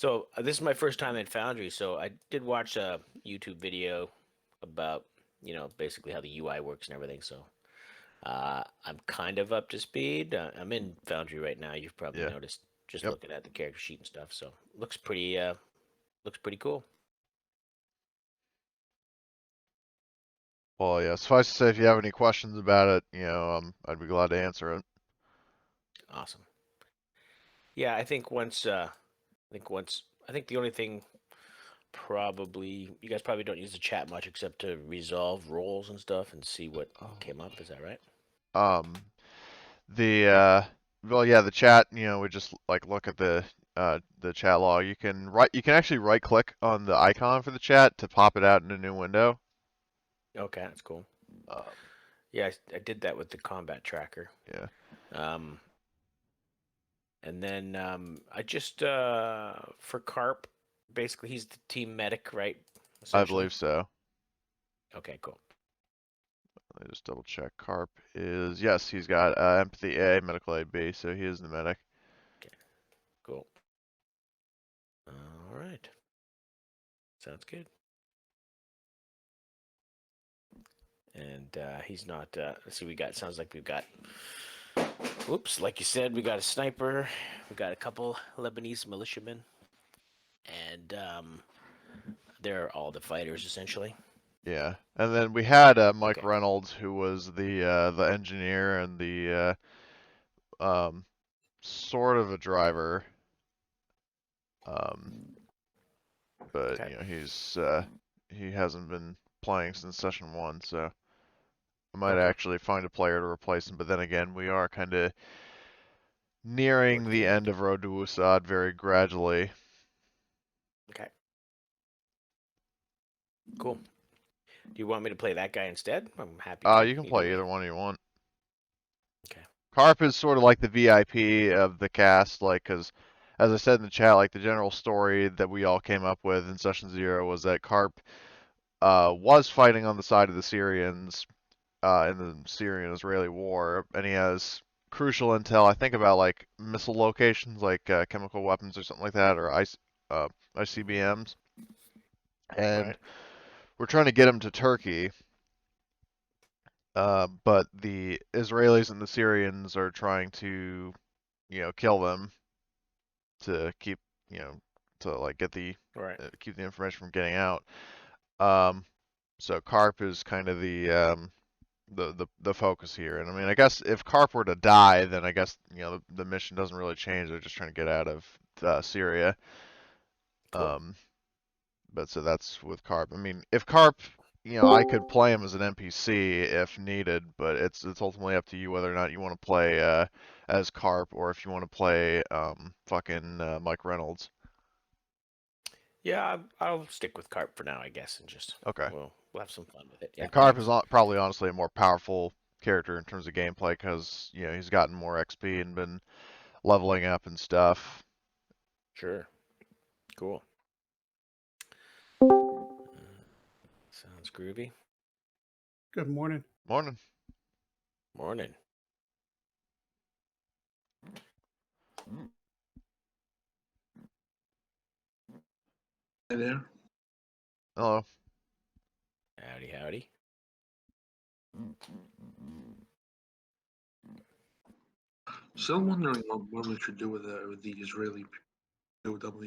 So this is my first time in Foundry, so I did watch a YouTube video about, basically how the UI works and everything. So I'm kind of up to speed. I'm in Foundry right now. You've probably Yeah. noticed just Yep. looking at the character sheet and stuff. So looks pretty cool. Well, yeah. Suffice to say, if you have any questions about it, I'd be glad to answer it. Awesome. Yeah, I think the only thing probably you guys probably don't use the chat much except to resolve roles and stuff and see what came up. Is that right? Um, the well, yeah, the chat. We just like look at the chat log. You can actually right click on the icon for the chat to pop it out in a new window. Okay, that's cool. Um, Yeah, I did that with the combat tracker. yeah, Um, and then I just for Carp, basically he's the team medic, right? I Essentially. believe so. Okay, cool. Let me just double check. Carp is yes, he's got empathy A, medical aid B, so he is the medic. Okay, cool. All right, sounds good. And he's not. Let's see, we got. Sounds like we've got. Whoops, like you said, we got a sniper. We got a couple Lebanese militiamen, and they're all the fighters essentially. Yeah, and then we had Mike Okay. Reynolds, who was the engineer and the sort of a driver. Um, but Okay. he hasn't been playing since session 1, so I might Okay. actually find a player to replace him. But then again, we are kind of nearing Towards the the end end. of Road to Wusad very gradually. Okay. Cool. Do you want me to play that guy instead? I'm happy to. You can Either play way. either one you want. Okay. Carp is sort of like the VIP of the cast, like, because as I said in the chat, like the general story that we all came up with in session 0 was that Carp was fighting on the side of the Syrians in the Syrian-Israeli war, and he has crucial intel. I think about like missile locations, like chemical weapons or something like that, or ICBMs, and Right. we're trying to get him to Turkey. But the Israelis and the Syrians are trying to, kill them to keep, you know, to like get the Right. keep the information from getting out. Um, so Karp is kind of the focus here. And I mean, I guess if Karp were to die, then I guess the mission doesn't really change. They're just trying to get out of Syria. Cool. Um, but so that's with Karp. I mean, if Karp, I could play him as an NPC if needed, but it's ultimately up to you whether or not you want to play as Karp or if you want to play fucking Mike Reynolds. Yeah, I'll stick with Carp for now, I guess, and just Okay. we'll have some fun with it. Yeah. And Karp is Thanks. probably honestly a more powerful character in terms of gameplay because he's gotten more XP and been leveling up and stuff. Sure. Cool. Sounds groovy. Good morning. Morning. Morning. Hey there. Hello. Howdy, howdy. Still wondering what we should do with the Israeli POW.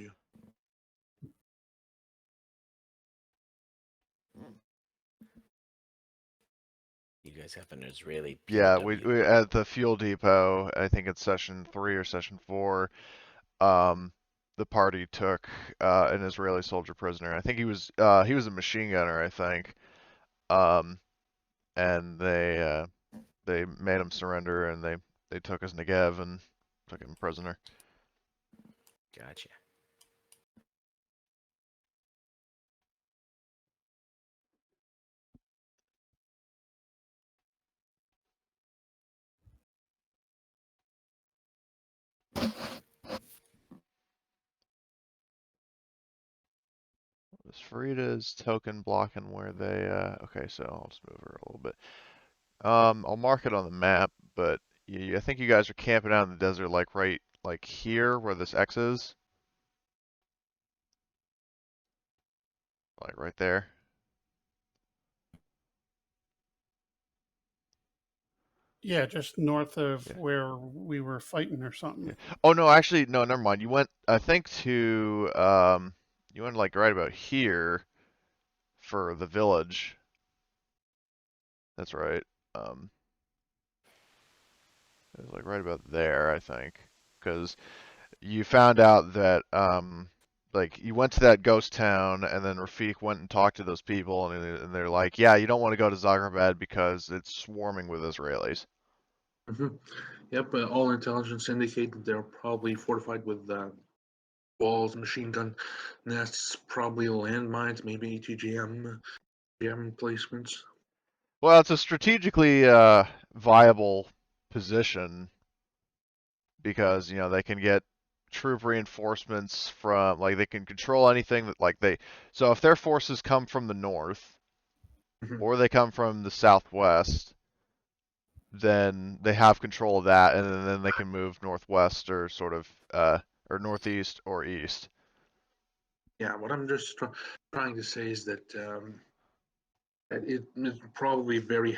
You guys have an Israeli Yeah, POW. we at the fuel depot. I think it's session 3 or session 4. Um, the party took an Israeli soldier prisoner. I think he was a machine gunner. I think. Um, and they made him surrender, and they took his Negev and took him prisoner. Gotcha. Is Farida's token blocking where they? Okay, so I'll just move her a little bit. I'll mark it on the map, but I think you guys are camping out in the desert, like right, like here where this X is. like right there. Yeah, just north of Yeah. where we were fighting or something. Yeah. Oh no, actually no, never mind. You went, I think, to you went like right about here for the village. That's right. It was like right about there, I think, because you found out that like you went to that ghost town, and then Rafik went and talked to those people, and they're like, yeah, you don't want to go to Zagreb because it's swarming with Israelis. Yep, all intelligence indicate that they're probably fortified with walls, machine gun nests, probably landmines, maybe ATGM placements. Well, it's a strategically viable position because they can get troop reinforcements from, like, they can control anything that, like, so if their forces come from the north or they come from the southwest, then they have control of that, and then they can move northwest or sort of or northeast or east. Yeah, what I'm just trying to say is that it is probably very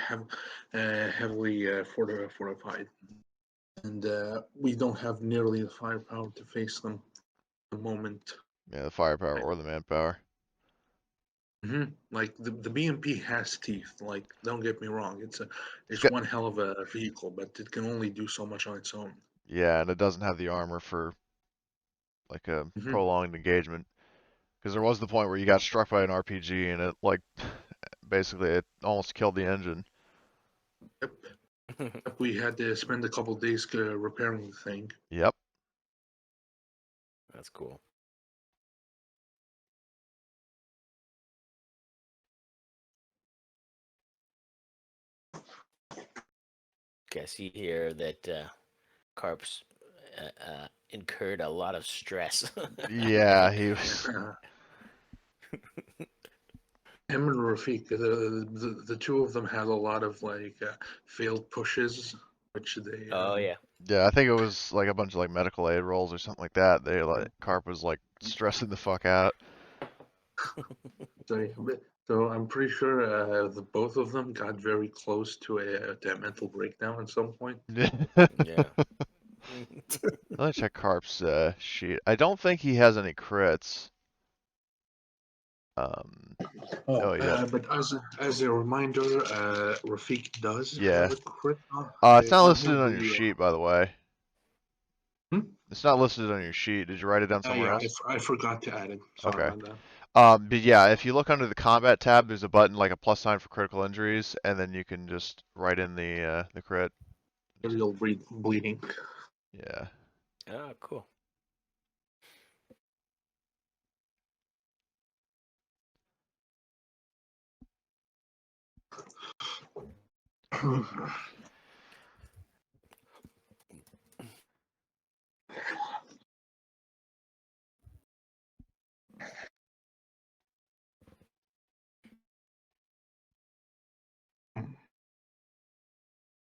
heavily fortified, and we don't have nearly the firepower to face them at the moment. Yeah, the firepower or the manpower. Like the BMP has teeth. Like, don't get me wrong, it's got- one hell of a vehicle, but it can only do so much on its own. Yeah, and it doesn't have the armor for like a Mhm. prolonged engagement. Because there was the point where you got struck by an RPG and it, like, basically it almost killed the engine. Yep. We had to spend a couple days repairing the thing. Yep. That's cool. Okay, I see here that Carp's incurred a lot of stress. Yeah, he was. Him and Rafik, the two of them had a lot of like failed pushes, which they. Oh yeah. Yeah, I think it was like a bunch of like medical aid rolls or something like that. They like Carp was like stressing the fuck out. So I'm pretty sure the both of them got very close to a mental breakdown at some point. Yeah. Let me check Carp's sheet. I don't think he has any crits. Oh yeah, But as a reminder, Rafik does yeah. have a crit It's not on listed him. on your sheet, by the way. Hmm? It's not listed on your sheet. Did you write it down somewhere Yeah, else? I forgot to add it. Sorry Okay. about that. But yeah, if you look under the combat tab, there's a button like a plus sign for critical injuries, and then you can just write in the crit. Aerial bleeding. Yeah. Oh, cool.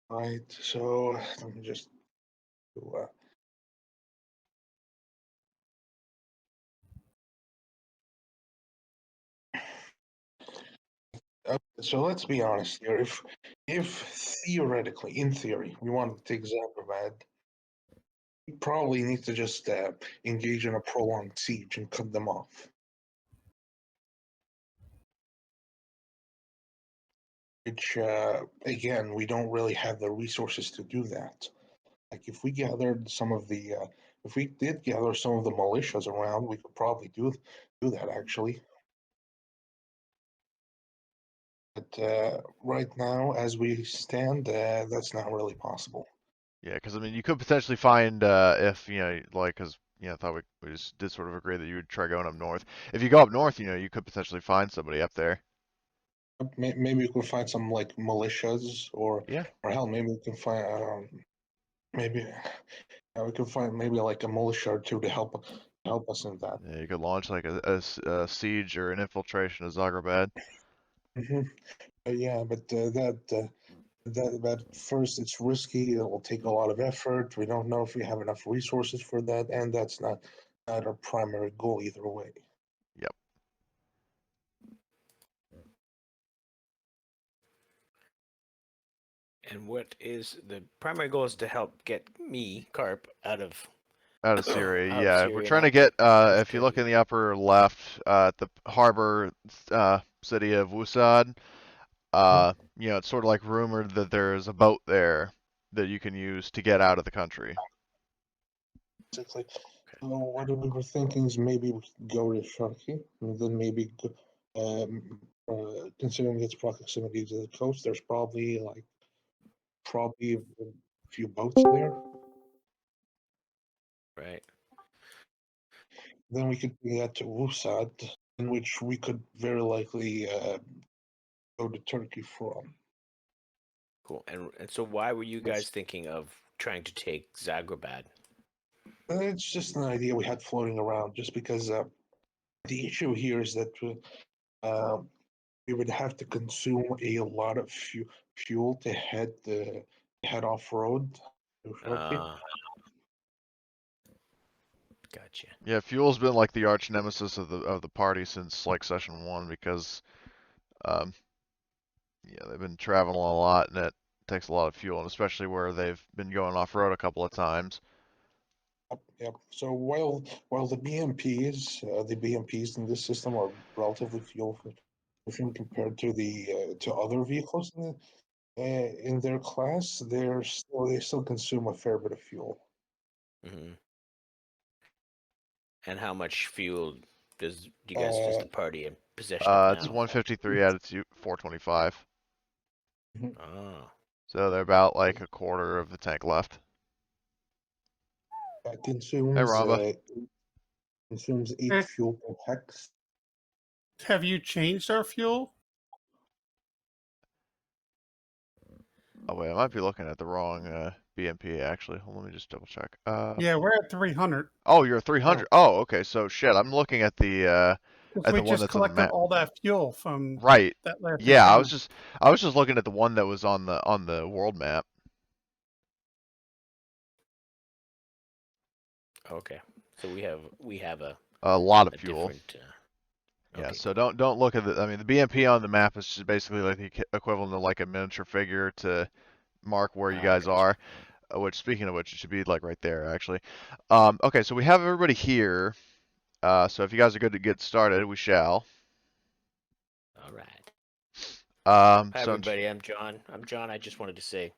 Right. So let me just do, so let's be honest here. If theoretically, in theory, we want to take Zagreb, we probably need to just engage in a prolonged siege and cut them off. Which again, we don't really have the resources to do that. Like if we gathered some of the, if we did gather some of the militias around, we could probably do that actually. But right now, as we stand, that's not really possible. Yeah, because I mean, you could potentially find if like, because I thought we just did sort of agree that you would try going up north. If you go up north, you could potentially find somebody up there. Maybe we could find some like militias, Yeah. or hell, maybe we can find maybe we can find maybe like a militia or two to help us in that. Yeah, you could launch like a siege or an infiltration of Zagreb. Yeah, but that first it's risky. It will take a lot of effort. We don't know if we have enough resources for that, and that's not our primary goal either way. Yep. And what is the primary goal is to help get me, Carp, out of Out of Syria, out of yeah. We're Syria, trying to not get, out of if you look in Turkey. the upper left, at the harbor city of Wusad, it's sort of like rumored that there's a boat there that you can use to get out of the country. Exactly. So what we were thinking is maybe we could go to Turkey, and then maybe considering its proximity to the coast, there's probably a few boats there. Right. Then we could get to Wusad, in which we could very likely go to Turkey from. Cool. And so why were you Yes. guys thinking of trying to take Zagrebad? It's just an idea we had floating around, just because the issue here is that we would have to consume a lot of fuel to head off road to Turkey. Gotcha. Yeah, fuel's been like the arch nemesis of the party since like session 1 because um, they've been traveling a lot and it takes a lot of fuel, and especially where they've been going off road a couple of times. Yep. So while the BMPs in this system are relatively fuel efficient compared to to other vehicles in their class, they still consume a fair bit of fuel. Hmm. And how much fuel does the party in possession of It's now? 153 out of 425. Ah, So they're about like a quarter of the tank left. That Hey, consumes Ramba. 8 fuel per hex. Have you changed our fuel? Oh wait, I might be looking at the wrong BMP actually. Let me just double check. Yeah, we're at 300 Oh, you're 300. Oh, okay. So shit, I'm looking at the because we one just that's on the collected map. all that fuel from Right. that last Yeah, assignment. I was just looking at the one that was on the world map. okay. So we have A lot of a fuel. different. Yeah, Okay, so cool. don't look at I mean, the BMP on the map is just basically like the equivalent of like a miniature figure to mark where you Ah, guys gotcha. are. Which, speaking of which, it should be like right there actually. Okay, so we have everybody here. So if you guys are good to get started, we shall. All right. Hi, So everybody. I'm John. I just wanted to say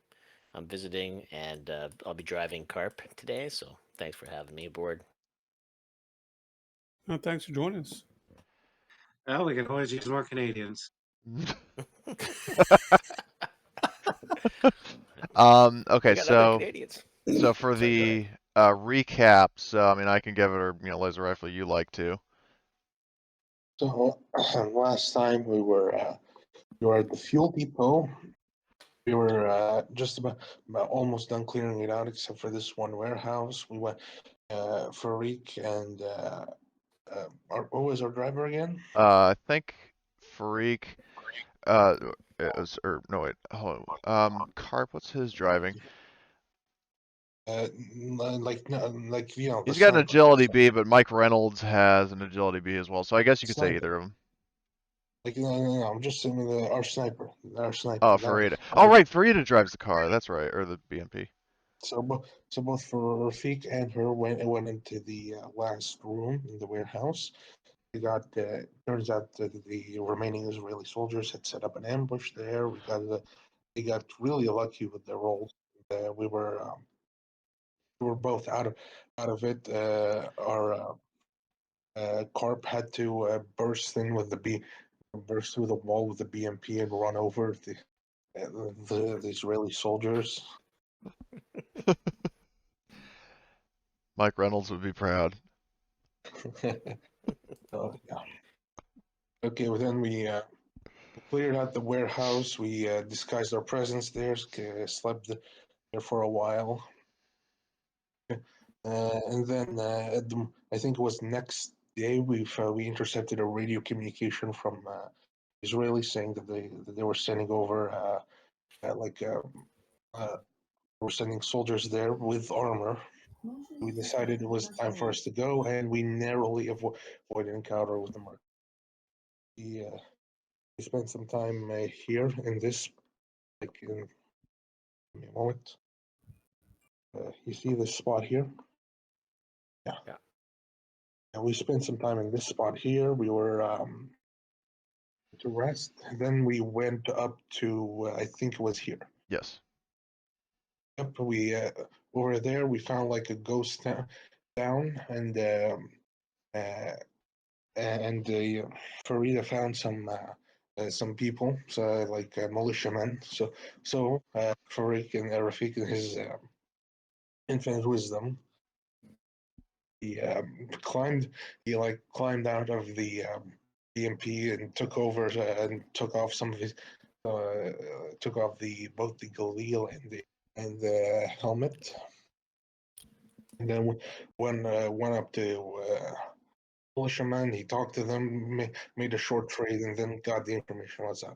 I'm visiting, and I'll be driving Carp today. So thanks for having me aboard. Thanks for joining us. Well, we can always use more Canadians. Okay, We got other so Canadians. for Sorry, go ahead. the recap, so I mean, I can give it or laser rifle you like to. So last time we were at the fuel depot. We were just about almost done clearing it out, except for this one warehouse. We went Farik and what was our driver again? I think Freak, it was, or no wait, hold on. Carp, what's his driving? Like the He's got an sniper. agility B, but Mike Reynolds has an agility B as well. So I guess you could say Sniper. either of them. Like no, I'm just saying our sniper. Our sniper. Oh, That, Farida. Oh, right, Farida drives the car. That's right, or the BMP. so both for Rafik and her went into the last room in the warehouse. We got turns out that the remaining Israeli soldiers had set up an ambush there. They got really lucky with their rolls. We were both out of it. Our Carp had to burst through the wall with the BMP and run over the Israeli soldiers. Mike Reynolds would be proud. So yeah. Okay, well then we cleared out the warehouse. We disguised our presence there. Slept there for a while. And then I think it was next day we intercepted a radio communication from Israelis saying that they were sending over were sending soldiers there with armor. We decided it was time for us to go, and we narrowly avoided encounter with the mark. We spent some time here in this Give me a moment. You see this spot here? Yeah. Yeah. And we spent some time in this spot here. We were to rest. And then we went up to I think it was here. Yes. Yep. We over there. We found like a ghost town, and Farida found some people, so like militiamen. So Farik and Rafik and his infinite wisdom, he climbed. He like climbed out of the EMP and took over and took off some of his. Took off both the Galil and the helmet, and then went up to militiaman. He talked to them, made a short trade, and then got the information what's up.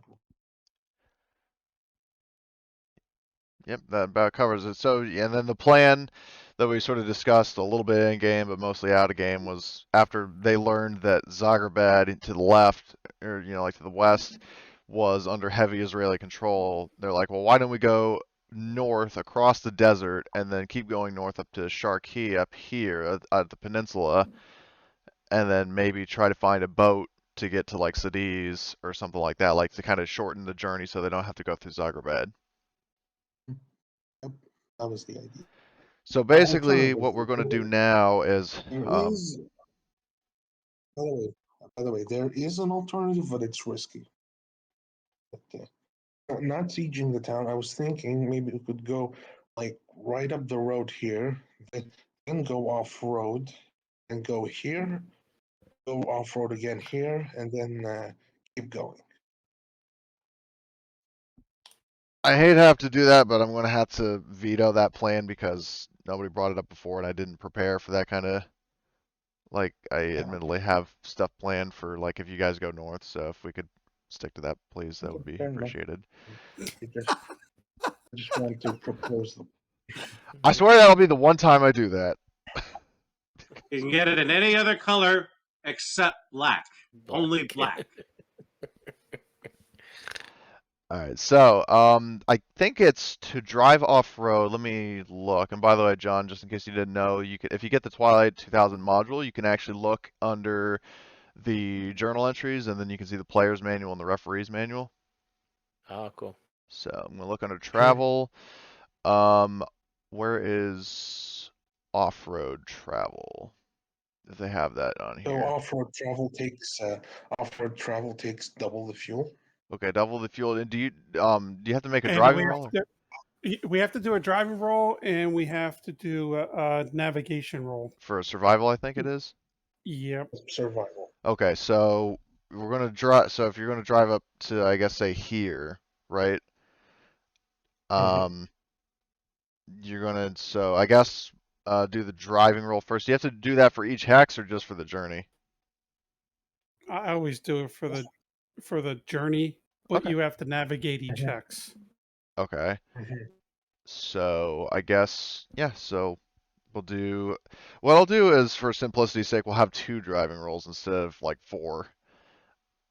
Yep, that about covers it. So, and then the plan that we sort of discussed a little bit in game, but mostly out of game, was after they learned that Zagreb to the left, or like to the west, was under heavy Israeli control. They're like, well, why don't we go north across the desert and then keep going north up to Sharkey up here at the peninsula, and then maybe try to find a boat to get to like Cadiz or something like that, like to kind of shorten the journey so they don't have to go through Zagreb. Yep, that was the idea. So basically, Alternative, what we're going to do now is, there is, by the way, there is an alternative, but it's risky. But, not sieging the town. I was thinking maybe we could go like right up the road here, then go off road, and go here, go off road again here, and then keep going. I hate to have to do that, but I'm going to have to veto that plan because nobody brought it up before and I didn't prepare for that kind of, like, I admittedly have stuff planned for, like, if you guys go north, so if we could stick to that, please, that would be Fair enough. appreciated. I just want to propose them. I swear that'll be the one time I do that. You can get it in any other color except black. Only black. All right, so I think it's to drive off-road. Let me look. And by the way, John, just in case you didn't know, you could, if you get the Twilight 2000 module, you can actually look under the journal entries, and then you can see the player's manual and the referee's manual. Oh, cool. So I'm gonna look under travel. Where is off-road travel? If they have that on So here. off-road travel takes double the fuel. Okay, double the fuel. And do you have to make a And driving roll? we have to do a driving roll, and we have to do a navigation roll. For a survival, I think it is. Yep. Survival. Okay, so we're gonna drive. So if you're gonna drive up to, I guess, say here, right? You're gonna. So I guess do the driving roll first. You have to do that for each hex or just for the journey? I always do it for the journey, but Okay. you have to navigate each hex. Okay. So I guess, yeah, so we'll do, what I'll do is, for simplicity's sake, we'll have 2 driving rolls instead of like 4.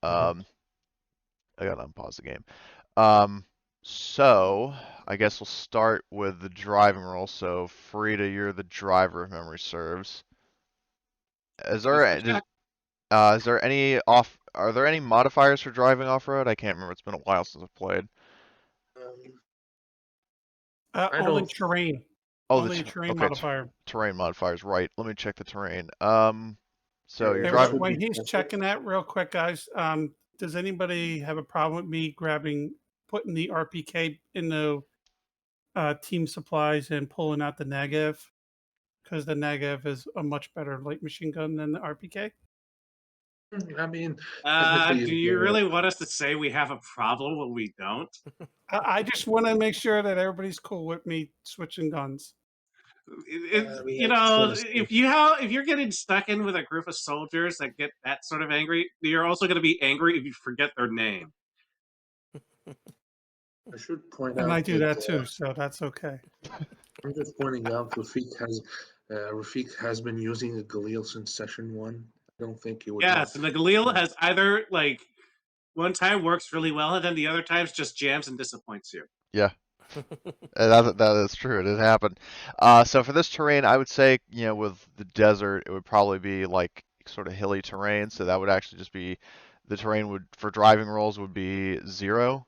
I gotta unpause the game. So I guess we'll start with the driving roll. So Frida, you're the driver if memory serves. Is there are there any modifiers for driving off-road? I can't remember. It's been a while since I've played. I Only don't- terrain. Oh, Only terrain modifier. terrain modifiers, right. Let me check the terrain. So Yeah, you're Hey, driving. when he's checking that real quick, guys, does anybody have a problem with me putting the RPK in the team supplies and pulling out the Negev? Because the Negev is a much better light machine gun than the RPK. I mean, Do technically, you really want us to say we have a problem when we don't? I just want to make sure that everybody's cool with me switching guns. If you're getting stuck in with a group of soldiers that get that sort of angry, you're also going to be angry if you forget their name. I should point And out I do that too, so that's okay. I'm just pointing out Rafik has been using a Galil since session 1. I don't think he would. Yes, and the Galil has either like one time works really well, and then the other times just jams and disappoints you. Yeah. That is true. It did happen. So for this terrain, I would say, with the desert, it would probably be like sort of hilly terrain. So that would actually just be the terrain would for driving rolls would be 0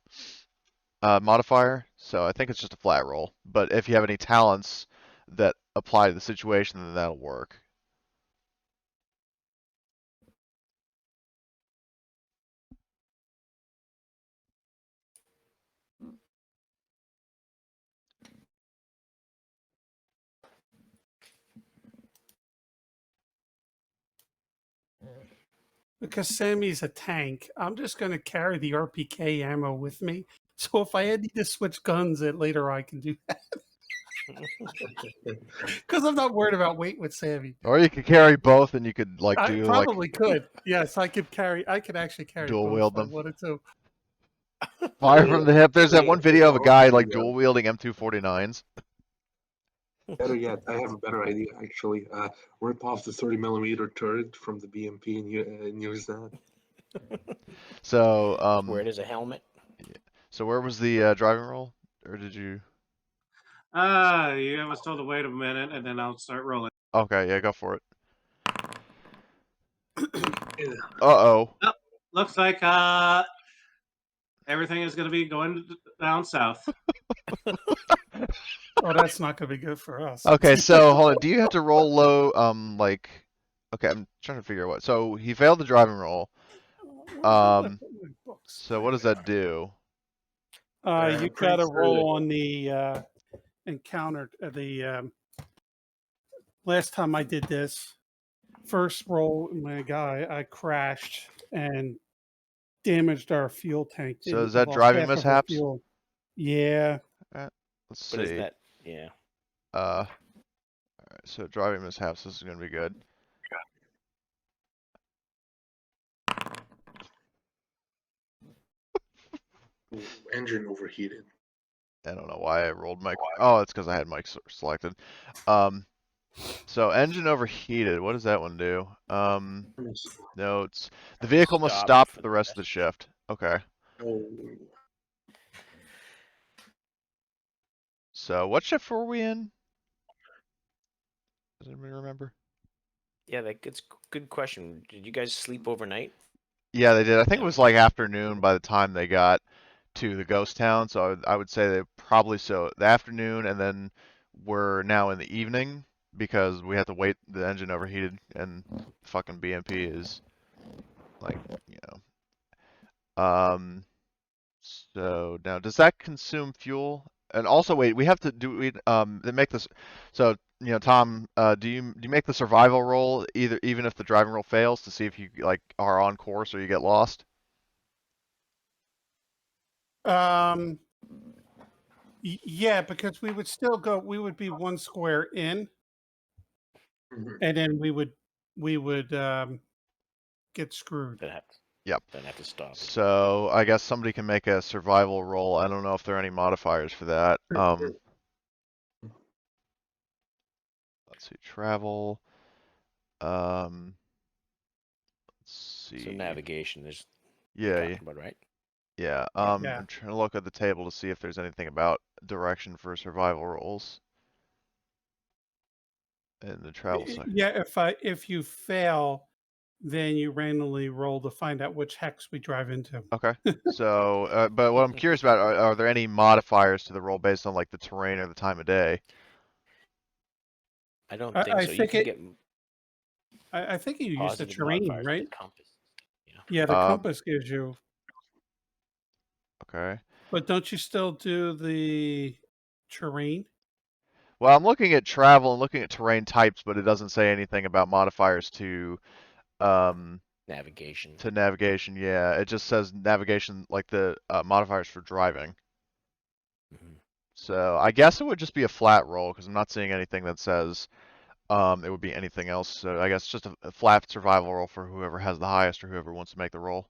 modifier. So I think it's just a flat roll. But if you have any talents that apply to the situation, then that'll work. Because Sammy's a tank, I'm just going to carry the RPK ammo with me. So if I need to switch guns at later, I can do that. Because I'm not worried about weight with Sammy. Or you could carry both, and you could like I do probably could. Yes, I could actually carry dual both wield if I them. wanted to. Fire from the hip. There's that one video of a guy like Yeah. dual wielding M249s. Better yet, I have a better idea actually. Rip off the 30mm turret from the BMP and use that. So Wear it as a helmet. so where was the driving roll, or did you? You was told to wait a minute, and then I'll start rolling. Okay, yeah, go for it. Yeah. Uh-oh. Looks like everything is going to be going down south. Oh, that's not going to be good for us. Okay, so hold on. Do you have to roll low? Okay, I'm trying to figure out what. So he failed the driving roll. So what does that do? You I'm pretty got to sure roll on the encounter. The last time I did this, first roll, my guy, I crashed and damaged our fuel tank. So is We that lost driving half of our mishaps? fuel. Yeah. Let's But is see. that yeah? All right, so driving mishaps. This is gonna be good. engine overheated. I don't know why I rolled Mike. Oh, it's because I had Mike selected. So engine overheated. What does that one do? Notes. The vehicle must stop for the rest of the shift. Okay. Oh, So what shift were we in? Does anybody remember? Yeah, that's good question. Did you guys sleep overnight? Yeah, they did. I think it No. was like afternoon by the time they got to the ghost town. So I would say they probably so the afternoon, and then we're now in the evening because we have to wait. The engine overheated, and fucking BMP is like, So now, does that consume fuel? And also, wait, we have to do we they make this. So Tom, do you make the survival roll even if the driving roll fails to see if you like are on course or you get lost? Yeah, because we would still go. We would be one square in, mhm. and then we would get screwed. Yep. Then have to stop. So I guess somebody can make a survival roll. I don't know if there are any modifiers for that. Let's see, travel. Let's see. So navigation is Yeah, talking about, right? yeah. Yeah. I'm trying to look at the table to see if there's anything about direction for survival rolls in the travel section. Yeah, if you fail, then you randomly roll to find out which hex we drive into. Okay. So, but what I'm curious about are there any modifiers to the roll based on like the terrain or the time of day? I don't I- think I so. think You it- can get I think you use the positive terrain, modifiers with right? the compass. Yeah, the Um, compass gives you. Okay. But don't you still do the terrain? Well, I'm looking at travel and looking at terrain types, but it doesn't say anything about modifiers to Navigation. navigation. Yeah, it just says navigation like the modifiers for driving. Mhm. So I guess it would just be a flat roll because I'm not seeing anything that says it would be anything else. So I guess just a flat survival roll for whoever has the highest or whoever wants to make the roll.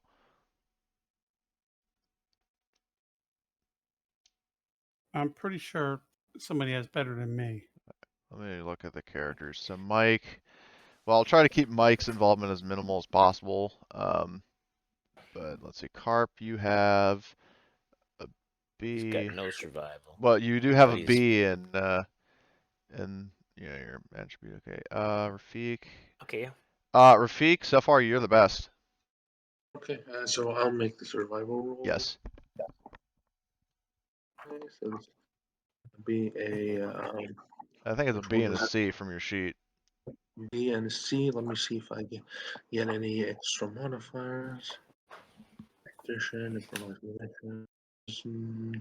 I'm pretty sure somebody has better than me. Let me look at the characters. So Mike, well, I'll try to keep Mike's involvement as minimal as possible. But let's see, Carp, you have a He's B. got no survival. Well, you do have But a he's- B in your attribute. Okay. Rafiq. Okay. Rafiq, so far you're the best. Okay, so I'll make the survival roll. Yes. Okay, so this will be a I think it's a which B one and a was it? C from your sheet. B and a C. Let me see if I get any extra modifiers. Addition, do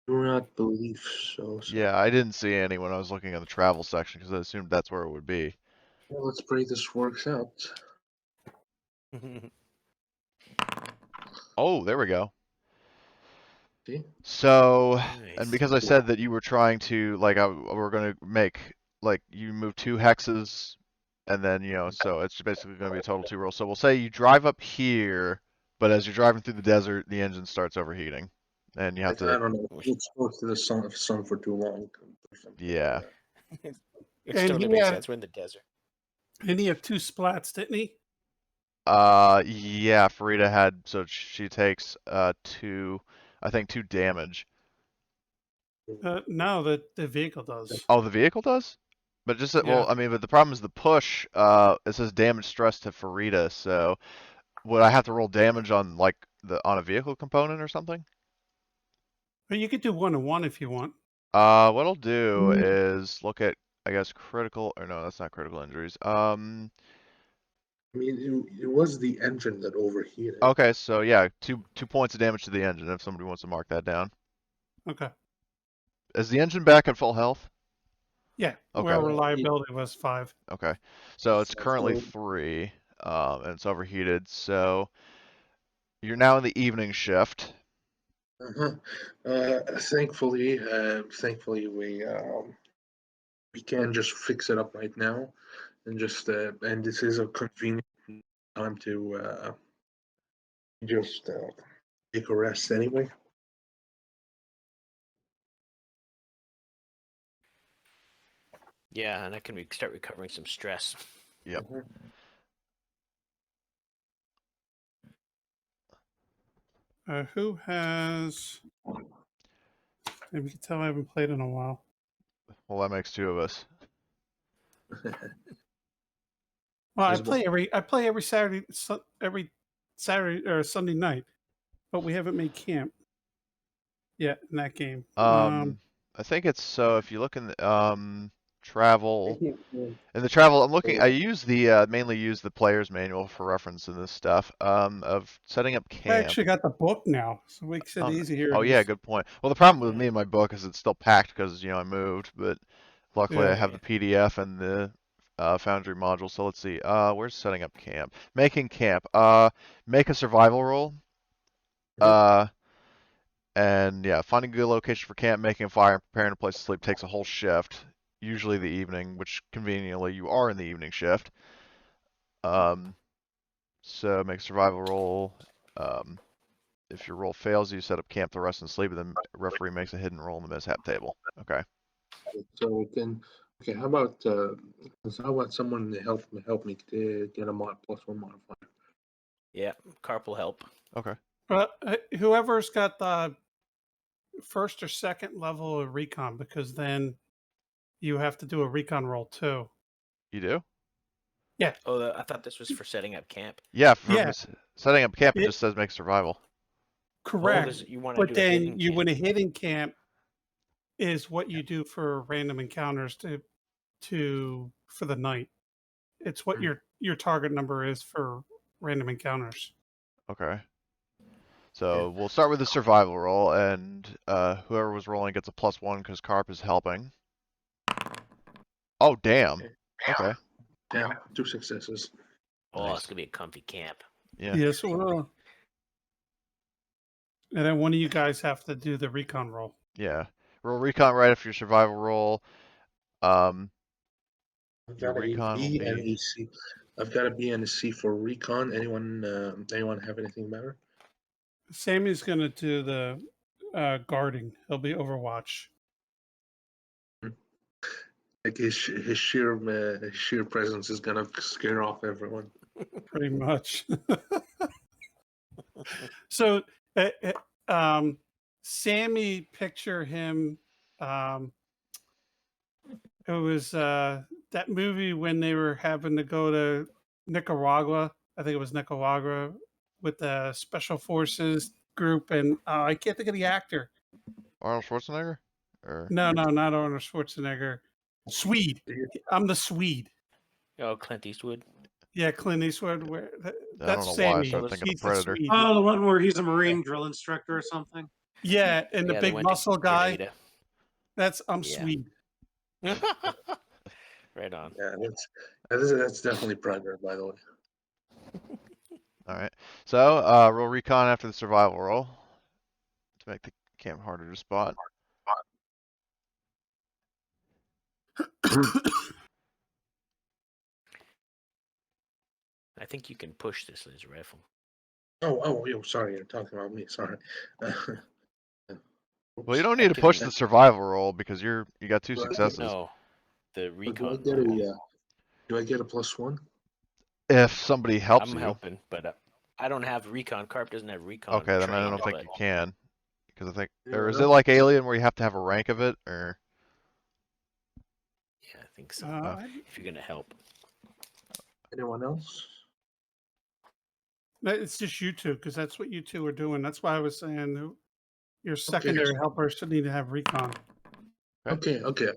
not believe so. Yeah, I didn't see any when I was looking at the travel section because I assumed that's where it would be. Well, let's pray this works out. Oh, there we go. See? So, and Nice. because I said that you were trying to, like, we're going to make, like, you move 2 hexes, and then, so it's basically going to be a total 2 rolls. So we'll say you drive up here, but as you're driving through the desert, the engine starts overheating. And you have I to, don't know. It's exposed to the sun for too long. Or something like yeah. that. It And totally he makes had- sense. We're in the desert. And he had 2 splats, didn't he? Yeah, Farida had, so she takes, 2, I think 2 damage. No, the vehicle does. Oh, the vehicle does? But just that, well, Yeah. I mean, but the problem is the push, it says damage stress to Farida, so would I have to roll damage on like on a vehicle component or something? But you could do 1-1 if you want. What I'll do is look at, I guess, critical, or no, that's not critical injuries. I mean, it was the engine that overheated. Okay, so yeah, 2 points of damage to the engine if somebody wants to mark that down. Okay. Is the engine back at full health? Yeah. Okay. Where reliability was 5. Okay, so it's So- currently 3, and it's overheated, so you're now in the evening shift. Thankfully, we can just fix it up right now, and just and this is a convenient time to just take a rest anyway. Yeah, and I can start recovering some stress. Yep. Who has? Maybe you can tell I haven't played in a while. Well, that makes 2 of us. Well, I There's play every Saturday or Sunday night, but we haven't made camp yet in that game. I think it's, so if you look in the travel, in the travel, I'm looking, I use the mainly use the player's manual for reference in this stuff, of setting up I camp. actually got the book now, so it makes it easier. Oh to yeah, just- good point. Well, the problem with me and my book is it's still packed because I moved, but luckily I Yeah. have the PDF and the Foundry module. So let's see. Where's setting up camp? Making camp. Make a survival roll. And yeah, finding a good location for camp, making a fire, and preparing a place to sleep takes a whole shift. Usually the evening, which conveniently you are in the evening shift. So make a survival roll. If your roll fails, you set up camp the rest and sleep, and then referee makes a hidden roll in the mishap table. Okay. So we can. Okay, how about someone to help me to get a +1 modifier? Yeah, carp will help. Okay. Whoever's got the first or second level of recon, because then you have to do a recon roll too. You do? Oh, I thought this was for setting up camp. Yeah. For Yeah. setting up camp, it It- just says make survival. Correct. You want to But do a then hidden you camp. win a hidden camp is what you do for random encounters for the night. It's what your target number is for random encounters. Okay. So we'll start with the survival roll, and whoever was rolling gets a +1 because Carp is helping. Oh damn. Okay. Yeah, 2 successes. Oh, Nice. it's gonna be a comfy camp. Yeah. Yes, well. And then one of you guys have to do the recon roll. Yeah. Roll recon right after your survival roll. I've Your got a recon will B and be. a C. I've got a B and a C for recon. Anyone have anything better? Sammy's going to do the guarding. He'll be Overwatch. Like his sheer presence is gonna scare off everyone. Pretty much. So, Sammy, picture him. It was that movie when they were having to go to Nicaragua. I think it was Nicaragua with the special forces group, and I can't think of the actor. Arnold Schwarzenegger? Or No, not Arnold Schwarzenegger. Swede. I'm the Swede. Oh, Clint Eastwood. Yeah, Clint Eastwood. I That's don't know why I Sammy. started thinking of He's the Predator. Swede. Oh, the one where he's a Marine drill instructor or something. Yeah, and the Yeah, they big went to muscle guy. Grenada. That's I'm Yeah. Swede. Right on. Yeah, that's definitely Predator, by the way. All right. So, roll recon after the survival roll to make the camp harder to spot. I think you can push this laser rifle. Oh, sorry, you're talking about me. Sorry. Well, you don't I need to can push do the survival roll because you got 2 Well, successes. No, the Do I recon. get roll. do I get a +1? If somebody helps I'm you. helping, but I don't have recon. Carp doesn't have recon. Okay, then I trained, don't think but you can. Because I think, Yeah, or I is it know. like Alien where you have to have a rank of it, or? yeah, I think so. If you're gonna help. Anyone else? It's just you two because that's what you two are doing. That's why I was saying your secondary helpers should need to have recon. Okay. Okay.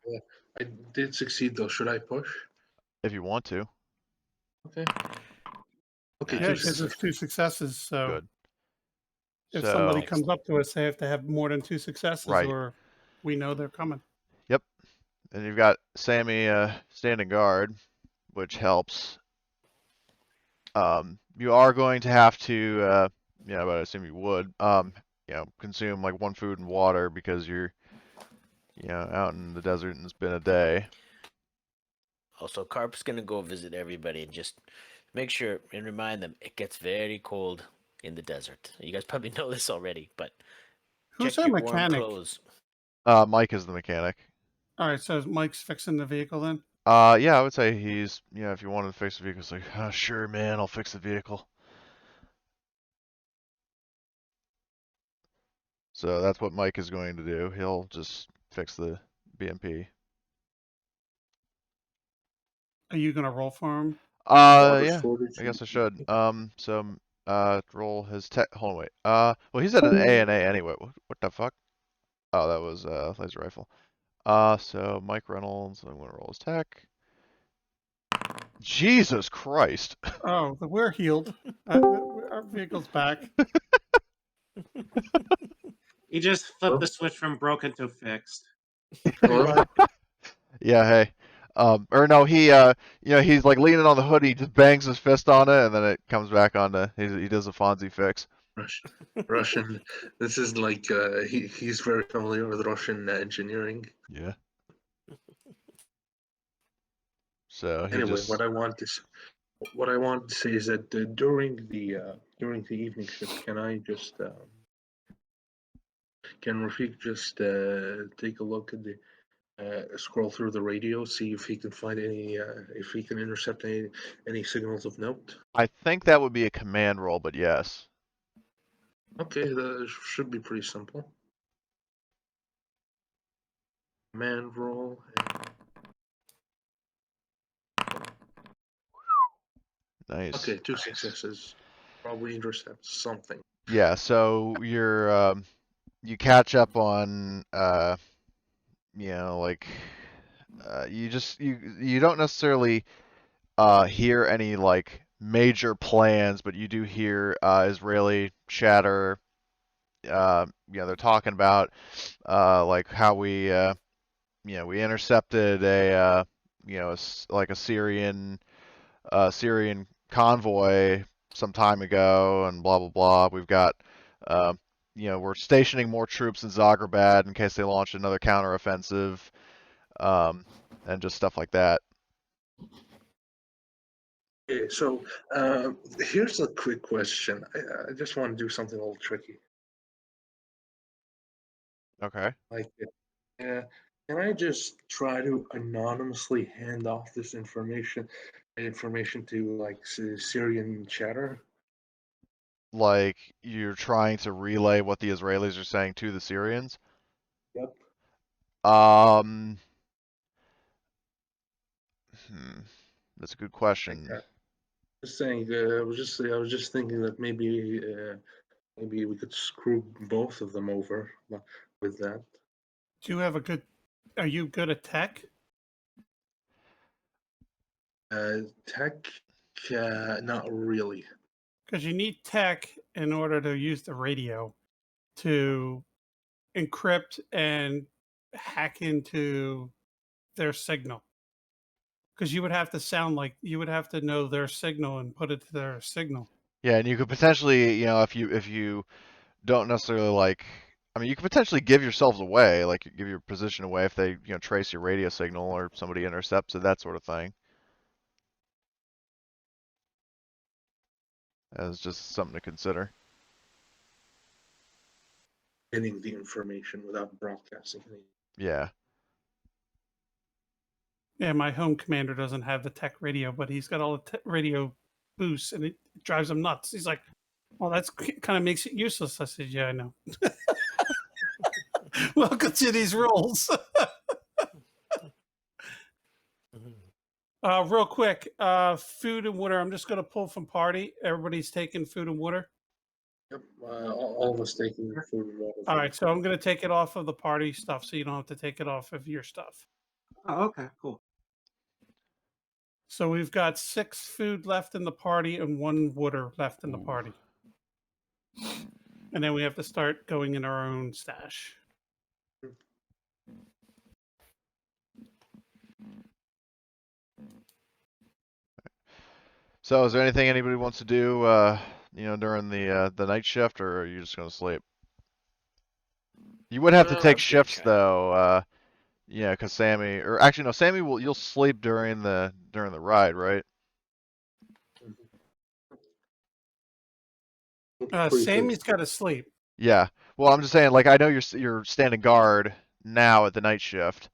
I did succeed though. Should I push? If you want to. Okay. Okay. Yeah, Yeah, two because successes. it's 2 successes. So Good. if So, somebody comes up to us, they have to have more than 2 successes, Right. or we know they're coming. Yep. And you've got Sammy standing guard, which helps. You are going to have to, yeah, but I assume you would, consume like 1 food and water because you're, out in the desert and it's been a day. Also, Carp's gonna go visit everybody and just make sure and remind them it gets very cold in the desert. You guys probably know this already, but Who's check our your warm mechanic? clothes. Mike is the mechanic. All right, so Mike's fixing the vehicle then. Yeah, I would say he's, if you wanted to fix the vehicle, it's like, oh, sure, man, I'll fix the vehicle. So that's what Mike is going to do. He'll just fix the BMP. Are you gonna roll for him? Water Yeah, shortage. I guess I should. Roll his tech. Hold on, wait. Well, he's at an A and A anyway. What the fuck? Oh, that was laser rifle. So Mike Reynolds. I'm gonna roll his tech. Jesus Christ! Oh, we're healed. Our vehicle's back. He just flipped the switch from broken to fixed. Hello? Yeah, hey. Or no, he's like leaning on the hood. He just bangs his fist on it, and then it comes back onto. He does a Fonzie fix. Russian. This is like he's very familiar with Russian engineering. Yeah. So he Anyway, just. what I want to say is that during the evening shift, can Rafik just take a look at the scroll through the radio, see if he can find if he can intercept any signals of note? I think that would be a command roll, but yes. Okay, that should be pretty simple. Command roll. Nice. Okay, 2 successes. Probably intercept something. Yeah, so you catch up on you don't necessarily hear any like major plans, but you do hear Israeli chatter. They're talking about like how we we intercepted like a Syrian convoy some time ago, and blah blah blah. We've got, we're stationing more troops in Zagreb in case they launch another counteroffensive, and just stuff like that. Okay, so here's a quick question. I just want to do something a little tricky. Okay. Like, can I just try to anonymously hand off this information to like Syrian chatter? like you're trying to relay what the Israelis are saying to the Syrians? Yep. Um, that's a good Like question. that. Just saying. I was just thinking that maybe we could screw both of them over with that. Do you have a good? Are you good at tech? Tech, not really. Because you need tech in order to use the radio to encrypt and hack into their signal. Because you would have to sound like you would have to know their signal and put it to their signal. Yeah, and you could potentially, you know, if you don't necessarily like, I mean, you could potentially give yourselves away, like give your position away if they, you know, trace your radio signal or somebody intercepts it, that sort of thing. As just something to consider. Getting the information without broadcasting it. Yeah. Yeah, my home commander doesn't have the tech radio, but he's got all the radio boosts, and it drives him nuts. He's like, "Well, that's kind of makes it useless." I said, "Yeah, I know." Welcome to these rules. Real quick, food and water. I'm just going to pull from party. Everybody's taking food and water. Yep. All of us taking food and water. All right, so I'm going to take it off of the party stuff, so you don't have to take it off of your stuff. Oh, okay, cool. So we've got 6 food left in the party and 1 water left in the party. And then we have to start going in our own stash. So is there anything anybody wants to do, you know, during the night shift, or are you just gonna sleep? You would have to Well, take I'm shifts trying. though, yeah, because Sammy, or actually no, Sammy you'll sleep during the ride, right? Pretty Sammy's fixed. got to sleep. Yeah. Well, I'm just saying, like I know you're standing guard now at the night shift,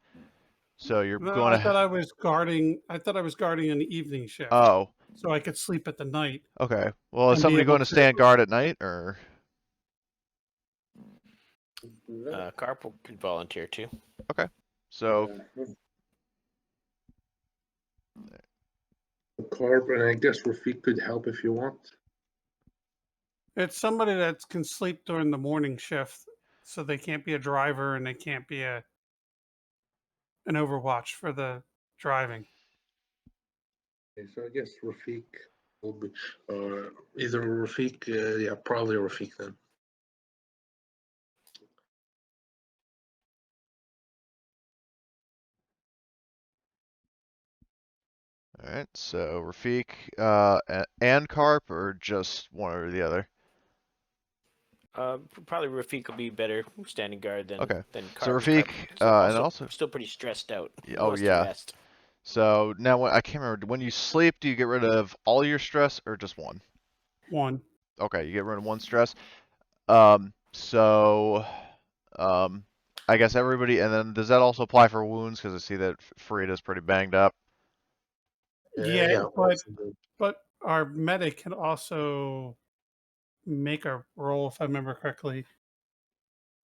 so you're No, going I thought to. I was guarding. I thought I was guarding an evening shift, Oh, so I could sleep at the night okay. Well, is and be somebody able going to to. stand guard at night, or? Carp can volunteer too. Okay. So Carb, and I guess Rafik could help if you want. It's somebody that can sleep during the morning shift, so they can't be a driver and they can't be an overwatch for the driving. Okay, so I guess Rafik will be, or either Rafik, yeah, probably Rafik then. all right. So Rafik, and Carp, or just one or the other? Probably Rafik will be better standing guard than Okay. Carp. So Rafik, Carp's and also, still pretty stressed out. He oh wants to yeah. rest. So now I can't remember. When you sleep, do you get rid of all your stress or just one? One. Okay, you get rid of one stress. So, I guess everybody, and then does that also apply for wounds? Because I see that Frida's pretty banged up. Yeah, but possibly. but our medic can also make a roll, if I remember correctly,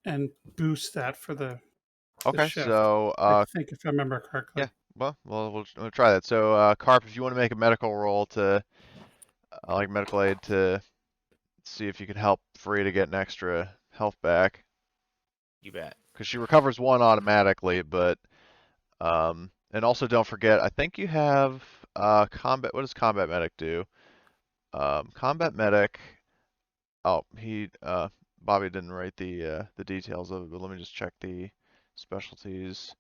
and boost that for the Okay, shift. so I think if I remember correctly. yeah, well, we'll try that. So, Carp, if you want to make a medical roll to, like medical aid to see if you can help Frida get an extra health back, You bet. because she recovers one automatically, but and also don't forget, I think you have combat. What does combat medic do? Combat medic. Oh, Bobby didn't write the details of it, but let me just check the specialties.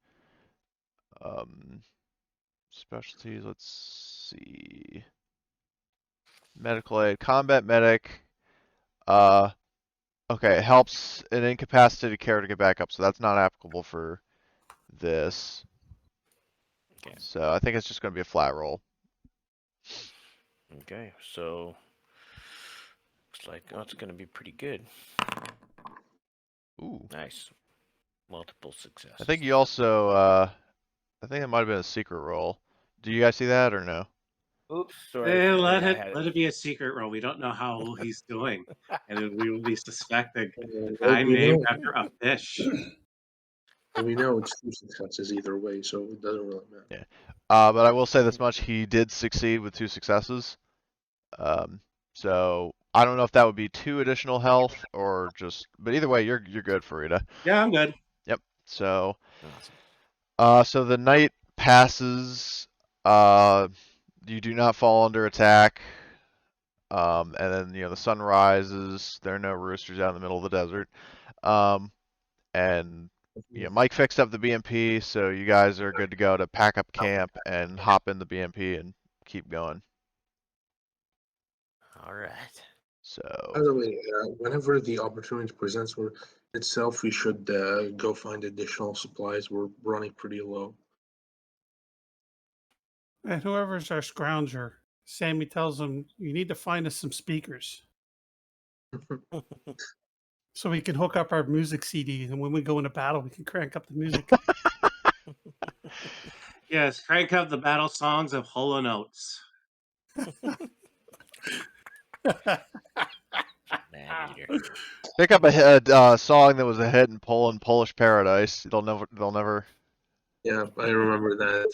Specialties. Let's see. Medical aid, combat medic. Okay, it helps an incapacitated character get back up, so that's not applicable for this. Okay. So I think it's just going to be a flat roll. Okay. So looks like it's going to be pretty good. Ooh. Nice. Multiple successes. I think you also, I think it might have been a secret roll. Do you guys see that or no? Oops, sorry. Let I it had let it be a secret roll. We don't know how he's doing, and then we will be suspecting a Well, guy named after a fish. we know it's 2 successes either way, so it doesn't really matter. Yeah. But I will say this much: he did succeed with 2 successes. So I don't know if that would be 2 additional health or just. But either way, you're good, Farida. Yeah, I'm good. Yep. So awesome. so the night passes. You do not fall under attack. And then the sun rises. There are no roosters out in the middle of the desert. And Mike fixed up the BMP, so you guys are good to go to pack up camp and hop in the BMP and keep going. All right. By So the way, whenever the opportunity presents itself, we should go find additional supplies. We're running pretty low. And whoever's our scrounger, Sammy tells him, you need to find us some speakers so we can hook up our music CDs. And when we go into battle, we can crank up the music. Yes, crank up the battle songs of Hollow Notes. Man eater. pick up a song that was a hit in Poland, Polish Paradise. They'll never. Yeah, I remember that.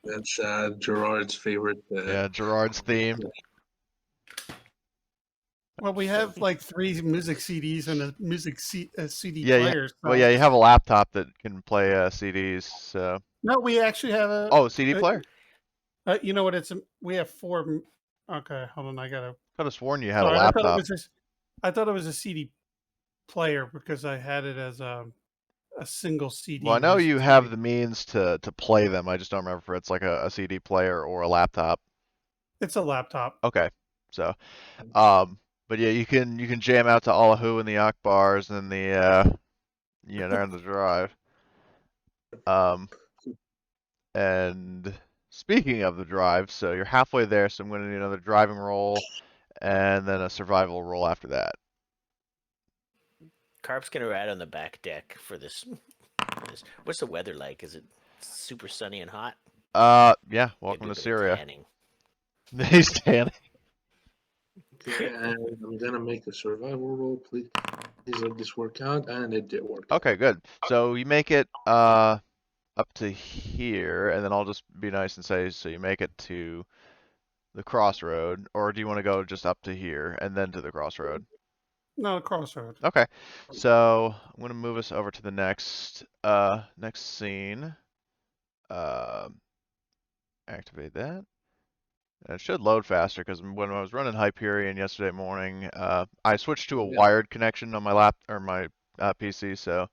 That's Gerard's favorite. Yeah, Gerard's theme. Well, we have like 3 music CDs and a music CD Yeah, player. well, so- yeah, you have a laptop that can play CDs. So No, we actually have a. oh, CD player. You know what? We have 4. Okay, hold on. I gotta. Could have sworn you had a Sorry, laptop. I thought it was a CD player because I had it as a single CD. Well, I know music you have CD. the means to play them. I just don't remember if it's like a CD player or a laptop. It's a laptop. Okay, so but yeah, you can jam out to Allahu and the Akbars and the they're on the drive. And speaking of the drive, so you're halfway there, so I'm going to need another driving roll and then a survival roll after that. Carp's gonna ride on the back deck for this. What's the weather like? Is it super sunny and hot? Yeah, Maybe welcome a to bit of Syria. tanning. He's tanning. Okay, and I'm gonna make a survival roll. Please let this work out, and it did work. Okay, good. So you make it up to here, and then I'll just be nice and say, so you make it to the crossroad, or do you want to go just up to here and then to the crossroad? No, crossroad. Okay, so I'm gonna move us over to the next scene. Activate that. And it should load faster because when I was running Hyperion yesterday morning, I switched to a wired connection on my my PC. So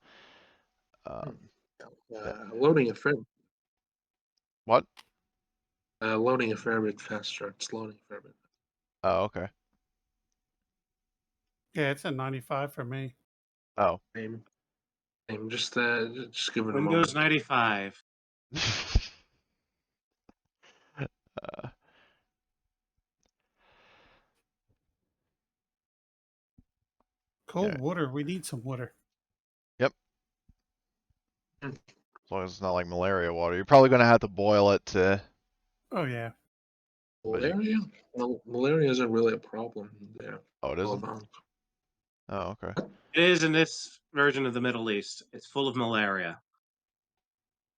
Loading a fair. what? Loading a fair bit faster. It's loading a fair bit. Oh, okay. Yeah, it's a 95 for me. Oh. Same. Just give it a moment. Windows 95. Cold Yeah. water. We need some water. Yep. As long as it's not like malaria water. You're probably gonna have to boil it to. Oh yeah. Malaria? Well, malaria isn't really a problem there. Oh, it isn't. About. Oh, okay. It is in this version of the Middle East. It's full of malaria.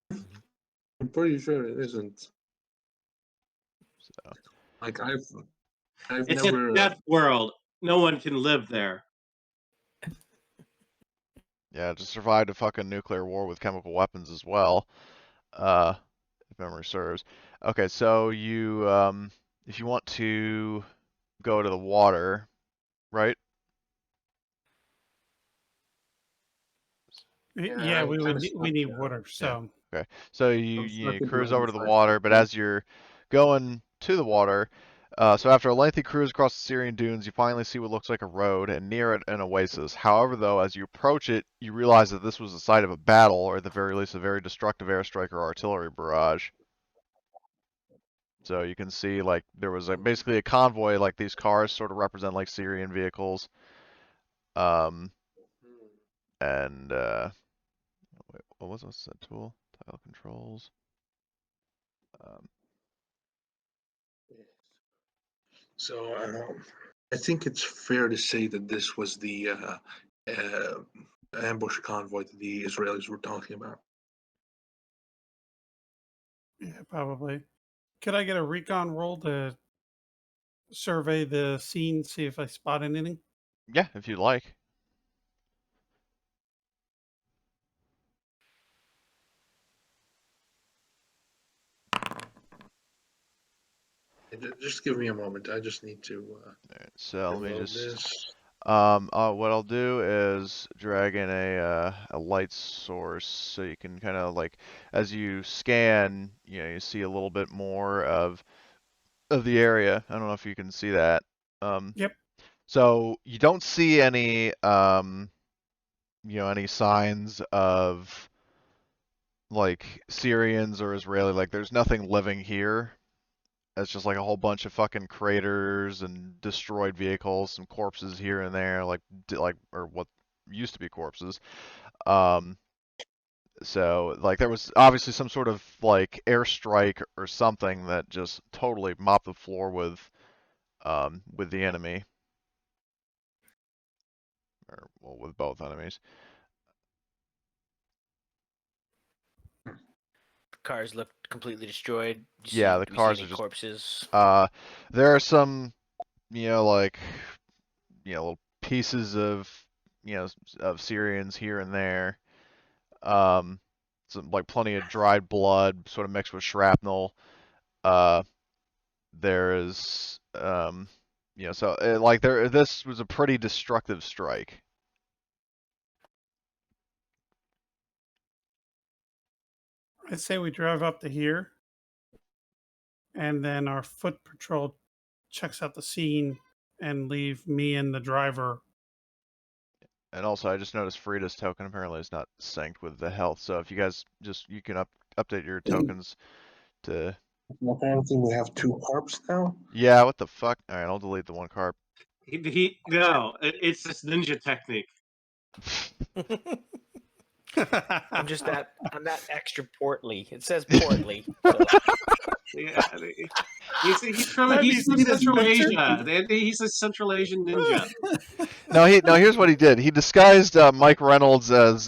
I'm pretty sure it isn't. So. Like I've It's never. a death world. No one can live there. Yeah, just survived a fucking nuclear war with chemical weapons as well. If memory serves. Okay, so you if you want to go to the water, right? Yeah, I'm we kinda need stuck, water. So Okay. So I'm you stuck in cruise over to the 95. water, but as you're going to the water, so after a lengthy cruise across the Syrian dunes, you finally see what looks like a road and near it an oasis. However, though, as you approach it, you realize that this was the site of a battle, or at the very least, a very destructive airstrike or artillery barrage. So you can see like there was basically a convoy, like these cars sort of represent like Syrian vehicles. And wait, what was that tool? Tile controls. So I think it's fair to say that this was the ambush convoy that the Israelis were talking about. Yeah, probably. Could I get a recon roll to survey the scene, see if I spot anything? Yeah, if you'd like. Just give me a moment. I just need to Alright, so let me download just. this. What I'll do is drag in a light source so you can kind of like, as you scan, you see a little bit more of the area. I don't know if you can see that. Yep. So you don't see any any signs of like Syrians or Israeli. Like there's nothing living here. It's just like a whole bunch of fucking craters and destroyed vehicles, some corpses here and there, or what used to be corpses. Um, so like there was obviously some sort of like airstrike or something that just totally mopped the floor with the enemy, or well, with both enemies. Cars look completely destroyed. Yeah, the Do we see cars any are just corpses? there are some like little pieces of of Syrians here and there. Some like plenty of dried blood, sort of mixed with shrapnel. Uh, there is so like this was a pretty destructive strike. I'd say we drive up to here, and then our foot patrol checks out the scene and leave me and the driver. And also, I just noticed Frida's token apparently is not synced with the health. So if you guys you can update your tokens to. Apparently, we have 2 carps now. Yeah, what the fuck? All right, I'll delete the one carp. It's this ninja technique. I'm that extra portly. It says portly. So. Yeah, he's from Have you seen his Central picture? Asia. He's a Central Asian ninja. No, here's what he did. He disguised Mike Reynolds as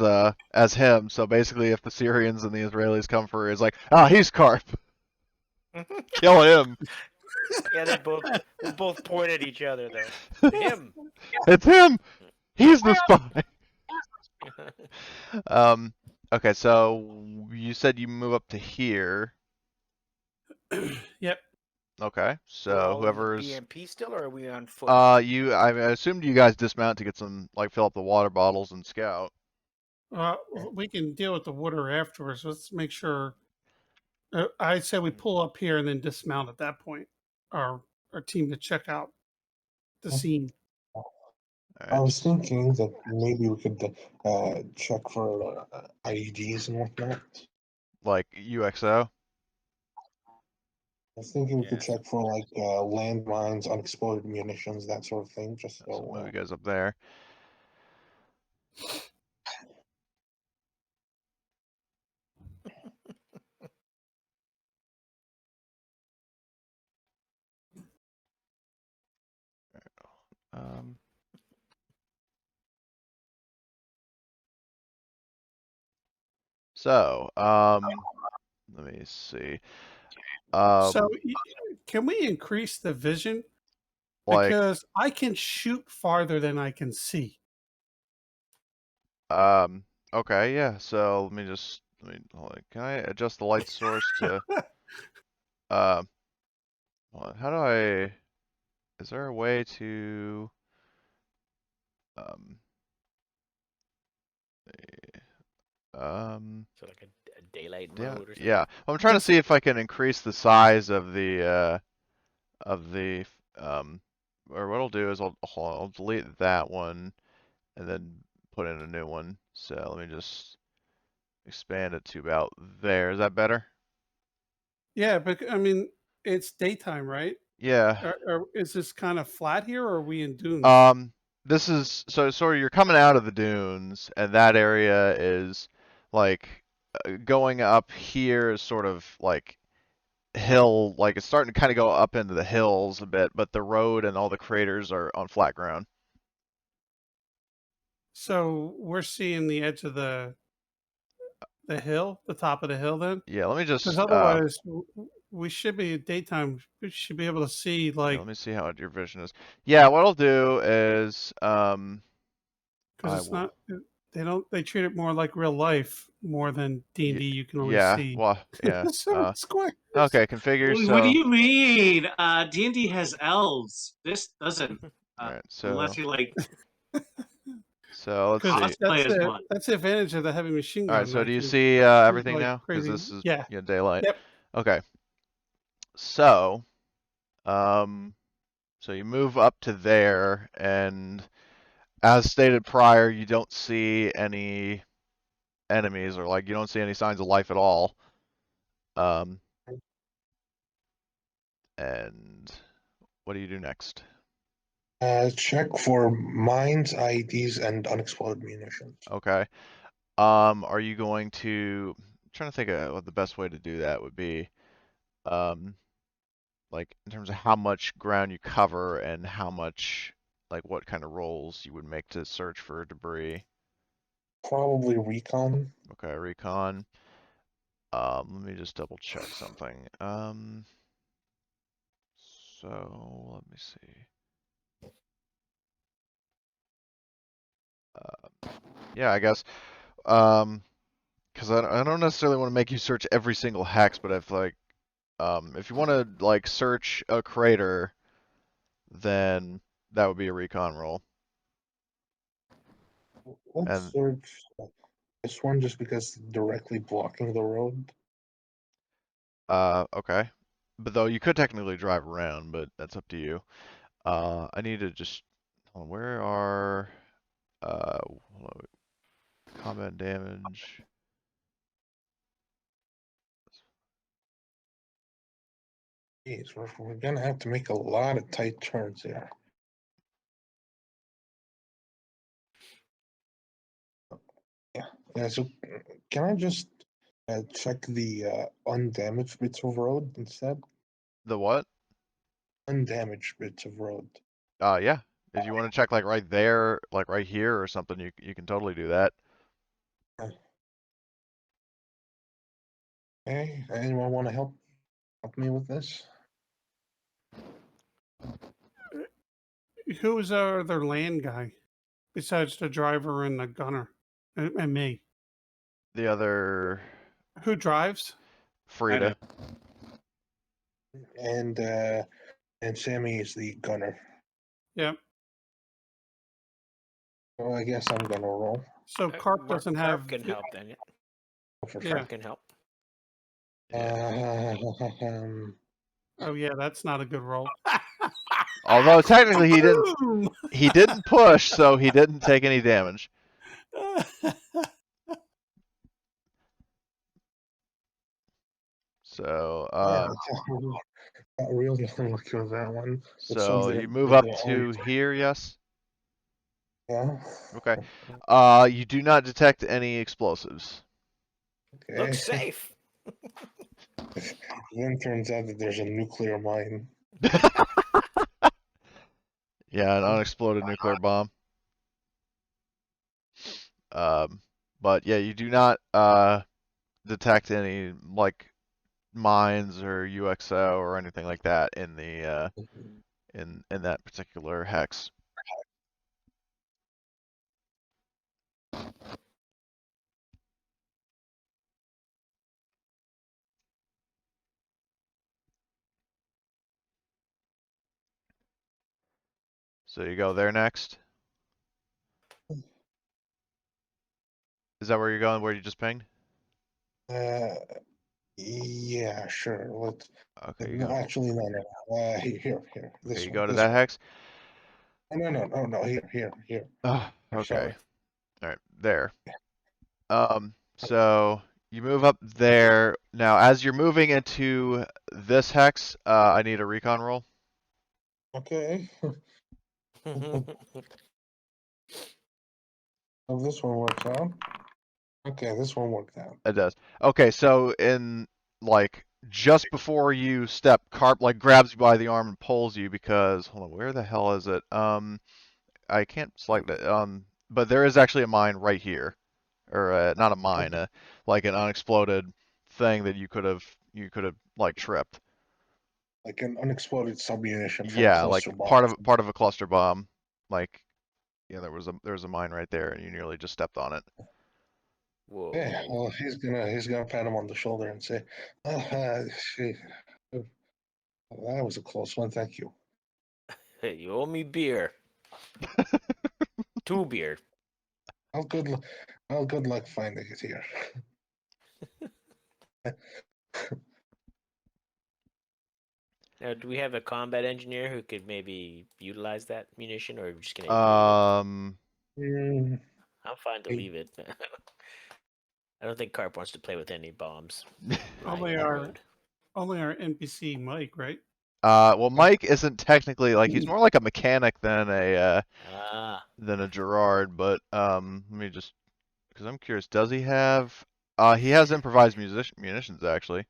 him. So basically, if the Syrians and the Israelis come for, he's like, he's Carp. Kill him. Yeah, they both point at each other though. Him. It's him. He's the spy. Okay, so you said you move up to here. Yep. Okay, We're so all in the whoever's BMP still, or are we on foot? I assumed you guys dismount to get some fill up the water bottles and scout. We can deal with the water afterwards. Let's make sure. I'd say we pull up here and then dismount at that point. Our team to check out the scene. All was thinking that maybe we could check for IEDs and whatnot. Like UXO. I was thinking we Yeah. could check for like landmines, unexploded munitions, that sort of thing. Just So move you guys up there. So, let me see. So, can we increase the vision? Like, Because I can shoot farther than I can see. okay, yeah. So can I adjust the light source to, hold on, how do I, is there a way to, So like a daylight yeah, mode or something. yeah. I'm trying to see if I can increase the size of or what I'll do is I'll delete that one and then put in a new one. So let me just expand it to about there. Is that better? Yeah, but I mean, it's daytime, right? Yeah. Is this kind of flat here, or are we in dunes? This is so you're coming out of the dunes, and that area is like going up here is sort of like hill, like it's starting to kind of go up into the hills a bit, but the road and all the craters are on flat ground. So we're seeing the edge of the hill, the top of the hill then? Yeah, let me Because just otherwise, we should be at daytime. We should be able to see yeah, like let me see how your vision is. Yeah, what I'll do is I because it's will. not. They treat it more like real life more than D&D. You can always Yeah, see well, yeah. so squares. Okay, configure. What do So, you mean? D&D has elves. This doesn't. all right. Unless you like So let's Because see. cosplay as one. that's the advantage of the heavy machine All right. gun. So I do you can see shoot everything like now? Because crazy. this is Yeah. daylight. Yep. Okay. So, so you move up to there, and as stated prior, you don't see any enemies, or like you don't see any signs of life at all. And what do you do next? Check for mines, IEDs, and unexploded munitions. Okay. Are you going to? I'm trying to think of what the best way to do that would be. Like in terms of how much ground you cover and how much, like what kind of rolls you would make to search for debris. Probably recon. Okay, recon. Let me just double check something. So let me see. Yeah, I guess. Because I don't necessarily want to make you search every single hex, but if like, if you want to like search a crater, then that would be a recon roll. Let's And search this one just because directly blocking the road. okay, but though you could technically drive around, but that's up to you. I need to just hold on, where are hold on, combat damage? Jeez, we're gonna have to make a lot of tight turns here. Yeah, so can I just check the undamaged bits of road instead? The what? Undamaged bits of road. Yeah. If you want to check like right there, like right here or something, you can totally do that. Okay, anyone want to help me with this? Who is our other land guy besides the driver and the gunner and me? The other Who drives? Frida. And Sammy is the gunner. Yep. So I guess I'm gonna roll. So Carp doesn't have. Carp can help then. For Yeah. Carp can help. Oh yeah, that's not a good roll. Although technically Boom! he didn't push, so he didn't take any damage. So not really lucky with that one. so you move up to here, yes? Yeah. Okay. You do not detect any explosives. Okay. Looks safe. Then turns out that there's a nuclear mine. Yeah, an unexploded nuclear bomb. But yeah, you do not detect any like mines or UXO or anything like that in the in that particular hex. So you go there next. Is that where you're going? Where you just pinged? Yeah, sure. Let's. Okay, you No, go. actually, no. Here. Okay, This you one. go to This that one. hex. No. Here. Oh, okay. Sorry. All right, there. So you move up there. Now, as you're moving into this hex, I need a recon roll. Okay. Oh, this one works out. Okay, this one worked out. It does. Okay, so in like just before you step, Carp like grabs you by the arm and pulls you because hold on, where the hell is it? I can't select it. But there is actually a mine right here, or not a mine, like an unexploded thing that you could have like tripped. Like an unexploded submunition from a Yeah, like cluster bomb. part of a cluster bomb. Like yeah, there was a mine right there, and you nearly just stepped on it. Whoa. Yeah, well, he's gonna pat him on the shoulder and say, "Gee, that was a close one. Thank you." Hey, you owe me beer. 2 beer. Well, good luck finding it here. Now, do we have a combat engineer who could maybe utilize that munition, or are we just gonna leave Mm, it? I'm fine to I- leave it. I don't think Carp wants to play with any bombs. Only lying on the our road. only our NPC Mike, right? Well, Mike isn't technically like he's more like a mechanic Ah, than a Gerard, but let me just because I'm curious, does he have? He has improvised munitions actually.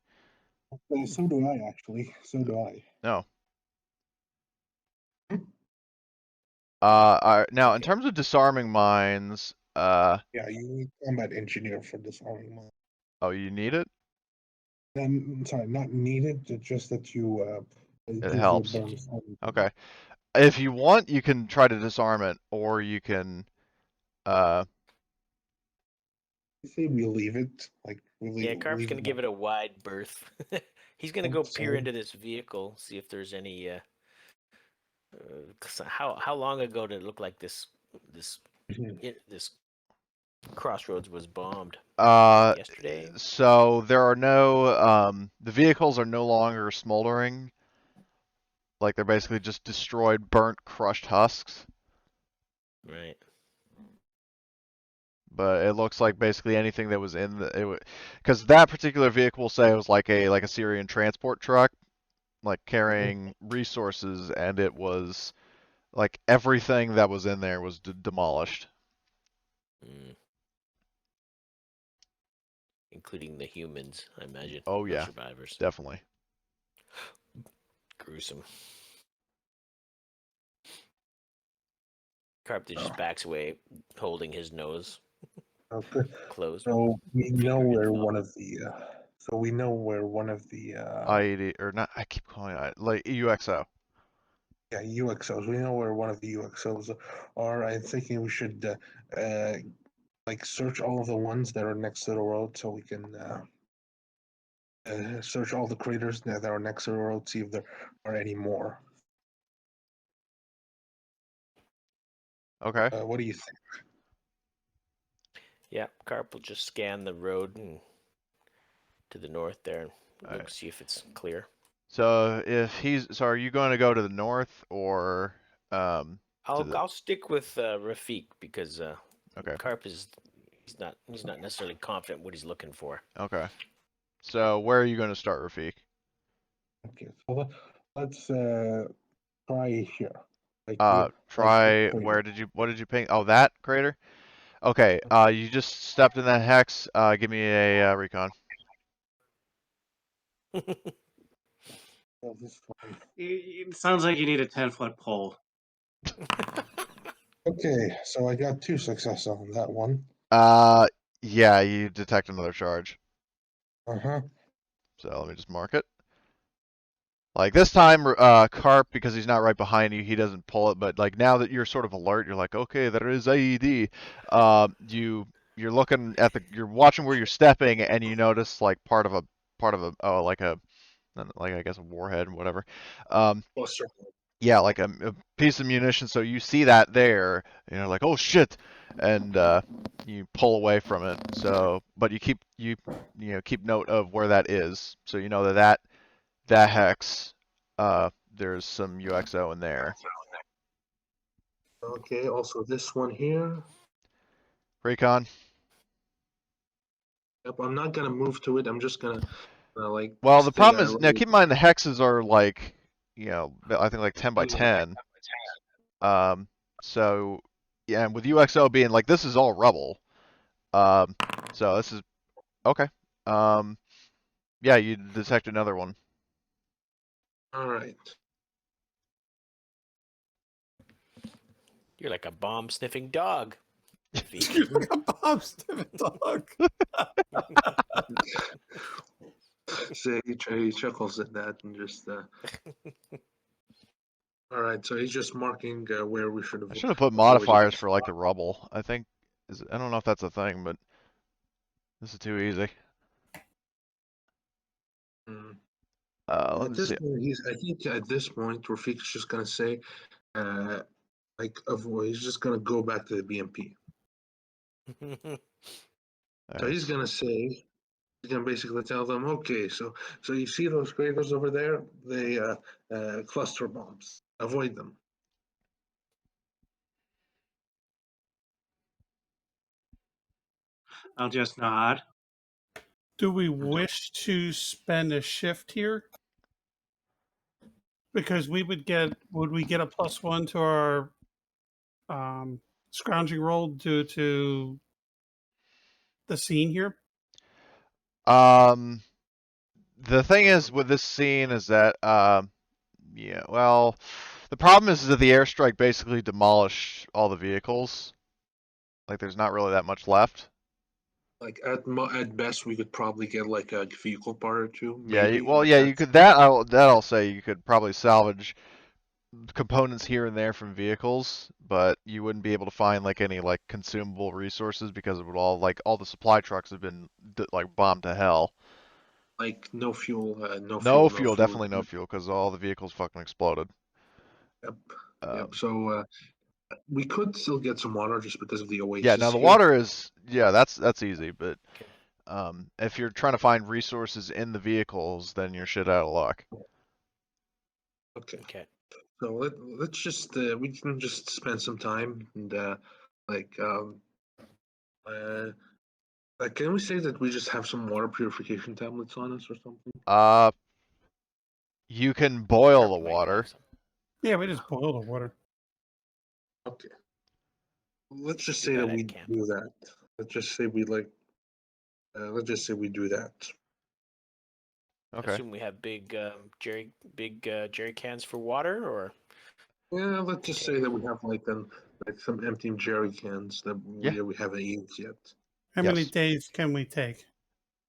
so do I, actually. So do I. No. Now in okay. terms of disarming mines, Yeah, you need combat engineer for disarming mine. oh, you need it? Sorry, not needed. Just that it It gives you a helps. bonus. Okay. If you want, you can try to disarm it, or you can. I say we leave it. Like Yeah, Carp's leave gonna it. give it a wide berth. He's gonna Hope go peer so. into this vehicle, see if there's any. 'Cause how long ago did it look like this this crossroads was bombed? Yesterday. So there are the vehicles are no longer smoldering. Like they're basically just destroyed, burnt, crushed husks. Right. But it looks like basically anything that was in because that particular vehicle, say, was like a Syrian transport truck, like carrying resources, and it was like everything that was in there was demolished. Mm. Including the humans, I imagine. Oh No yeah, survivors. definitely. Gruesome. Carp just backs away, holding his nose Okay. closed. So we know Finger where info. one of the. So we know where one of the. IED or not? I keep calling it like UXO. Yeah, UXOs. We know where one of the UXOs are. I'm thinking we should like search all of the ones that are next to the road, so we can search all the craters that are next to the road, see if there are any more. Okay. What do you think? Yeah, Carp will just scan the road and to the north there and look, Alright. see if it's clear. So are you going to go to the north or to the? I'll stick with Rafik because Okay. Carp he's not necessarily confident what he's looking for. Okay. So where are you going to start, Rafik? Okay, so let's try here. Like Try crater. what did you ping? Oh, that crater? Okay. You just stepped in that hex. Give me a recon. Oh, this one. It sounds like you need a 10-foot pole. Okay, so I got 2 successes on that one. Yeah, you detect another charge. Uh-huh. So let me just mark it. Like this time, Carp, because he's not right behind you, he doesn't pull it. But like now that you're sort of alert, you're like, okay, there is AED. You're looking at you're watching where you're stepping, and you notice like like I guess a warhead and whatever. Cluster. Yeah, like a piece of munition. So you see that there, and you're like, oh shit, and you pull away from it. So, but you keep note of where that is, so you know that hex, there's some UXO in there. Okay, also this one here. Recon. Yep, I'm not gonna move to it. I'm just gonna like Well, the stay problem is now right. keep in mind the hexes are like, I think like 10 by 10. So yeah, and with UXO being like this is all rubble. So this is okay. Yeah, you detect another one. All right. You're like a bomb sniffing dog. Iffy. You're like a Bob Stiff dog. So he chuckles at that and just. All right, so he's just marking where we should I have should have put avoided. modifiers for like the rubble. I think I don't know if that's a thing, but this is too easy. Mm. Let At me this see. point, I think at this point, Rafik's just gonna say, like, avoid. He's just gonna go back to the BMP. So he's gonna say, he's gonna basically tell them, okay, so you see those craters over there? They cluster bombs. Avoid them. I'll just nod. Do we wish to spend a shift here? Because would we get a +1 to our scrounging roll due to the scene here? The thing is with this scene is that yeah, well, the problem is that the airstrike basically demolished all the vehicles. Like there's not really that much left. Like at best, we could probably get like a vehicle part or two. Yeah, Maybe. well, Like yeah, you that's, could I'll say you could probably salvage components here and there from vehicles, but you wouldn't be able to find like any like consumable resources because it would all the supply trucks have been like bombed to hell. like no fuel, No no fuel, food. definitely no fuel because all the vehicles fucking exploded. Yep. Um, So we could still get some water just because of the yeah, oasis now the here. water is that's easy, but if you're trying to find resources in the vehicles, then you're shit out of luck. Okay. Okay. So let's just we can just spend some time and like uh like can we say that we just have some water purification tablets on us or something? You can boil the Carpal might water. have some. Yeah, we just boil the water. Okay. Let's just Do say that that we at camp. do that. Let's just say we like let's just say we do that. Okay. Assume we have big jerry cans for water, or Yeah, let's just say that we have like some empty jerry cans that Yeah. we haven't used yet. How many Yes. days can we take?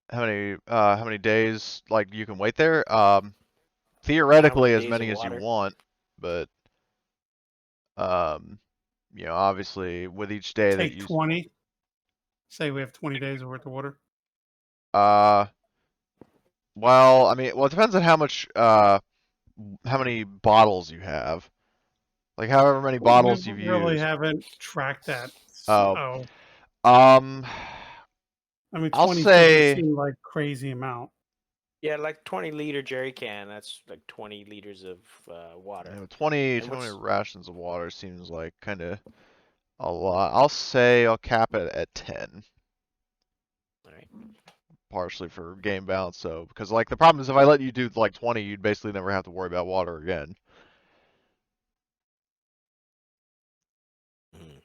How many days like you can wait there? how Theoretically many as days of many as you water? want, but um obviously with each day that Take you 20. Say we have 20 days worth of water. uh well, I mean, well, it depends on how many bottles you have. Like however many We bottles you've really used. haven't tracked that. Oh. So, Um I mean, I'll 20 doesn't say seem like crazy amount. Yeah, like 20-liter jerry can. That's like 20 liters of water. 20 And what's rations of water seems like kind of a lot. I'll say I'll cap it at 10. all right? Partially for game balance, so because like the problem is if I let you do like 20, you'd basically never have to worry about water again. Mhm.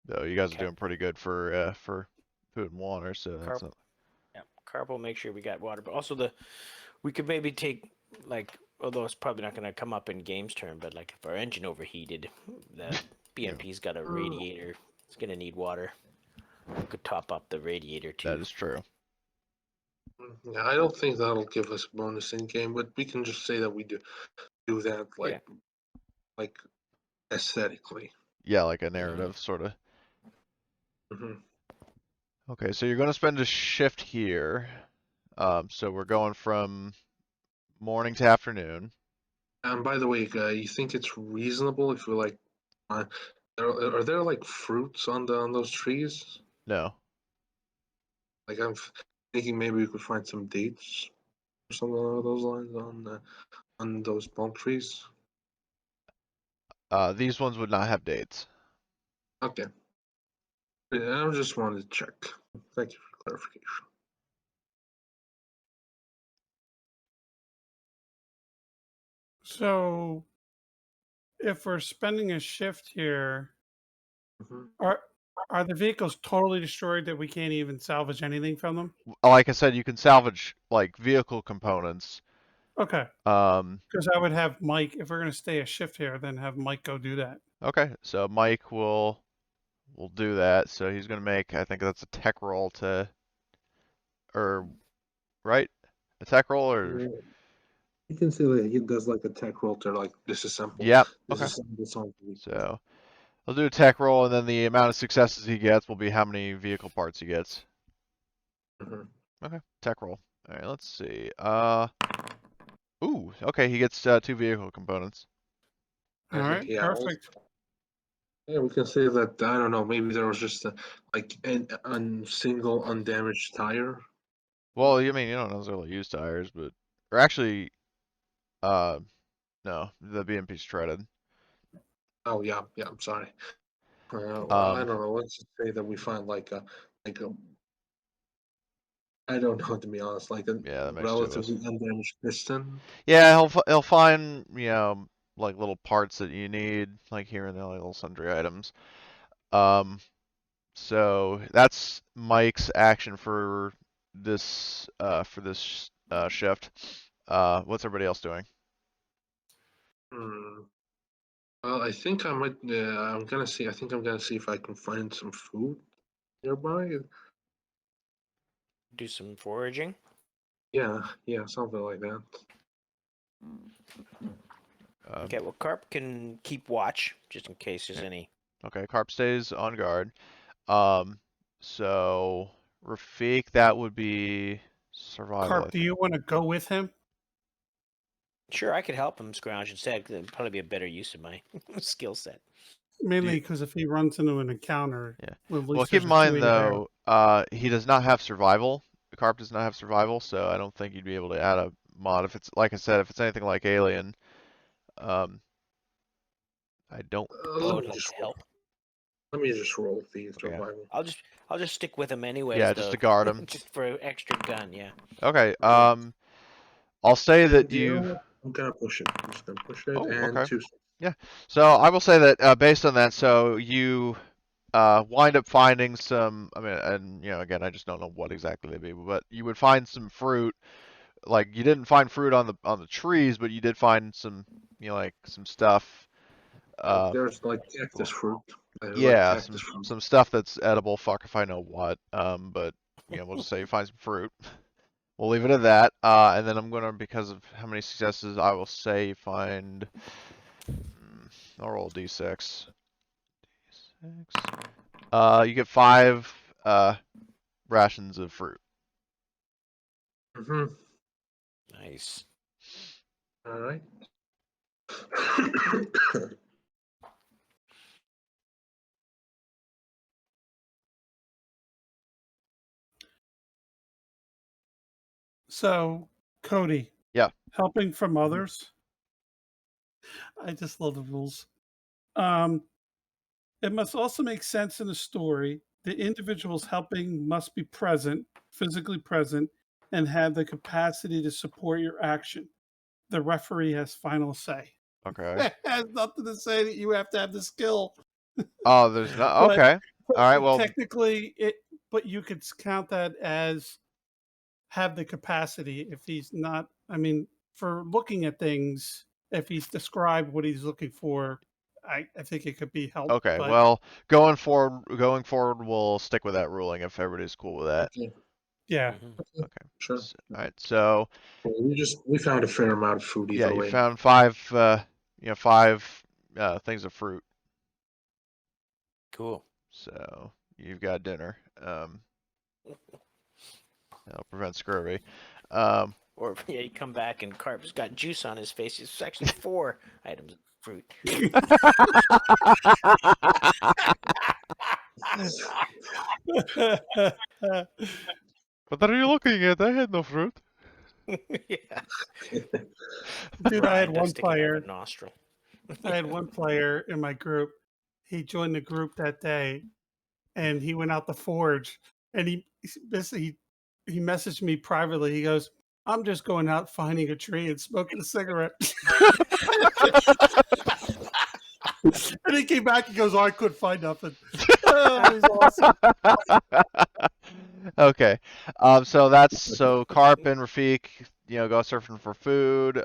Though you guys are Okay. doing pretty good for food and water, so that's Carp. Yeah, carpal. Make sure we got water, but also we could maybe take like, although it's probably not going to come up in game's turn, but like if our engine overheated, the BMP's got a radiator. It's going to need water. We could top up the radiator too. that is true. Yeah, I don't think that'll give us bonus in game, but we can just say that we do that like aesthetically. Yeah, like a narrative sort of. Hmm. Okay, so you're going to spend a shift here. So we're going from morning to afternoon. And by the way, you think it's reasonable if we like, are there like fruits on those trees? No. Like thinking maybe we could find some dates or something along those lines on those palm trees. These ones would not have dates. Okay. Yeah, I just wanted to check. Thank you for clarification. So, if we're spending a shift here, Mhm. Are the vehicles totally destroyed that we can't even salvage anything from them? Like I said, you can salvage like vehicle components. Okay. Um, Because I would have Mike, if we're going to stay a shift here, then have Mike go do that. okay, so Mike will do that. So he's gonna make, I think that's a tech roll to, or right, a tech roll or You can see that he does like a tech roll to like disassemble. yep. Okay, Disassemble some vehicles. so I'll do a tech roll, and then the amount of successes he gets will be how many vehicle parts he gets. Mhm. Okay, tech roll. All right, let's see. Ooh, okay, he gets 2 vehicle components. All right. Yeah, Perfect. Yeah, we can say that, I don't know, maybe there was just like a single undamaged tire. Well, I mean, you don't necessarily use tires, but or actually, no, the BMP's shredded. Oh yeah, I'm sorry. I don't know. Let's just say that we find like a I don't know, to be honest, like a Yeah, that makes 2 of us. relatively undamaged piston. Yeah, he'll find, you know, like little parts that you need, like here and there, like little sundry items. So that's Mike's action for this shift. What's everybody else doing? Well, I think I might. I'm gonna see. I think I'm gonna see if I can find some food nearby. Do some foraging. Yeah, something like that. Okay, well, Carp can keep watch just in case there's any. Okay, Carp stays on guard. So Rafik, that would be survival. Carp, do you want to go with him? Sure, I could help him scrounge instead. 'Cause it'd probably be a better use of my skill set. Mainly because if he runs into an encounter, Yeah. well, at Well, least keep in there's a mind two-way there. though, he does not have survival. Carp does not have survival, so I don't think you'd be able to add a mod if it's like I said, if it's anything like Alien. I don't. I Let would me like just to help. let me just roll the Okay. survival. I'll just stick with him anyways. Yeah, though, just to guard him. just for extra gun. Yeah. Okay. I'll say that you. I'm gonna push it. I'm just gonna push it Oh, and okay. 2. Yeah. So I will say that based on that, so you wind up finding some. I mean, and you know, again, I just don't know what exactly they be, but you would find some fruit. Like you didn't find fruit on the trees, but you did find some, you know, like some stuff. There's like cactus fruit. Yeah, Cactus fruit. some stuff that's edible. Fuck if I know what. But you know, we'll just say you find some fruit. We'll leave it at that. And then I'm gonna, because of how many successes, I will say find. I'll roll d6. You get 5 rations of fruit. Nice. All right. So, Cody. Yeah. Helping from others. I just love the rules. It must also make sense in the story. The individuals helping must be present, physically present, and have the capacity to support your action. The referee has final say. Okay. It has nothing to say that you have to have the skill. Oh, there's no. But- Okay. All right. Well, technically, but you could count that as have the capacity if he's not. I mean, for looking at things, if he's described what he's looking for, I think it could be helped. okay. But Well, going forward, we'll stick with that ruling if everybody's cool with that. yeah, Okay. Sure. All right. So We found a fair amount of food either yeah, you way. found 5. 5 things of fruit. Cool. So you've got dinner. That'll prevent scurvy. Or yeah, you come back and Carp's got juice on his face. It's actually 4 items of fruit. What are you looking at? I had no fruit. Yeah. Dude, I had Brine one does stick out of player. a nostril. I had one player in my group. He joined the group that day, and he went out to forge. And he messaged me privately. He goes, "I'm just going out finding a tree and smoking a cigarette." And he came back and goes, "Oh, I couldn't find nothing." That is awesome. Okay. So Carp and Rafik, go surfing for food.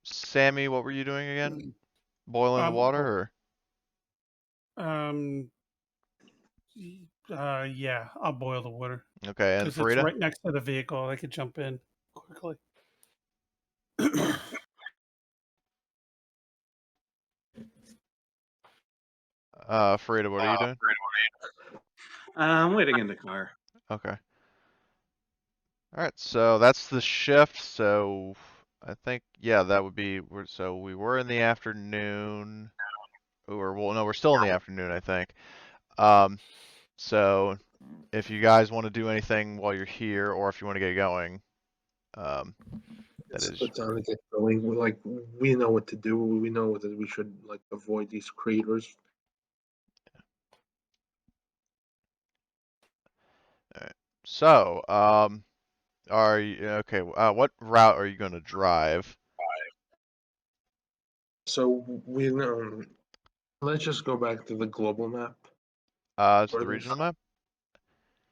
Sammy, what were you doing again? Boiling the water Um. Yeah, I'll boil the water or okay, and because it's Farida? right next to the vehicle. I could jump in quickly. Farida, what are you doing? I'm waiting in the car. Okay. All right, so that's the shift. So I think that would be so we were in the afternoon. No, we're still in the afternoon, I think. So if you guys want to do anything while you're here, or if you want to get going, that Let's is put down and get going. We know what to do. We know that we should avoid these craters. all right. So are you okay? What route are you going to drive? So we know. Let's just go back to the global map. To Or the the- regional map.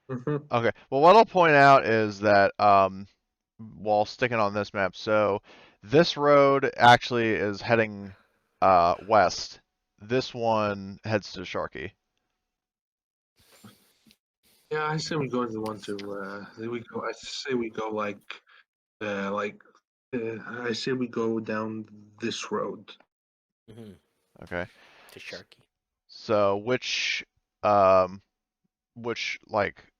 Mhm. Okay. Well, what I'll point out is that while sticking on this map, so this road actually is heading west. This one heads to Sharky. Yeah, I say we go to the one to. We go. I say we go I say we go down this road. Mm-hmm. Okay. To Sharky. So which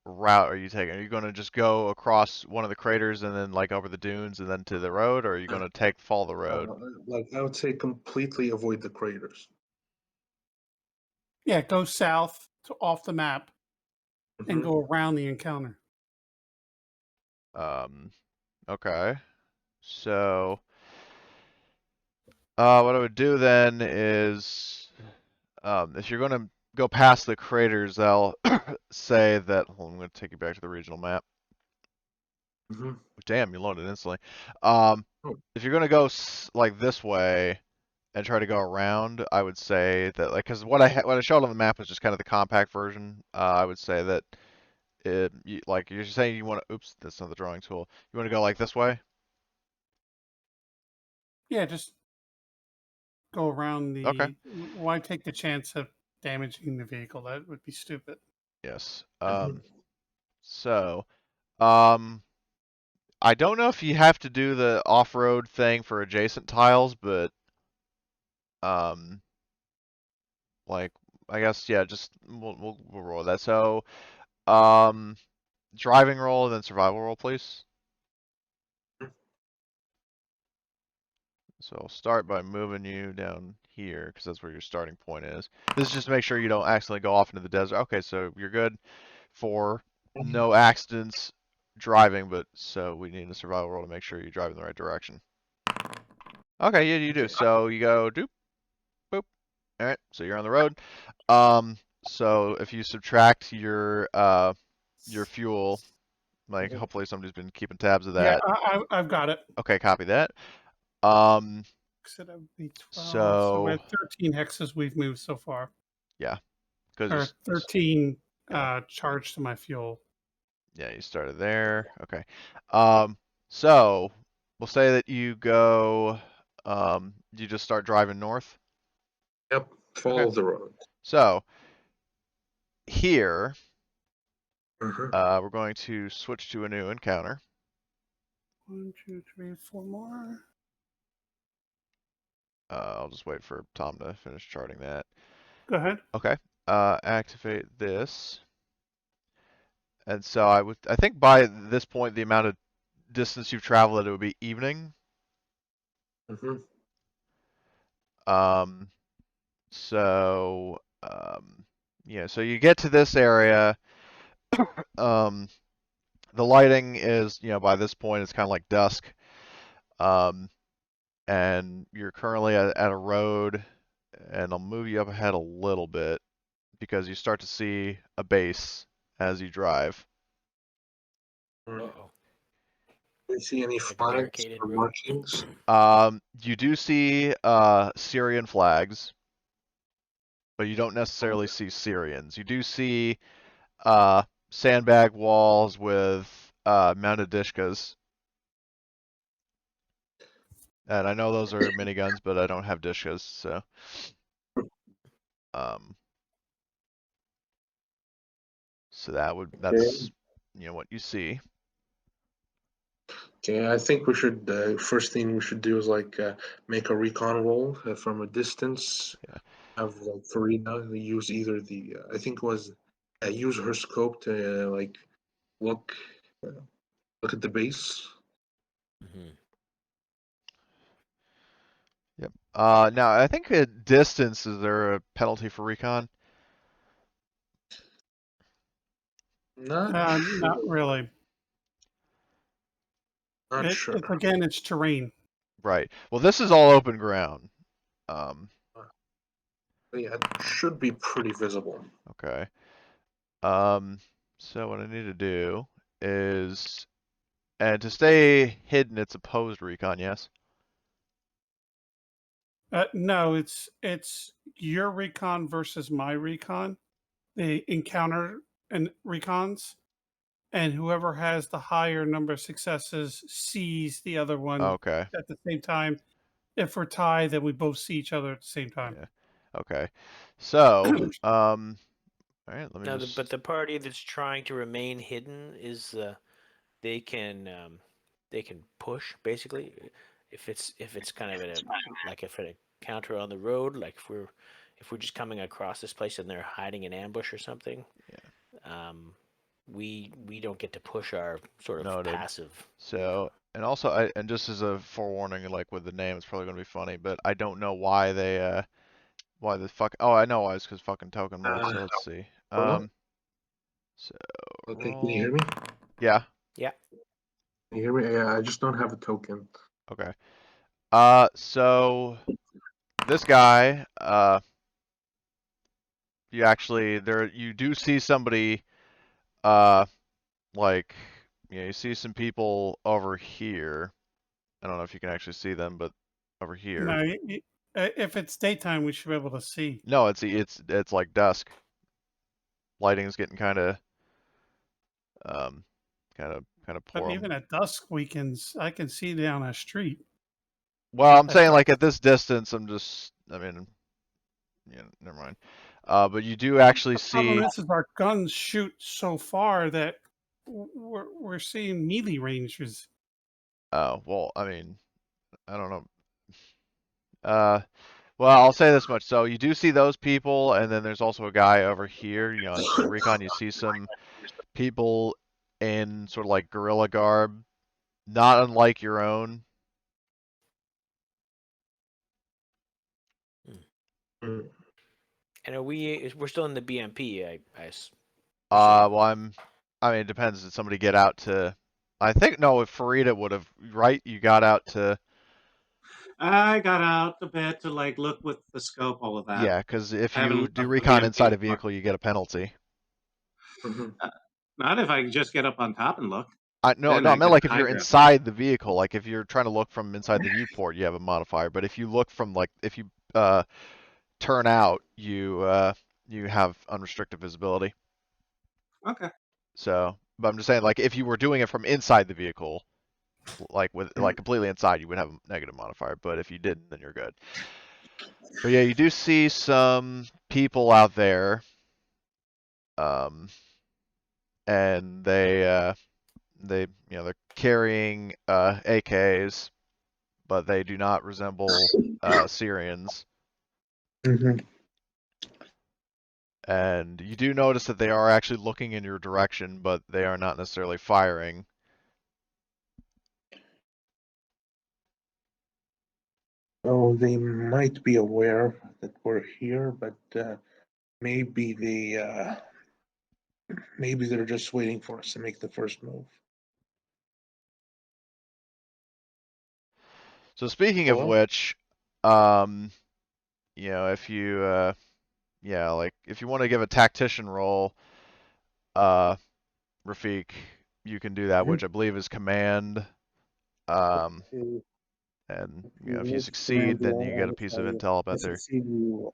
route are you taking? Are you going to just go across one of the craters and then over the dunes and then to the road, or are you going to follow the road? I would say completely avoid the craters. Yeah, go south to off the map and Mhm. go around the encounter. Okay. So what I would do then is if you're going to go past the craters, they'll say that. Hold on, I'm going to take you back to the regional map. Mhm. Damn, you loaded instantly. Oh. If you're going to go this way and try to go around, I would say that because what I showed on the map was just kind of the compact version. I would say that you're saying you want to. Oops, that's not the drawing tool. You want to go this way? Yeah, just go around Okay. the. Why take the chance of damaging the vehicle? That would be stupid. Yes. Mhm. So, I don't know if you have to do the off-road thing for adjacent tiles, but I guess just we'll roll that. So, driving roll and then survival roll, please. So I'll start by moving you down here because that's where your starting point is. This is just to make sure you don't accidentally go off into the desert. Okay, so you're good for no accidents driving, but so we need a survival roll to make sure you drive in the right direction. Okay, yeah, you do. So you go doop, boop. All right, so you're on the road. So if you subtract your fuel, hopefully somebody's been keeping tabs of Yeah, that. I've got it. Okay, copy that. Um, So that would be 12. So we're so at 13 hexes we've moved so far. yeah, Or because 13 yeah. charged to my fuel. Yeah, you started there. Okay. So we'll say that you go, you just start driving north. Yep. Follow the road. So here, Mhm. we're going to switch to a new encounter. 1, 2, 3, 4 more. I'll just wait for Tom to finish charting that. Go ahead. Okay. Activate this. And so I think by this point, the amount of distance you've traveled, it would be evening. Mhm. So, yeah, so you get to this area. The lighting is, by this point, it's kind of like dusk. And you're currently at a road, and I'll move you up ahead a little bit because you start to see a base as you drive. Uh-oh. Do you see any Like a flags barricaded or road? markings? You do see Syrian flags. but you don't necessarily see Syrians. You do see sandbag walls with mounted dishkas. And I know those are miniguns, but I don't have dishkas, so so that's what you see. Okay, I think we should first thing we should do is like make a recon roll from a distance. Yeah. Have like Farina use either the I think it was use her scope to like look look at the base. Mm-hmm. Yep. Now I think at distance, is there a penalty for recon? Not sure. Not really. Not sure. It's terrain. Right. Well, this is all open ground. Yeah, it should be pretty visible. Okay. So what I need to do is, and to stay hidden, it's opposed recon, yes? No, it's your recon versus my recon. They encounter and recons, and whoever has the higher number of successes sees the other one Okay. at the same time. If we're tied, then we both see each other at the same time. Yeah. Okay. So, all right, let me Now, just. but the party that's trying to remain hidden is they can push basically if it's kind of like if a counter on the road, like if we're just coming across this place and they're hiding in ambush or something. Yeah. We don't get to push our sort of Noted. passive. So, and also, and just as a forewarning, like with the name, it's probably gonna be funny, but I don't know why they why the fuck. Oh, I know why. It's because fucking token mode. So let's see. Hello? So Okay, roll. can you hear me? Yeah. Yeah. Can you hear me? Yeah, I just don't have a token. Okay. So this guy, you do see somebody, like, you see some people over here. I don't know if you can actually see them, but over here. No, if it's daytime, we should be able to see. No, it's like dusk. Lighting's getting kind of But poor. even at dusk, I can see down a street. Well, I'm At saying dusk. like at this distance, I mean, yeah, never mind. But you do actually The problem see. is our guns shoot so far that we're seeing melee ranges. Oh, well, I mean, I don't know. Well, I'll say this much. So you do see those people, and then there's also a guy over here. In the recon, you see some people in sort of like guerrilla garb, not unlike your own. Mm. And we're still in the BMP, I Well, I mean, it depends. Did somebody get out to? I think no. If Farida would have, right? You got out to. I got out a bit to like look with the scope, all of that. Yeah, because if I haven't you do left the recon BMP inside a before. vehicle, you get a penalty. Mhm. Not if I can just get up on top and look. No, Then I I meant get like a if high you're ground. inside the vehicle, like if you're trying to look from inside the viewport, you have a modifier. But if you look from like if you turn out, you have unrestricted visibility. Okay. So, but I'm just saying, like if you were doing it from inside the vehicle, like completely inside, you would have a negative modifier. But if you didn't, then you're good. But yeah, you do see some people out there, and they're carrying AKs, but they do not resemble Syrians. Mhm. And you do notice that they are actually looking in your direction, but they are not necessarily firing. Oh, they might be aware that we're here, but maybe maybe they're just waiting for us to make the first move. So speaking of Hello? which, if you if you want to give a tactician roll, Rafik, you can do that, Mhm. which I believe is command. And if you succeed, then you get a piece of intel about I there. succeed, you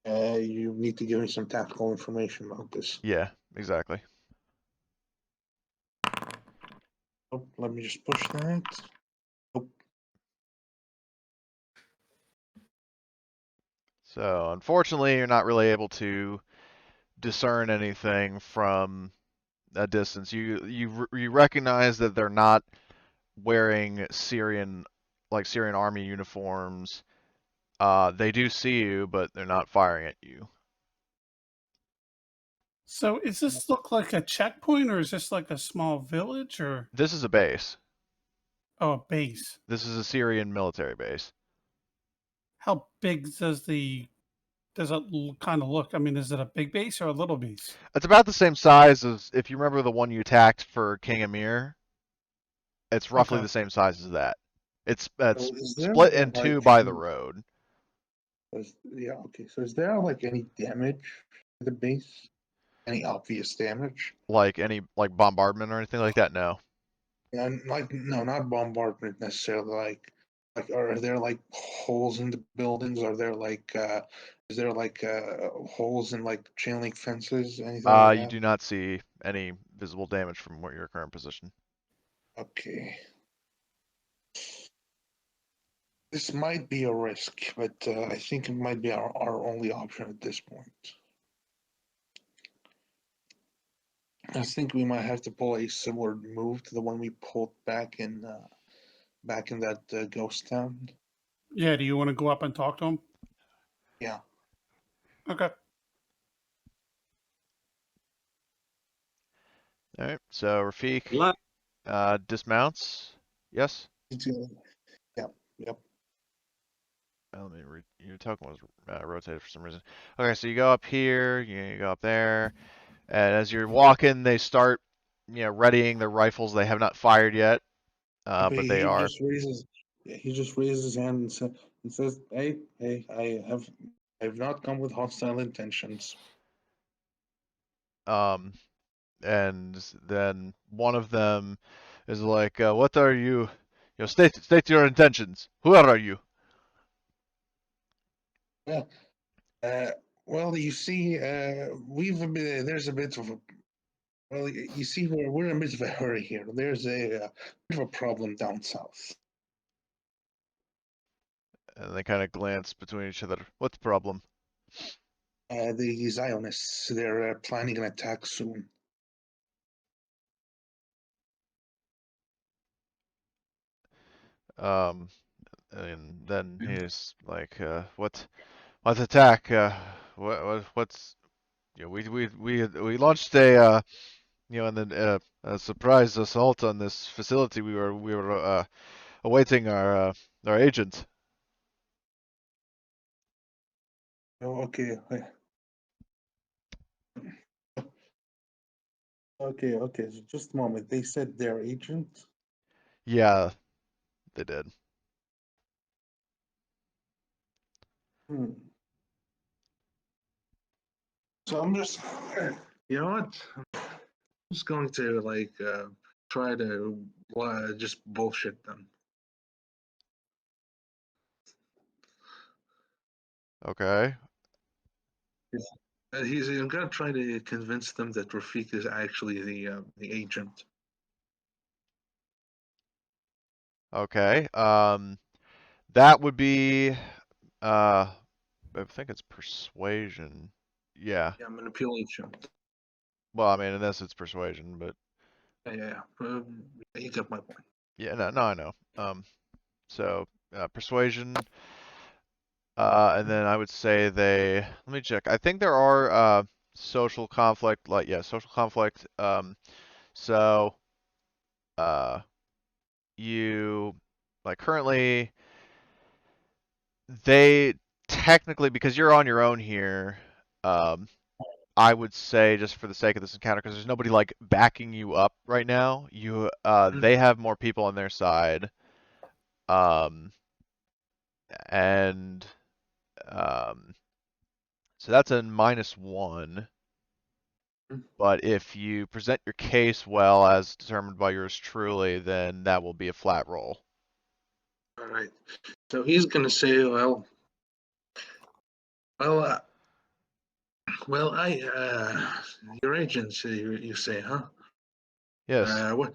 You need to give me some tactical information about this. Yeah, exactly. Oh, let me just push that. So unfortunately, you're not really able to discern anything from a distance. You recognize that they're not wearing Syrian army uniforms. They do see you, but they're not firing at you. So, does this look like a checkpoint, or is this like a small village, or This is a base. a base? This is a Syrian military base. How big does it kind of look? I mean, is it a big base or a little base? It's about the same size as, if you remember the one you attacked for King Emir. It's roughly Okay. the same size as that. It's So is there, split in like, two by the road. Yeah, okay. So is there like any damage to the base? Any obvious damage? Like any bombardment or anything like that? No. And like, no, not bombardment necessarily. Like, are there like holes in the buildings? Are there like, is there like holes in like chain link fences? Anything like You that? do not see any visible damage from your current position. Okay. This might be a risk, but I think it might be our only option at this point. I think we might have to pull a similar move to the one we pulled back in that ghost town. Yeah. Do you want to go up and talk to him? Yeah. Okay. All right. So Rafik Luck. dismounts. Yes. Yep. Yep. Let me your token was rotated for some reason. Okay, so you go up here, you go up there, and as you're walking, they start, readying their rifles. They have not fired yet, but they are. He just raises his hand and says, "Hey, I have not come with hostile intentions." And then one of them is like, "What are you? State your intentions. Who are you?" Well, you see, there's a bit of a well, you see, we're in a bit of a hurry here. There's a bit of a problem down south. And they kind of glance between each other. What's the problem? The Zionists, they're planning an attack soon. And then he's like, "What attack? What's we launched a and then a surprise assault on this facility. We were awaiting our agent." Oh, okay. Okay. So just a moment. They said their agent. Yeah, they did. Hmm. So I'm just, you know what? I'm just going to like try to just bullshit them. Okay. I'm gonna try to convince them that Rafik is actually the agent. Okay. That would be I think it's persuasion. Yeah. Yeah, manipulation. Well, I mean, in this it's persuasion, but Yeah. You got my point. yeah, no, I know. So persuasion. And then I would say let me check. I think there are social conflict, social conflict. So you currently they technically, because you're on your own here, I would say, just for the sake of this encounter, because there's nobody like backing you up right now, they have more people on their side. And so that's a -1. But if you present your case well, as determined by yours truly, then that will be a flat roll. All right. So he's gonna say, well, Well, your agent, you say, huh? Yes. What?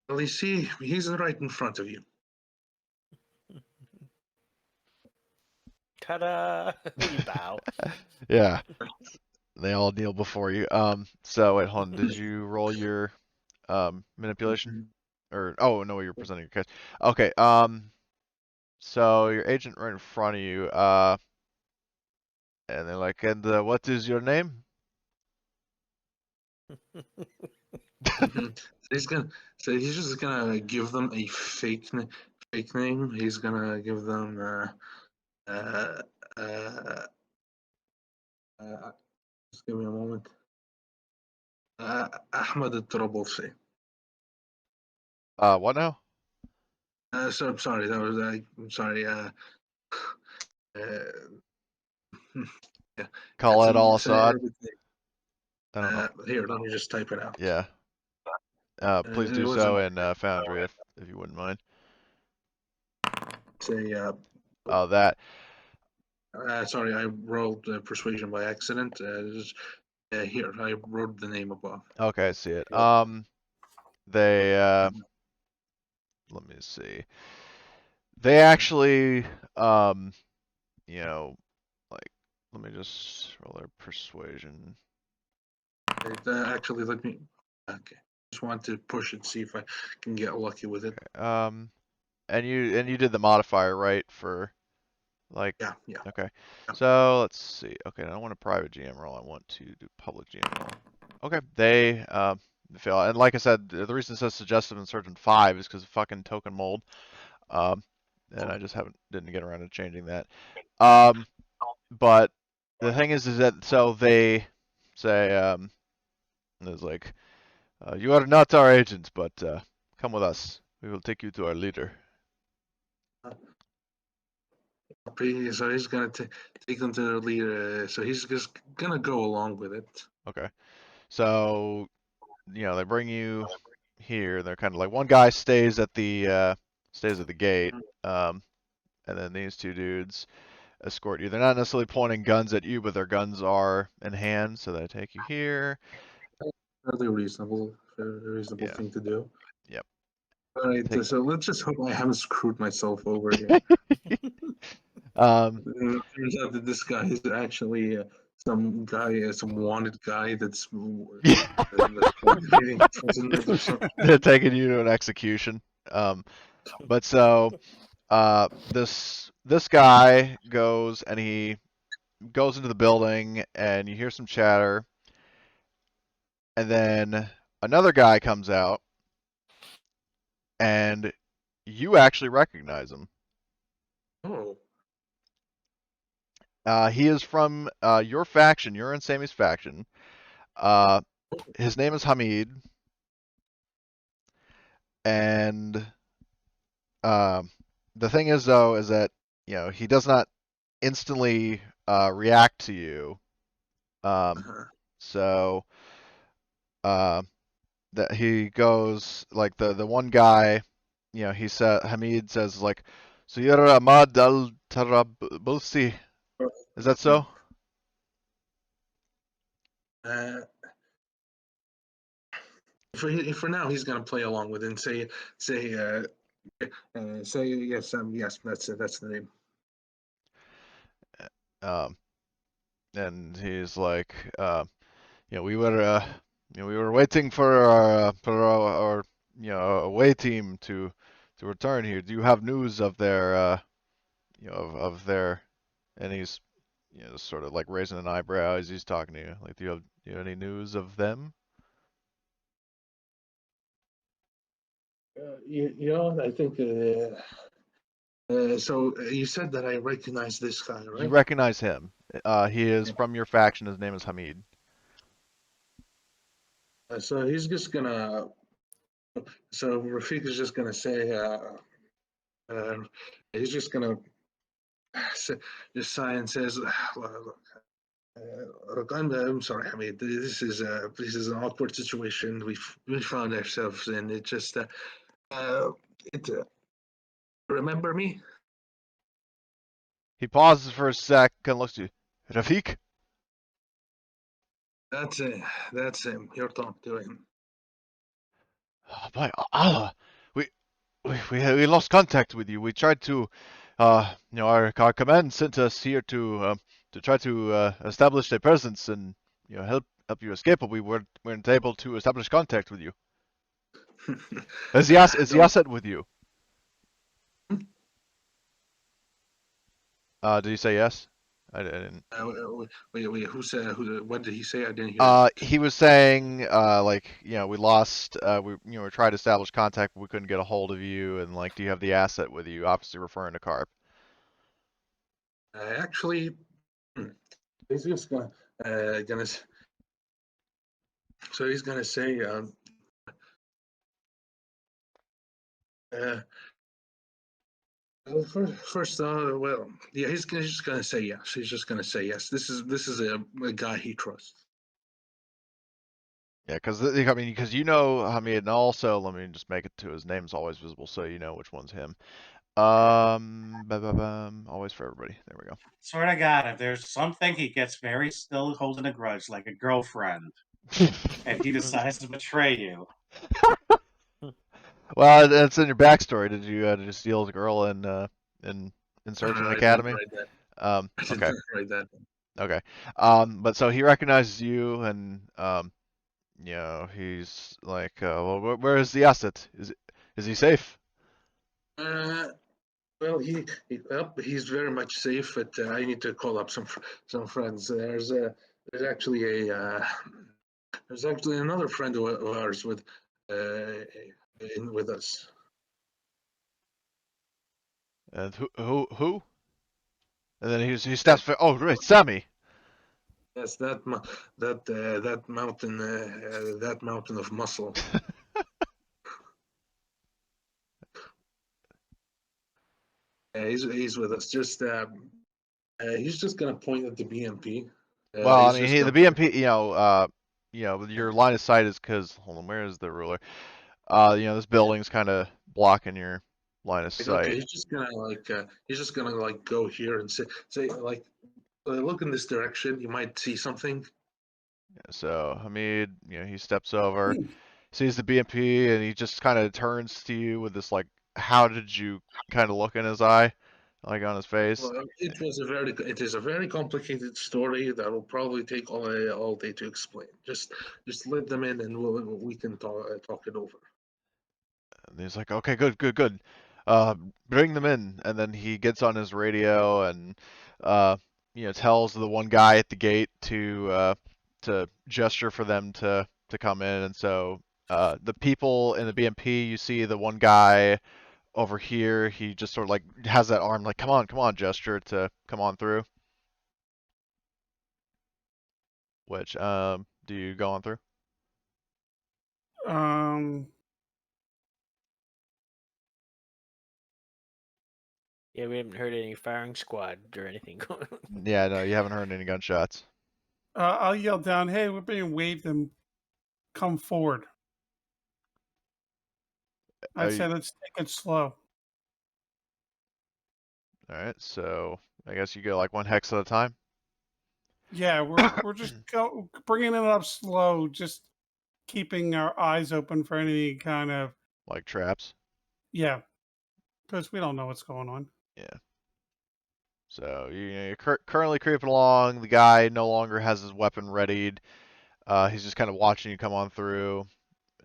Well, you see, he's right in front of you. Ta-da! You bow. Yeah. They all kneel before you. So wait, hold on. Did you roll your manipulation? Or oh no, you're presenting your case. Okay. So your agent right in front of you. And they're like, and what is your name? Mhm. So he's just gonna give them a fake name. He's gonna give them uh, uh, just give me a moment. Ahmed al-Tarabulsi. What now? So I'm sorry. That was I'm sorry. Yeah, Khaled Al it's an Assad. Arabic name. I don't know. Here, let me just type it out. Yeah. Please It do wasn't so in Foundry if you wouldn't mind. say. Oh, that. Sorry, I rolled Persuasion by accident. Here, I wrote the name above. Okay, I see it. Yep. They let me see. They actually you know, like let me just roll their persuasion. Actually, let me. Okay, just want to push it, see if I can get lucky with it. And you did the modifier, right, for like Yeah. okay. Yeah. So let's see. Okay, I don't want a private GM roll, I want to do public GM roll. Okay, they fail. And like I said, the reason it says suggestive insurgent 5 is because of fucking token mold. And I just didn't get around to changing that. But the thing is that so they say it's like you are not our agent, but come with us. We will take you to our leader. So he's gonna take them to the leader. So he's just gonna go along with it. Okay. So they bring you here. They're kind of like one guy stays at the gate, and then these two dudes escort you. They're not necessarily pointing guns at you, but their guns are in hand, so they take you here. Fairly reasonable Yeah. thing to do. Yep. All right, Take. so let's just hope I haven't screwed myself over here. It turns out that this guy is actually some guy, some wanted guy that's hitting prisoners or something. They're taking you to an execution. But so this guy goes and he goes into the building and you hear some chatter, and then another guy comes out and you actually recognize him. Oh. He is from your faction. You're in Sammy's faction. His name is Hamid, and the thing is though is that he does not instantly react to you. So that he goes like the one guy, he said Hamid says like, so you're Ahmad al-Tarabulsi, is that so? For now, he's gonna play along with it and say yes, yes, that's the name. And he's like, we were waiting for our away team to return here. Do you have news of their of their? And he's sort of like raising an eyebrow as he's talking to you. Like, do you have any news of them? I think. So you said that I recognize this guy, right? You recognize him. He is from your faction. His name is Hamid. So he's just gonna. So Rafik is just gonna say. He's just gonna just sigh and says, "Look, I'm sorry, Hamid. This is an awkward situation we found ourselves in. It just remember me." He pauses for a sec and looks to you. Rafik? That's it. That's him. You're talking to him. Oh, by Allah, we lost contact with you. We tried to, our command sent us here to try to establish a presence and help you escape, but we weren't able to establish contact with you. Is the Don't- asset with you? Did he say yes? I didn't. wait, who said? What did he say? I didn't hear. He was saying, we lost, we tried to establish contact, but we couldn't get a hold of you, and do you have the asset with you? Obviously referring to Carp. Actually, he's just gonna. So he's gonna say, first, well, yeah, he's just gonna say yes. He's just gonna say yes. This is a guy he trusts. Yeah, because and also let me just make it to his name's always visible, so you know which one's him. Always for everybody. There we go. Swear to God, if there's something he gets very still holding a grudge, like a girlfriend, and he decides to betray you. Well, that's in your backstory. Did you steal the girl in Insurgent I didn't Academy? write that. I didn't Okay, write that. okay. But so he recognizes you, and he's like, well, where is the asset? Is he safe? Well, he's very much safe, but I need to call up some friends. There's actually another friend of ours with with us. And who? And then he steps. Oh, right, Sammy. Yes, that mountain of muscle. He's with us. He's just gonna point at the BMP. Well, I He's mean, just the gonna BMP, your line of sight is because hold on, where is the ruler? This building's kind of blocking your line of okay. sight. He's just gonna go here and say look in this direction. You might see something. So Hamid, he steps over, sees the BMP, and he just kind of turns to you with this how did you kind of look in his eye, on his face. Well, it is a very complicated story that will probably take all day to explain. Just let them in, and we can talk it over. And he's like, okay, good. Bring them in. And then he gets on his radio and, tells the one guy at the gate to gesture for them to come in. And so, the people in the BMP, you see the one guy over here, he just sort of has that arm come on gesture to come on through. Which, do you go on through? Yeah, we haven't heard any firing squad or anything going on. Yeah, no, you haven't heard any gunshots. I'll yell down, "Hey, we're being waved and come forward." I'd say let's take it slow. All right, so I guess you go one hex at a time. Yeah, we're just bringing it up slow, just keeping our eyes open for any kind of Traps. yeah, because we don't know what's going on. Yeah. So you're currently creeping along. The guy no longer has his weapon readied. He's just kind of watching you come on through,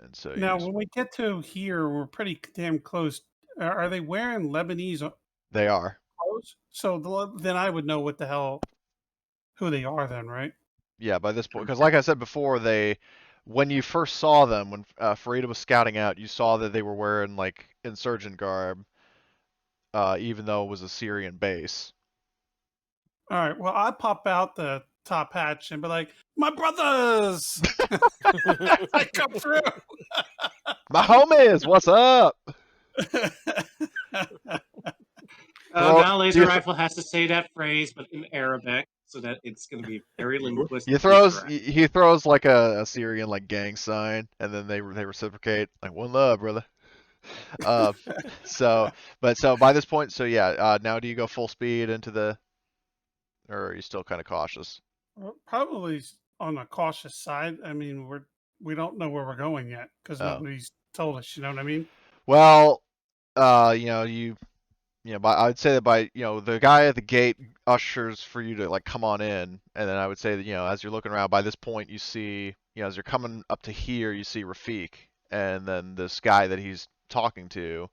and so Now, when we get to here, we're pretty damn close. Are they wearing Lebanese they are. clothes? So then I would know what the hell who they are then, right? Yeah, by this point, because like I said before, when you first saw them, when Farida was scouting out, you saw that they were wearing insurgent garb, even though it was a Syrian base. All right. Well, I pop out the top hatch and be like, "My brothers!" I come through. My homies, what's up? Now Laser Rifle has to say that phrase, but in Arabic, so that it's going to be very linguistic. He throws a Syrian gang sign, and then they reciprocate one love, brother. So by this point, now do you go full speed into the, or are you still kind of cautious? Probably on the cautious side. I mean, we don't know where we're going yet because Oh. nobody's told us. You know what I mean? Well, I'd say that by, the guy at the gate ushers for you to like come on in, and then I would say that, as you're looking around, by this point you see, as you're coming up to here, you see Rafik, and then this guy that he's talking to,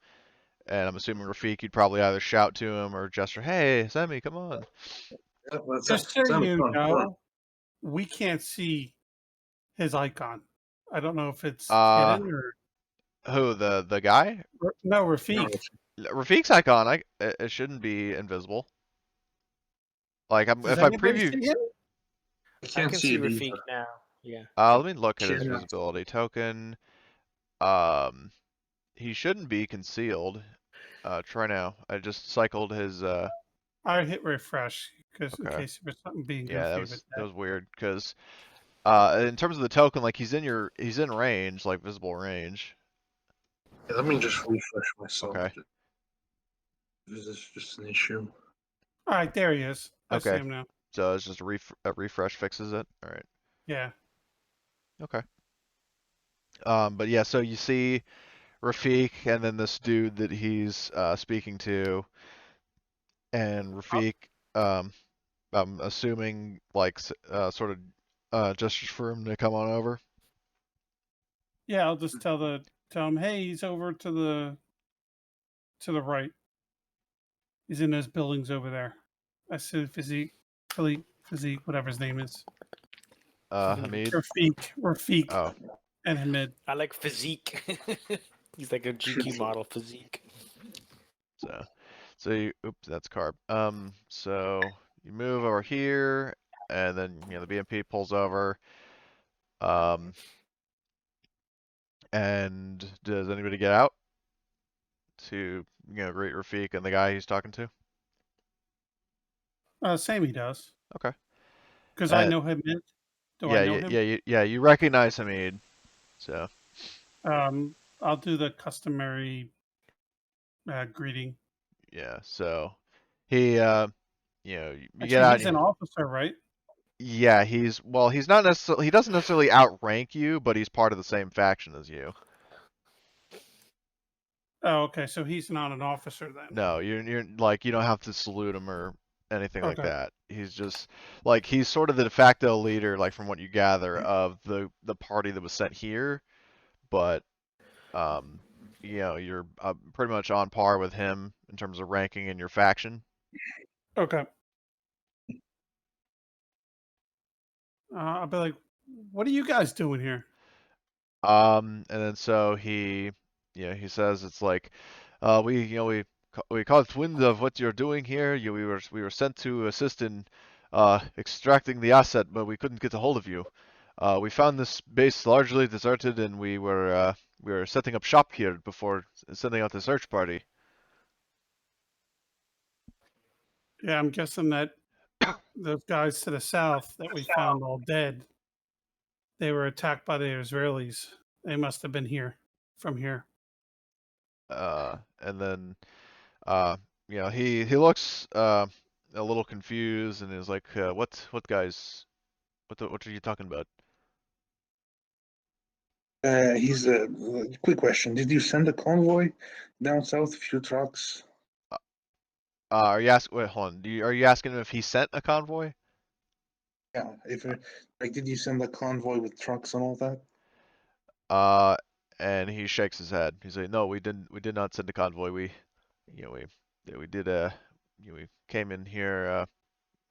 and I'm assuming Rafik, you'd probably either shout to him or gesture, "Hey, Sammy, come on." Yeah, well, Just so Sam is you on board. know, we can't see his icon. I don't know if it's Uh, hidden or who, the guy? no, No, Rafik. Rafik's icon, it shouldn't be invisible. Like, Does if I anybody preview, see him? I I can't can see see it either. Rafik now. Yeah. let me look at his Yeah. visibility token. Um, he shouldn't be concealed. Try now. I just cycled his. I hit refresh because in Okay. case there was something being Yeah, goofy with that that. was weird because in terms of the token, like he's in range, like visible range. Yeah, let me just refresh myself. Okay. This is just an issue. All right, there he is. I see Okay. him now. So it's just a refresh fixes it. All right. Yeah. Okay. But yeah, so you see Rafik and then this dude that he's speaking to, and Rafik, I'm assuming like sort of gestures for him to come on over. Yeah, I'll just tell him, hey, he's over to the right. He's in those buildings over there. I said physique, whatever his name is. Hamid. Rafik, Oh, and Hamid. I like physique. He's like a GQ model physique. oops, that's carb. So you move over here, and then the BMP pulls over. And does anybody get out to greet Rafik and the guy he's talking to? Sammy does. Okay. Because I know Hamid. Do I know him? Yeah, you recognize Hamid. So I'll do the customary greeting. yeah, so he you get Actually, out. he's an officer, right? Yeah, he's not necessarily, he doesn't necessarily outrank you, but he's part of the same faction as you. Oh, okay. So he's not an officer then. No, you're like, you don't have to salute him or anything like Okay. that. He's just like, he's sort of the de facto leader, like from what you gather, of the party that was sent here, but you're pretty much on par with him in terms of ranking in your faction. Okay. I'll be like, what are you guys doing here? And then so he says it's like, we caught wind of what you're doing here. We were sent to assist in extracting the asset, but we couldn't get a hold of you. We found this base largely deserted, and we were setting up shop here before sending out the search party. Yeah, I'm guessing that those guys to the south that we found all dead, they were attacked by the Israelis. They must have been from here. And then he looks a little confused and is like, what guys? What are you talking about? He's a quick question. Did you send a convoy down south? A few trucks? Are you asking? Wait, hold on. Are you asking him if he sent a convoy? Yeah. If did you send a convoy with trucks and all that? And he shakes his head. He's like, no, we didn't. We did not send a convoy. We did we came in here.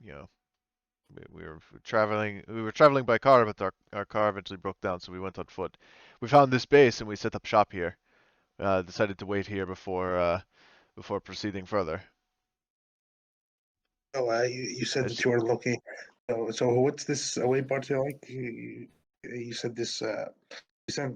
We were traveling. We were traveling by car, but our car eventually broke down, so we went on foot. We found this base and we set up shop here. Decided to wait here before proceeding further. Oh, you said that you were looking. So what's this away party like? You said this. You said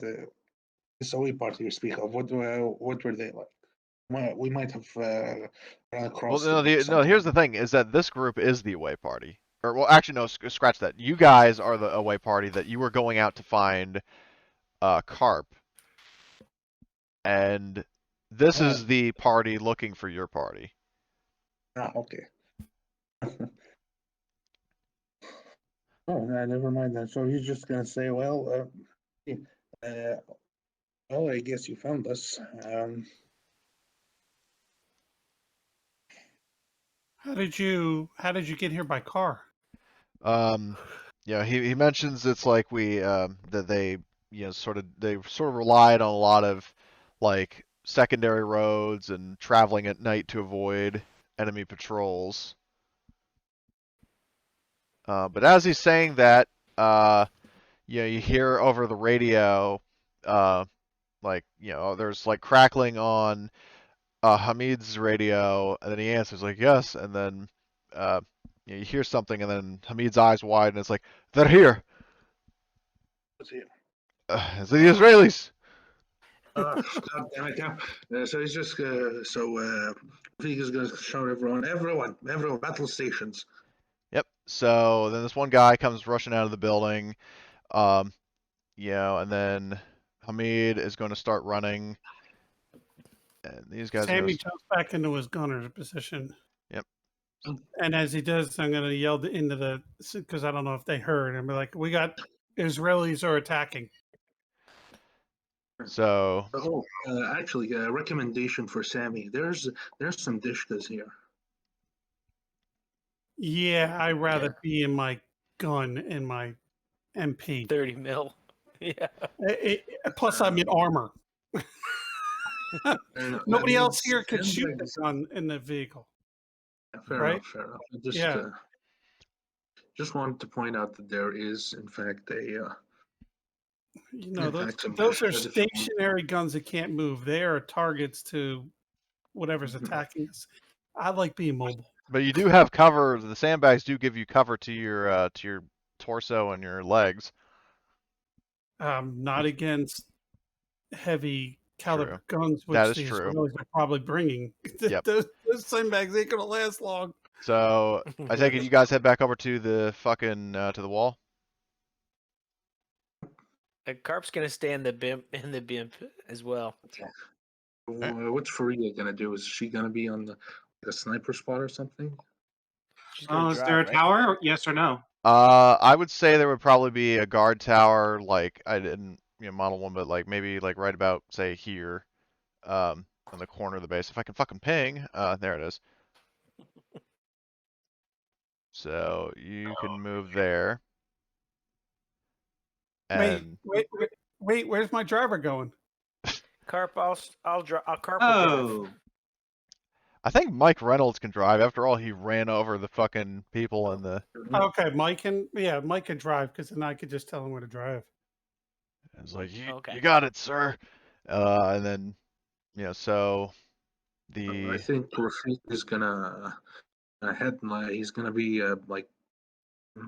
this away party you speak of. What were they like? We might have run Well, across no, them sometime. here's the thing: is that this group is the away party. Or, well, actually, no, scratch that. You guys are the away party that you were going out to find carp, and this is the party looking for your party. Ah, okay. Oh, never mind then. So he's just gonna say, well, I guess you found us. How did you get here by car? He mentions it's like we that they they sort of relied on a lot of like secondary roads and traveling at night to avoid enemy patrols. But as he's saying that, you hear over the radio, there's like crackling on Hamid's radio, and then he answers like yes, and then you hear something, and then Hamid's eyes widen, and it's like they're here. What's here? It's the Israelis. God damn it! Yeah. So he's just Rafik is gonna shout everyone, battle stations. Yep. So then this one guy comes rushing out of the building, and then Hamid is going to start running, and these guys are Sammy gonna... jumps back into his gunner's position. Yep. And as he does, I'm going to yell into the, because I don't know if they heard, and be like, "We got Israelis are attacking." So Actually, a recommendation for Sammy. There's some dishkas here. Yeah, I'd rather be in my gun and my MP. 30 mil. Yeah. Plus, I'm in armor. Nobody else here could shoot the sandbags. gun in the vehicle. Fair Right? enough. Fair enough. Yeah. Just wanted to point out that there is, in fact, a. Those are stationary guns that can't move. They are targets to whatever's attacking us. I like being mobile. but you do have cover. The sandbags do give you cover to your torso and your legs. Not against heavy caliber guns, which That is the true. Israelis are probably bringing. Yep. those sandbags ain't gonna last long. So I take it you guys head back over to the fucking to the wall. Carp's gonna stay in the bimp as well. What's Faria gonna do? Is she gonna be on the sniper spot or something? She's Oh, gonna is drive, there a right? tower? Yes or no? I would say there would probably be a guard tower, like I didn't model one, but like maybe like right about say here, on the corner of the base. If I can fucking ping, there it is. So you can move there. And Wait, where's my driver going? Carp, I'll Carp will drive. Oh, I think Mike Reynolds can drive. After all, he ran over the fucking people in the. Okay, Mike can drive because then I could just tell him where to drive. It's like Okay. you got it, sir. And then so the. I think Rafik is gonna head. He's gonna be like. I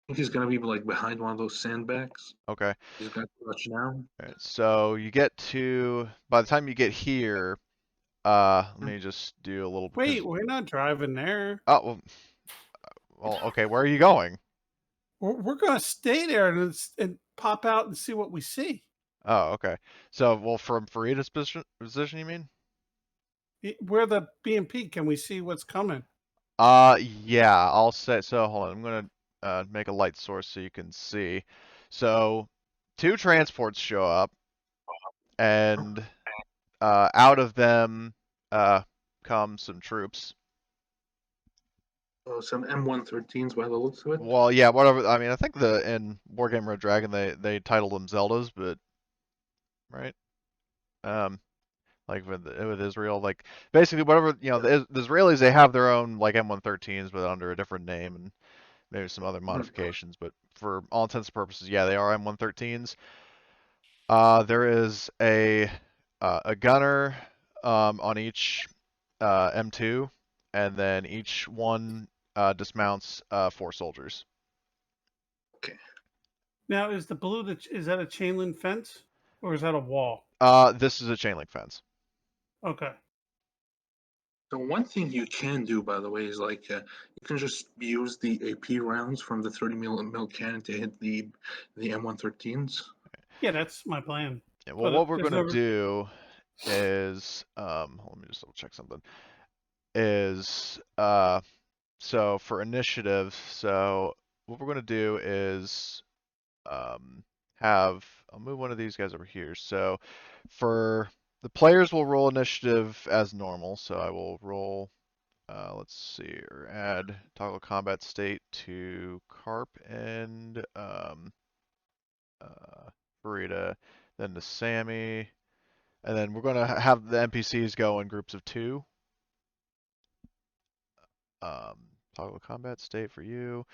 think he's gonna be like behind one of those sandbags. Okay. He's gonna crouch down. All right, so you get to, by the time you get here, let me just do a little. Wait, we're not driving there. Oh, well, okay. Where are you going? We're gonna stay there and pop out and see what we see. Oh, okay. So, well, from Farida's position, you mean? We're the BMP. Can we see what's coming? Yeah. I'll say. So, hold on. I'm gonna make a light source so you can see. So, 2 transports show up, and out of them come some troops. Oh, some M113s by the looks of it. Well, yeah, whatever. I mean, I think in Wargame Red Dragon they titled them Zeldas, but right, like with Israel, like basically whatever the Israelis, they have their own like M113s, but under a different name and maybe some other modifications. But for all intents and purposes, yeah, they are M113s. There is a gunner on each M2, and then each one dismounts 4 soldiers. Okay. Now, is the blue is that a chain link fence or is that a wall? This is a chain link fence. Okay. So one thing you can do, by the way, is like you can just use the AP rounds from the 30 mil cannon to hit the M113s. Yeah, that's my plan. Yeah, well, what we're gonna do is let me just double check something. Is so for initiative, so what we're gonna do is I'll move one of these guys over here. So for the players will roll initiative as normal. So I will roll, let's see, or add toggle combat state to Carp and Burrito, then to Sammy, and then we're gonna have the NPCs go in groups of 2. Toggle combat state for you.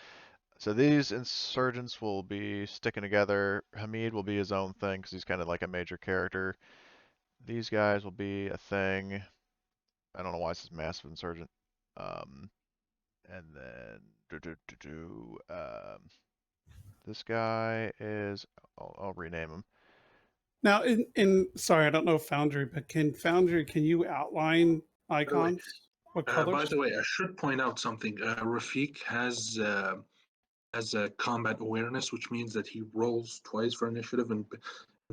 So these insurgents will be sticking together. Hamid will be his own thing because he's kind of like a major character. These guys will be a thing. I don't know why it says massive insurgent. And then this guy is. I'll rename him. Now, in sorry, I don't know Foundry, but can you outline icons? What By colors? the way, I should point out something. Rafik has a combat awareness, which means that he rolls twice for initiative and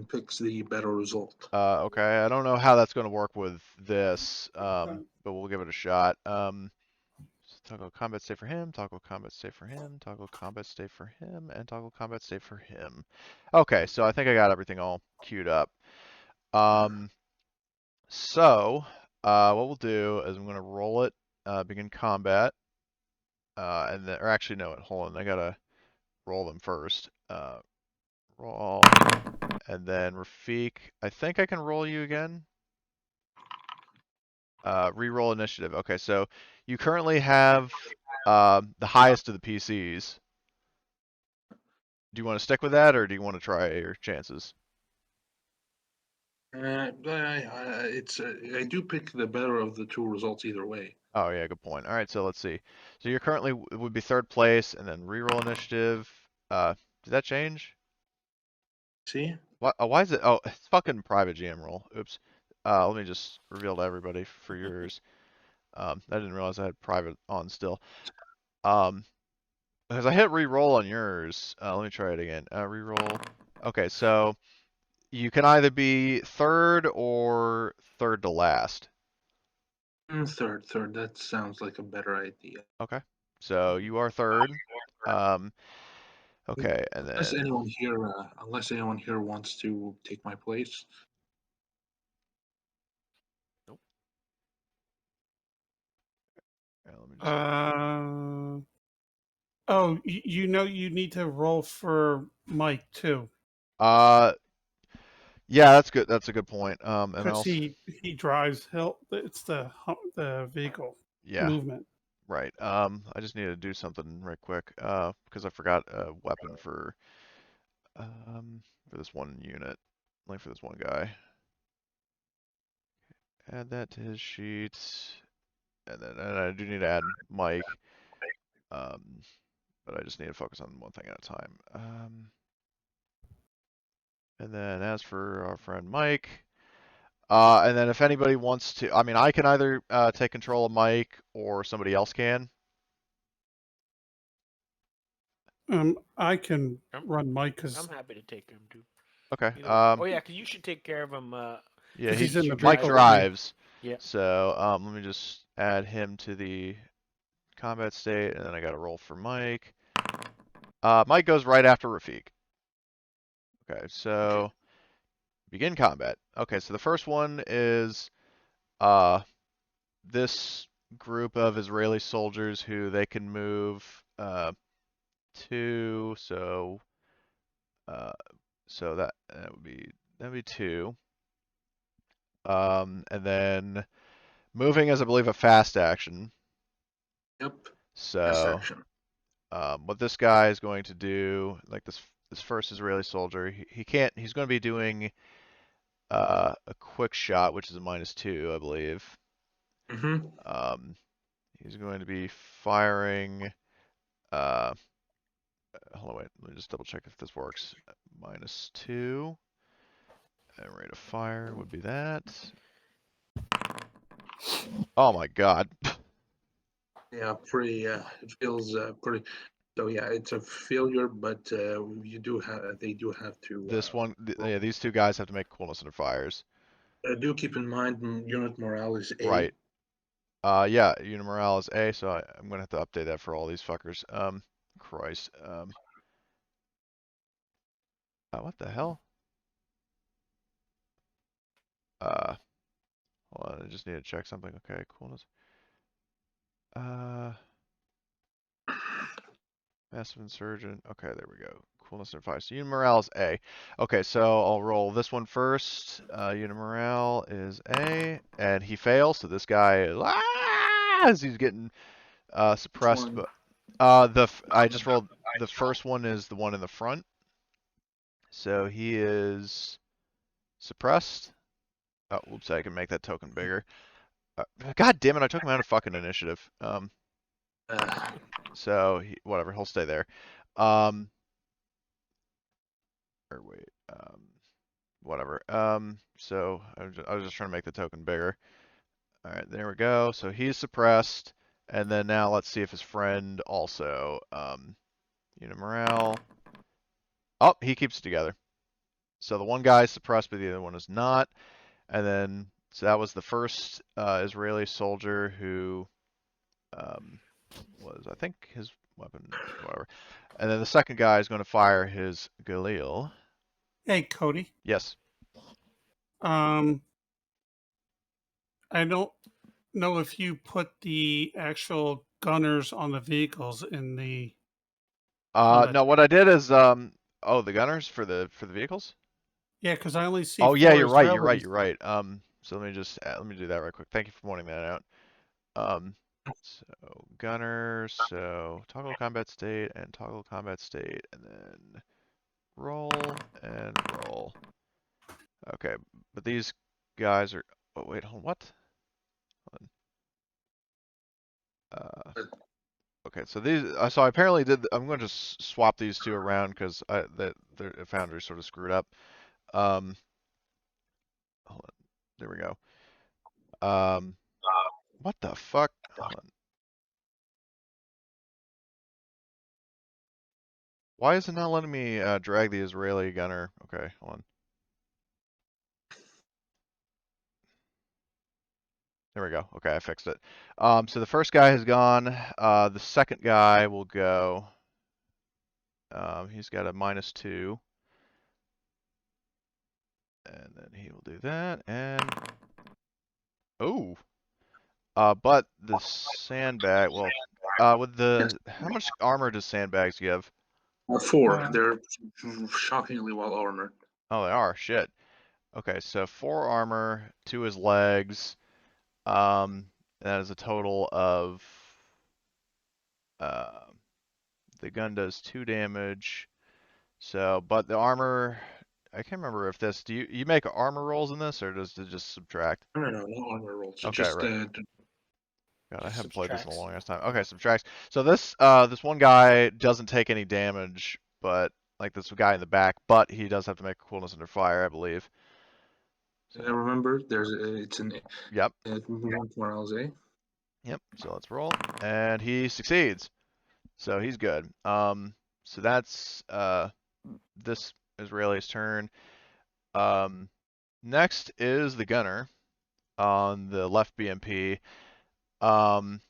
picks the better result. Okay, I don't know how that's going to work with this, Okay. but we'll give it a shot. Toggle combat state for him, toggle combat state for him, toggle combat state for him, and toggle combat state for him. Okay, so I think I got everything all queued up. So what we'll do is I'm going to roll it, begin combat, and then, or actually no, hold on, I gotta roll them first. Roll, and then Rafik, I think I can roll you again. Reroll initiative. Okay, so you currently have the highest of the PCs. Do you want to stick with that, or do you want to try your chances? I do pick the better of the 2 results either way. Oh yeah, good point. All right, so let's see. So you're currently would be 3rd place, and then reroll initiative. Did that change? See? Why is it? Oh, it's fucking private GM roll. Oops. Let me just reveal to everybody for yours. I didn't realize I had private on still. Because I hit re-roll on yours. Let me try it again. Re-roll. Okay, so you can either be 3rd or 3rd to last. Third. That sounds like a better idea. Okay, so you are 3rd. Okay, and Unless then anyone here wants to take my place. let me just. Oh, you know you need to roll for Mike too, Yeah, that's good. That's a good point. And because also, he drives. It's the vehicle yeah, movement. right. I just need to do something right quick. Because I forgot a weapon for this one unit, like for this one guy. Add that to his sheet, and I do need to add Mike. But I just need to focus on one thing at a time. And then as for our friend Mike, and then if anybody wants to, I mean, I can either take control of Mike or somebody else can. I can run Mike I'm because happy to take him too. Okay. Oh yeah, because you should take care of him. Yeah, he's in the Mike vehicle with me. drives. Yeah. So let me just add him to the combat state, and then I got to roll for Mike. Mike goes right after Rafik. Okay, so begin combat. Okay, so the first one is this group of Israeli soldiers who they can move 2. So that would be 2. And then moving is, I believe, a fast action. Yep. So Section. what this guy is going to do, like this first Israeli soldier, he's going to be doing a quick shot, which is a -2, I believe. Mm-hmm. He's going to be firing. Hold on, wait. Let me just double check if this works. -2, and rate of fire would be that. Oh my God. Yeah, pretty. It feels pretty. So yeah, it's a failure, but they do have to. This one, yeah, these 2 guys have to make coolness under fires. Do keep in mind unit morale is A. Right. Yeah, unit morale is A, so I'm gonna have to update that for all these fuckers. Christ. What the hell? Hold on, I just need to check something. Okay, coolness. Massive Insurgent. Okay, there we go. Coolness and 5. So unit morale is A. Okay, so I'll roll this one first. Unit morale is A, and he fails. So this guy is as he's getting suppressed. one? But I just rolled the first one is the one in the front. So he is suppressed. Oh, whoops! I can make that token bigger. God damn it! I took him out of fucking initiative. So whatever, he'll stay there. Or wait, whatever. So I was just trying to make the token bigger. All right, there we go. So he's suppressed, and then now let's see if his friend also. Unit morale. Oh, he keeps it together. So the one guy is suppressed, but the other one is not. And then, so that was the first Israeli soldier who was, I think, his weapon, whatever. And then the second guy is going to fire his Galil. Hey, Cody. Yes. I don't know if you put the actual gunners on the vehicles in the. No, what I did is, the gunners for the vehicles? Yeah, because I only see. Oh yeah, 4 you're right. Israelis. You're right. So let me do that right quick. Thank you for pointing that out. So gunners. So toggle combat state and toggle combat state, and then roll and roll. Okay, but these guys are. Oh wait, hold on. What? Hold on. Okay, so these. So I apparently did. I'm going to swap these two around because the Foundry sort of screwed up. Hold on. There we go. What the fuck? Hold on. Why is it not letting me drag the Israeli gunner? Okay, hold on. There we go. Okay, I fixed it. So the first guy has gone. The second guy will go. He's got a -2. And then he will do that. And oh, but the sandbag. Well, with the how much armor does sandbags give? 4. They're shockingly well armored. Oh, they are. Shit. Okay, so 4 armor, 2 his legs. That is a total of. The gun does 2 damage. So, but the armor, I can't remember if this. Do you make armor rolls in this, or does it just subtract? No armor rolls. Okay, Just right. God, I Just haven't played this in a subtracts. long ass time. Okay, subtracts. So this one guy doesn't take any damage, but like this guy in the back, but he does have to make a coolness under fire, I believe. So, remember, it's an yep. morale's A. Yep. So let's roll, and he succeeds. So he's good. So that's this Israeli's turn. Next is the gunner on the left BMP. And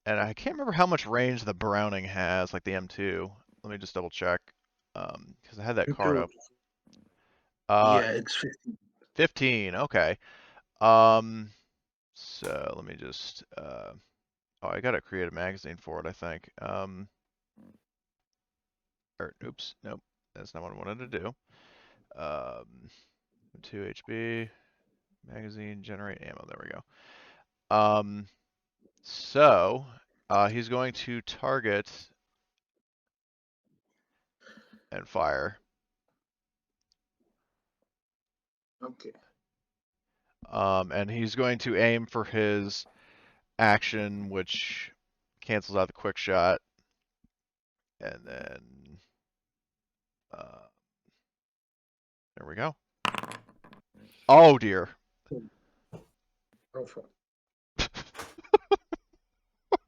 I can't remember how much range the Browning has, like the M2. Let me just double check. Because I had that card up. Yeah, it's 15. 15. Okay. So let me just. Oh, I gotta create a magazine for it, I think. Oops, nope, that's not what I wanted to do. 2 HB, magazine, generate ammo. There we go. So he's going to target and fire. Okay. And he's going to aim for his action, which cancels out the quick shot. And then there we go. Oh dear. Oh, fuck.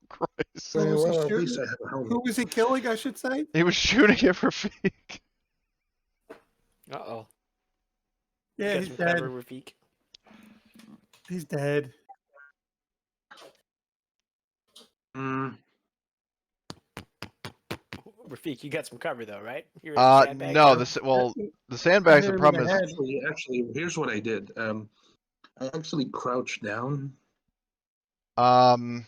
Christ. Who was he Well, at shooting? least I have a helmet. Who was he killing, I should say? He was shooting at Rafik. Uh-oh. Yeah, Got he's some dead. clever, Rafik. He's dead. Rafik, you got some cover though, right? You're in the sandbag. No, now? the sandbags. hit The him in problem the is, head. Actually, here's what I did. I actually crouched down. and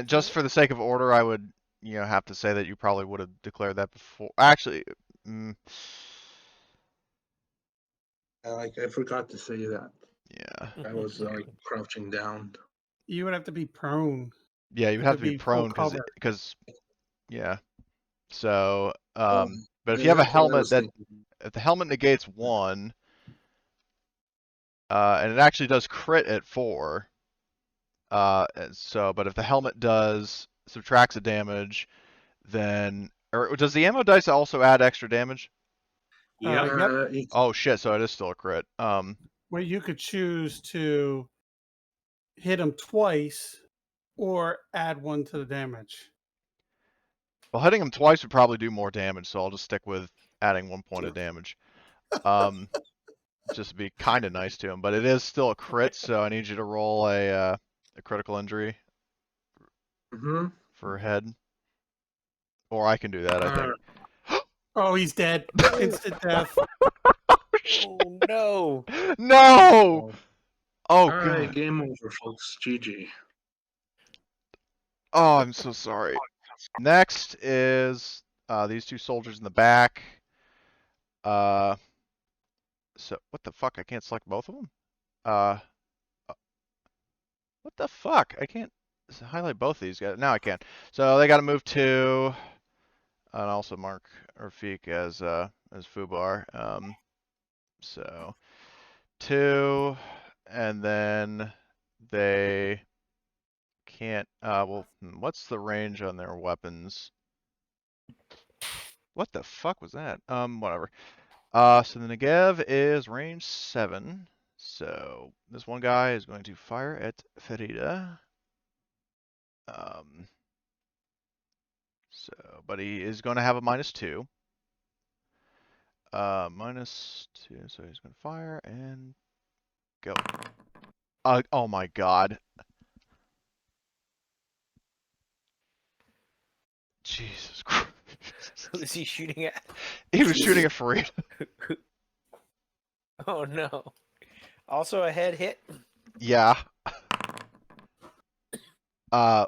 just for the sake of order, I would, have to say that you probably would have declared that before. Actually, I forgot to say that. yeah, I was like crouching down. You would have to be prone. yeah, you'd It have would to be be full prone cover. yeah. So, Oh, but if yeah, you have a that's what I helmet was that, thinking. if the helmet negates 1, and it actually does crit at 4, and so, but if the helmet subtracts a damage, then, or does the ammo dice also add extra damage? Yep. Yep. It's, Oh shit, so it is still a crit. Where you could choose to hit him twice or add 1 to the damage. Well, hitting him twice would probably do more damage, so I'll just stick with adding 1 point of damage. Just to be kind of nice to him, but it is still a crit, so I need you to roll a critical injury mhm. for head, or I can do that. I think. Oh, he's dead. Instant death. Oh no! No! Oh All right, god. game over, folks. GG. Oh, I'm so sorry. Next is these 2 soldiers in the back. So what the fuck? I can't select both of them. What the fuck? I can't highlight both of these guys. Now I can. So they got to move 2, and also mark Rafik as Fubar. So 2, and then they can't. Well, what's the range on their weapons? What the fuck was that? Whatever. So the Negev is range 7. So this one guy is going to fire at Ferida. But he is going to have a -2. -2, so he's going to fire and go. Oh my god. Jesus Christ. Who is he shooting at? He was shooting at Farid. Oh no! Also a head hit. Yeah.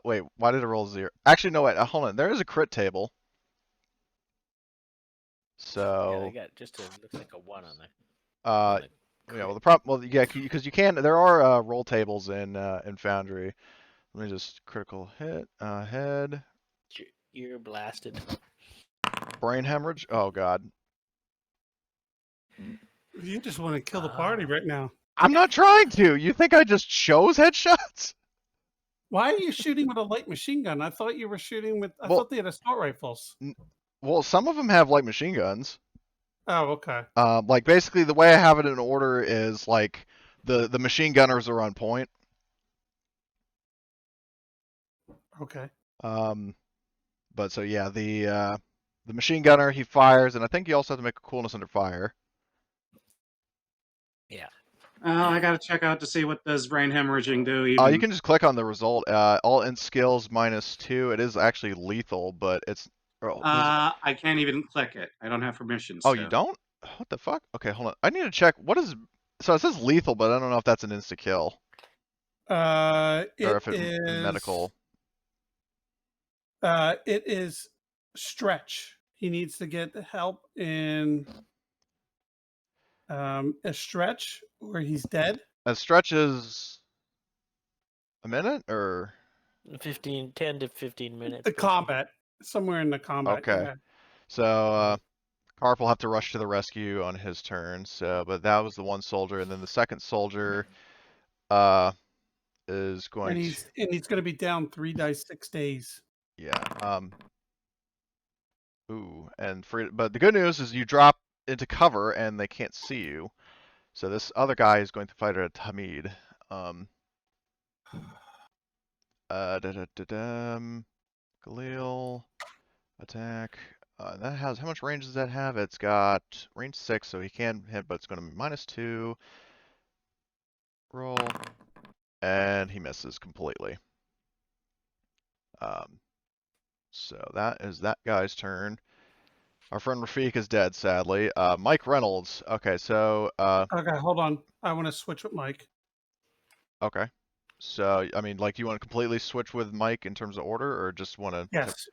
Wait, why did it roll 0? Actually, no, wait, hold on. There is a crit table. Yeah, So, they got just looks like a 1 on the. well, the problem, well, yeah, because you can, there are roll tables in Foundry. Let me just critical hit, head, Ear blasted. brain hemorrhage. Oh god. You just want to kill the party right now. I'm not trying to. You think I just chose headshots? Why are you shooting with a light machine gun? I thought you were shooting with. I Well- thought they had assault rifles. Well, some of them have light machine guns. Oh, okay. Like basically the way I have it in order is like the machine gunners are on point. Okay. But so yeah, the machine gunner, he fires, and I think you also have to make a coolness under fire. Yeah. I gotta check out to see what does brain hemorrhaging do. You Even can just click on the result. All in skills -2. It is actually lethal, but it's. I can't even click it. I don't have permissions. Oh, to. you don't? What the fuck? Okay, hold on. I need to check. What is? So it says lethal, but I don't know if that's an insta kill or if it's medical. It is stretch. He needs to get help in a stretch, or he's dead. A stretch is a minute, or 10 to 15 minutes. The basically. combat, somewhere in the combat. Okay. Yeah. so Karp will have to rush to the rescue on his turn. So, but that was the one soldier, and then the second soldier is going And he's going to be down 3 dice 6 days. yeah. Ooh, but the good news is you drop into cover and they can't see you. So this other guy is going to fight at Hamid. Galil, attack. That has, how much range does that have? It's got range 6, so he can hit, but it's going to be -2. Roll, and he misses completely. So that is that guy's turn. Our friend Rafik is dead, sadly. Mike Reynolds. Okay, so Okay, hold on. I want to switch with Mike. okay. So I mean, like, you want to completely switch with Mike in terms of order, or just want to? Yes.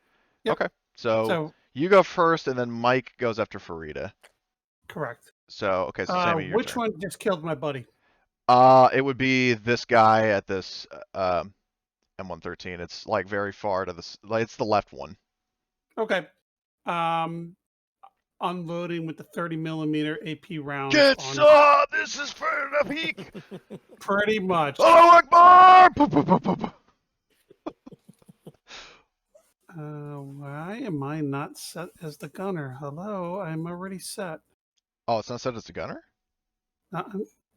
Yep. Okay. So So you go first, and then Mike goes after Farida. correct. So okay, so Sammy, your Which turn. one just killed my buddy? It would be this guy at this M113. It's like very far to this. Like, it's the left one. Okay. Unloading with the 30mm AP rounds. Get on some! This is for the peak! Pretty much. Allahu Akbar! Boop, boop, boop, boop, boop. Why am I not set as the gunner? Hello, I'm already set. Oh, it's not set as a gunner? Uh,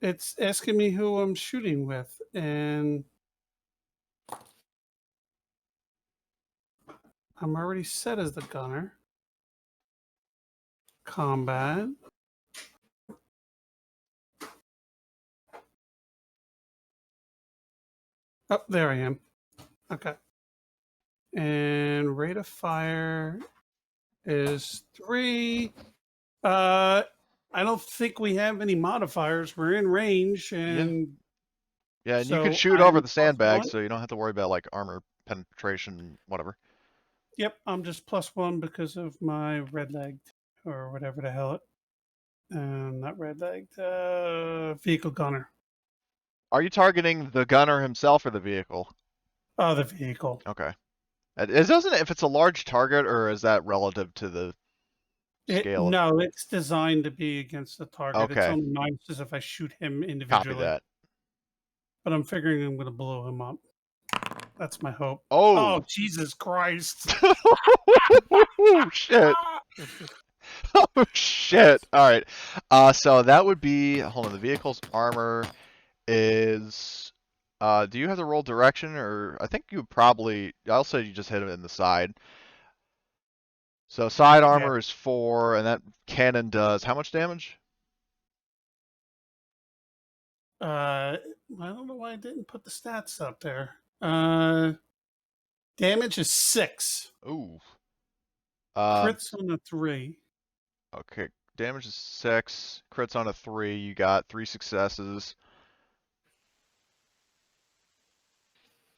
it's asking me who I'm shooting with, and I'm already set as the gunner. Combat. Oh, there I am. Okay. And rate of fire is 3. I don't think we have any modifiers. We're in range, and Yeah, and you so can shoot over I'm the sandbags, +1. so you don't have to worry about like armor penetration, whatever. Yep, I'm just +1 because of my red-legged or whatever the hell it. Not red-legged. Vehicle gunner. Are you targeting the gunner himself or the vehicle? Oh, the vehicle. Okay. It doesn't if it's a large target, or is that relative to the scale? No, it's designed to be against the target. It's Okay. only minuses if I shoot him Copy individually. that. But I'm figuring I'm going to blow him up. That's my hope. Oh, Oh, Jesus Christ. oh shit. Oh shit. All right. So that would be, hold on, the vehicle's armor is do you have to roll direction, or I think you probably, I'll say you just hit him in the side. So side armor is 4, and that cannon does how much damage? I don't know why I didn't put the stats up there. Damage is 6. Ooh. Crits on a 3. Okay, damage is 6, crits on a 3, you got 3 successes.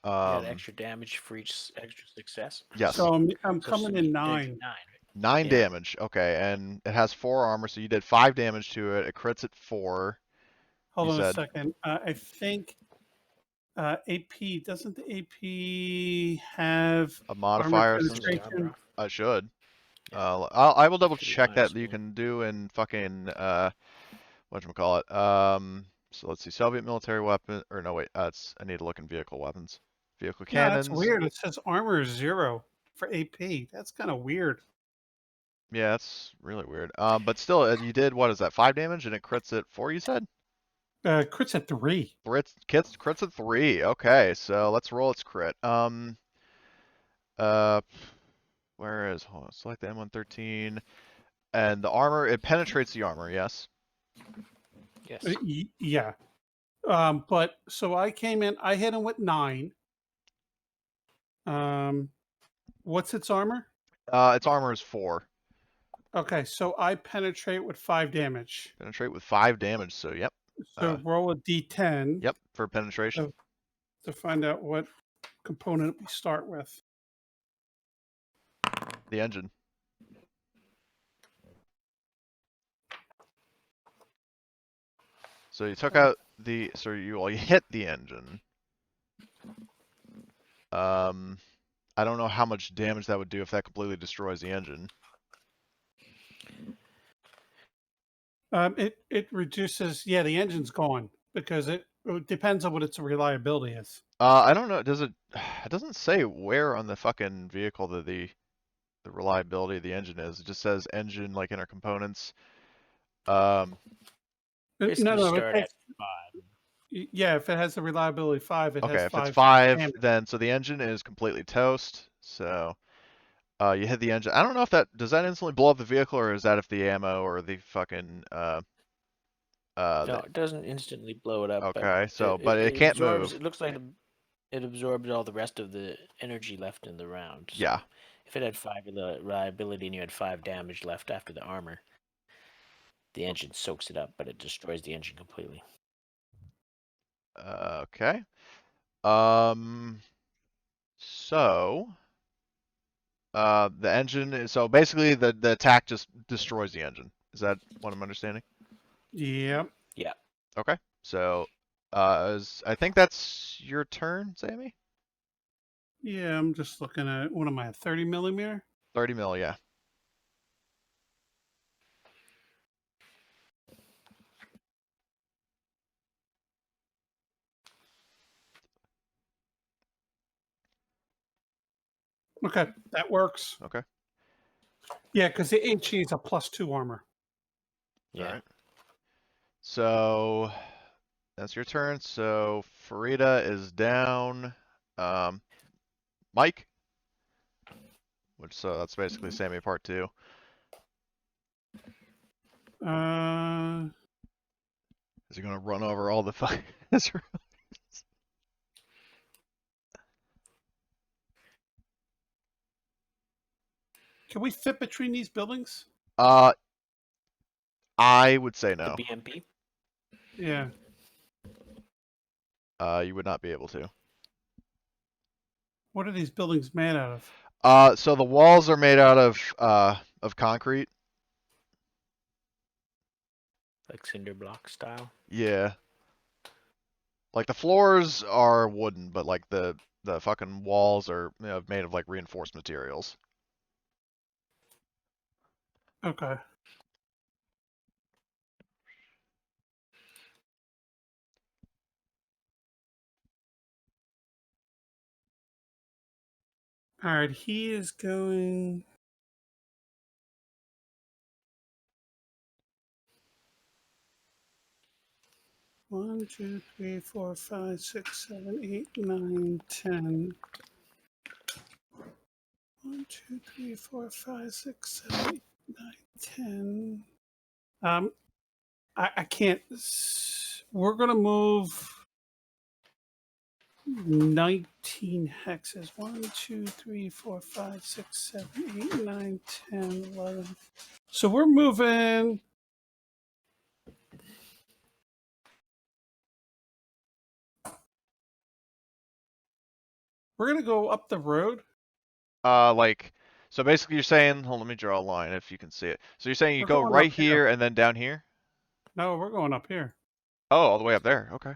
Got extra damage for each extra success. Yes. So I'm So coming it's in gonna 9. do 9. 9 Yeah. damage. Okay, and it has 4 armor, so you did 5 damage to it. It crits at 4. Hold You on a said- second. I think AP, doesn't the AP have A armor modifier. Doesn't the penetration? armor off? I should. Yeah. I will double Should be check that -2. you can do in fucking whatchamacallit. So let's see, Soviet military weapon, or no wait, I need to look in vehicle weapons. Vehicle Yeah, cannons. that's weird. It says armor is 0 for AP. That's kind of weird. Yeah, that's really weird. But still, you did, what is that, 5 damage, and it crits at 4, you said? Crits at 3. Crits at 3. Okay, so let's roll its crit. Where is, hold on, select the M113, and the armor, it penetrates the armor, yes? Yes. Yeah. But so I came in, I hit him with 9. What's its armor? Its armor is 4. Okay, so I penetrate with 5 damage. Penetrate with 5 damage, so yep. So roll a d10. Yep, for penetration. To find out what component we start with. The engine. So you took out the, so you hit the engine. I don't know how much damage that would do if that completely destroys the engine. It reduces. Yeah, the engine's gone because it depends on what its reliability is. I don't know. Does it? It doesn't say where on the fucking vehicle that the reliability of the engine is. It just says engine, like, inner components. Basically No. start at 5. Yeah, if it has the reliability 5, it Okay, has if 5. it's 5, damage. then so the engine is completely toast. So you hit the engine. I don't know if that does that instantly blow up the vehicle, or is that if the ammo or the fucking No, it doesn't instantly blow it up. okay, so but it can't absorbs, move. It looks like it absorbs all the rest of the energy left in the round. So Yeah. If it had 5 reliability and you had 5 damage left after the armor, the engine soaks it up, but it destroys the engine completely. Okay. So the engine is, so basically the attack just destroys the engine. Is that what I'm understanding? Yep. Yeah. Okay. So I think that's your turn, Sammy? Yeah, I'm just looking at what am I, 30 millimeter? 30 mil, yeah. Okay, that works. Okay. Yeah, because the HE is a +2 armor. Yeah. All right. So that's your turn. So Farida is down. Mike, which so that's basically Sammy part 2. Is he gonna run over all the fuck? Can we fit between these buildings? I would say The no. BMP? Yeah. You would not be able to. What are these buildings made out of? So the walls are made out of concrete. Like cinder block style? Yeah. Like the floors are wooden, but like the fucking walls are made of like reinforced materials. Okay. All right, he is going. One, 2, 3, 4, 5, 6, 7, 8, 9, 10. 1, 2, 3, 4, 5, 6, 7, 8, 9, 10. I can't. We're gonna move 19 hexes. 1, 2, 3, 4, 5, 6, 7, 8, 9, 10, 11. So we're moving. We're gonna go up the road. So basically you're saying, hold on, let me draw a line if you can see it. So you're saying you We're go going right up here. here and then down here? No, we're going up here. Oh, all the way up there. Okay.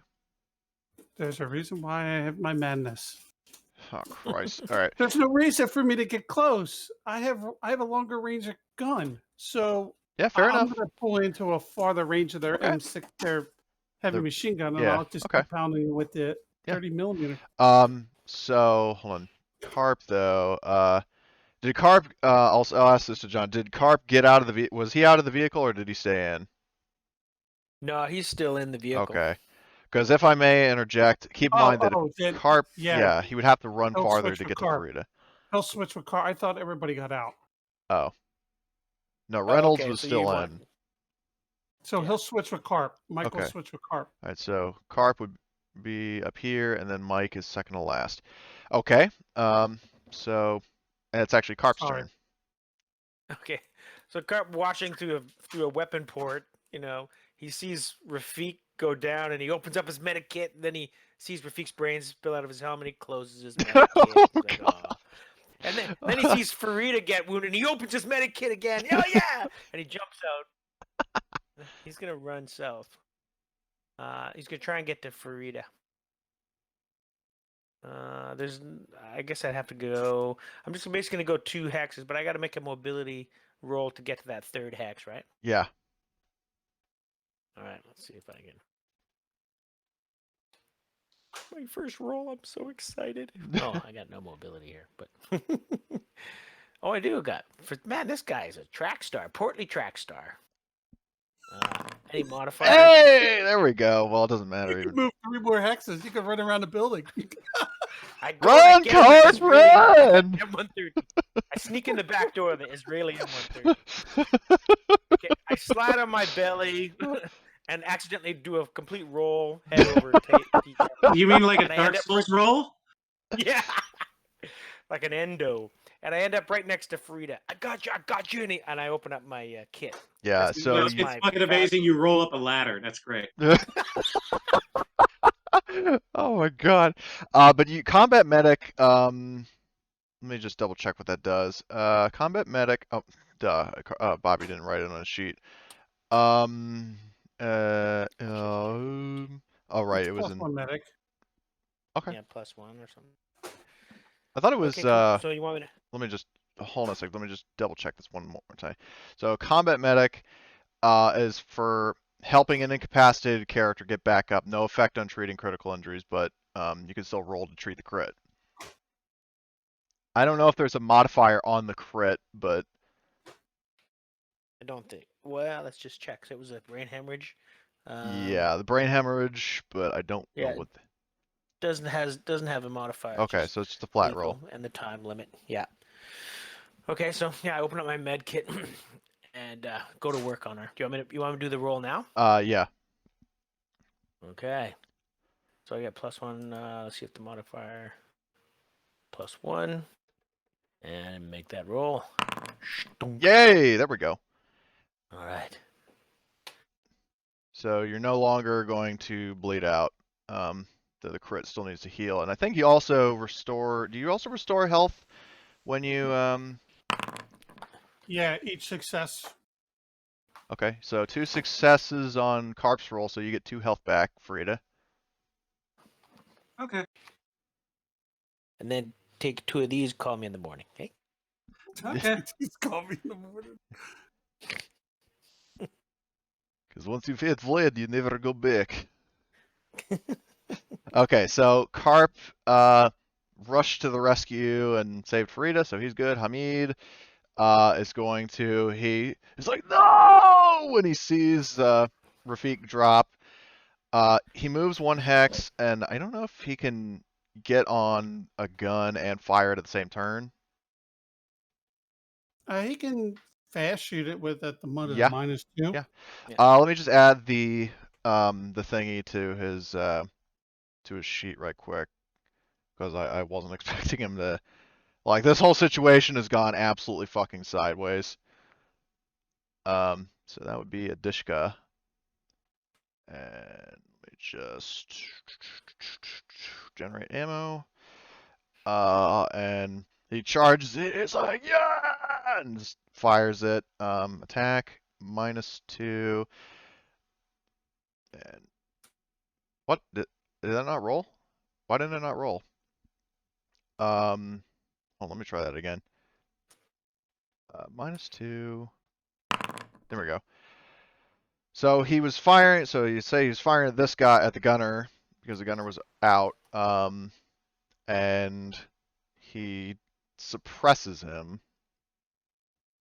There's a reason why I have my madness. Oh Christ. All right. There's no reason for me to get close. I have a longer range gun, so Yeah, fair I'm enough. going to pull into a farther range of their Okay. M6, their heavy The- machine gun, and yeah, I'll just okay. keep pounding with the Yeah. 30 millimeter. So hold on. Carp though. Did Carp also? I'll ask this to John. Did Carp get out of the? Was he out of the vehicle or did he stay in? No, he's still in the vehicle. Okay. Because if I may interject, keep in mind that then, Carp, yeah, he would have to run he'll farther switch to with get to Carp. Farida. He'll switch with car. I thought everybody got out, Oh. No, Reynolds okay, was so you still want- in. so Yeah. he'll switch with Carp. Mike will Okay. switch with Carp. All right, so Carp would be up here, and then Mike is second to last. Okay. So, and it's actually Carp's Sorry. turn. Okay, so Carp watching through a weapon port, he sees Rafik go down, and he opens up his medikit, and then he sees Rafik's brains spill out of his helmet. He closes his medikit. Oh, He's like, "Aw." And then he sees Farida get wounded, and he opens his medikit again. Oh yeah! And he jumps out. He's gonna run south. He's gonna try and get to Farida. I guess I'd have to go. I'm just basically gonna go 2 hexes, but I got to make a mobility roll to get to that 3rd hex, right? Yeah. All right, let's see if I can. My first roll, I'm so excited. Oh, I got no mobility here, but oh, I do got. Man, this guy is a track star, portly track star. Any modifiers? Hey, there we go. Well, it doesn't matter You even. can move 3 more hexes. You can run around the building. I go and I Run, get him with Carp, Israeli run! M130. I sneak in the back door of the Israeli M130. Okay, I slide on my belly and accidentally do a complete roll head over tape. You mean like a And I Dark end up Souls roll? Yeah, like an endo. and I end up right next to Frida. I got you, and I open up my kit. Yeah, That's so It's you, fucking amazing. You roll up a ladder. That's great. oh my god. But you combat medic. Let me just double check what that does. Combat medic. Oh, duh. Bobby didn't write it on a sheet. Um. All right, it was Plus in. one medic. Okay. Yeah, +1 or something. I thought it was. Okay, cool. So you want me to? Let me just hold on a second. Let me just double check this one more time. So combat medic is for helping an incapacitated character get back up. No effect on treating critical injuries, but you can still roll to treat the crit. I don't know if there's a modifier on the crit, but I don't think. Well, let's just check. So it was a brain hemorrhage. yeah, the brain hemorrhage, but I don't know Yeah, what. doesn't have a modifier. It's Okay, just so it's just a flat lethal roll. and the time limit. Yeah. Okay, so yeah, I open up my med kit and go to work on her. You want me to do the roll now? Yeah. Okay. So I get +1. Let's see if the modifier +1, and make that roll. Yay! There we go. All right. So you're no longer going to bleed out. The crit still needs to heal, and I think you also restore. Do you also restore health when you Yeah, each success. Okay, so 2 successes on Carp's roll, so you get 2 health back, Frida. Okay. And then take 2 of these. Call me in the morning. Okay. Okay. He's called me in the morning. Because once you've hit Vlad, you never go back. Okay, so Carp rushed to the rescue and saved Frida, so he's good. Hamid is going to, he's like, no! When he sees Rafik drop. He moves 1 hex, and I don't know if he can get on a gun and fire it at the same turn. He can fast shoot it with at the mud Yeah. -2. Yeah. Yeah. Let me just add the thingy to his sheet right quick, because I wasn't expecting him to, like, this whole situation has gone absolutely fucking sideways. So that would be a Dishka. And let me just generate ammo. And he charges it. It's like, yeah, and just fires it. Attack -2. And what did that not roll? Why didn't it not roll? Oh, let me try that again. -2. There we go. So he was firing. So you say he was firing at this guy, at the gunner, because the gunner was out. And he suppresses him.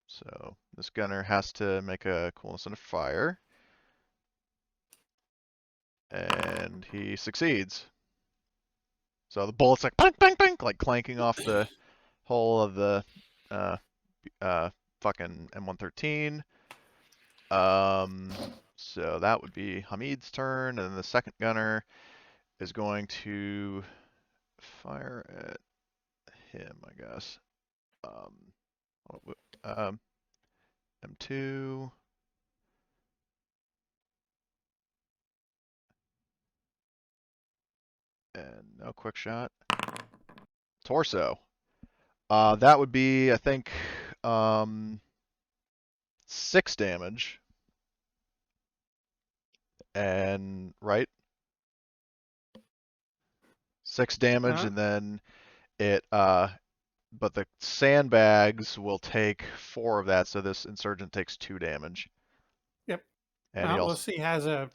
So this gunner has to make a coolness under fire. And he succeeds. So the bullet's like bang, bang, bang, like clanking off the hull of the fucking M113. So that would be Hamid's turn, and then the second gunner is going to fire at him, I guess. M2. And no quick shot. Torso. That would be, I think, 6 damage. And, right? 6 damage, and then it, but the sandbags will take 4 of that, so this insurgent takes 2 damage. Yep. And he also, Let's see, he has a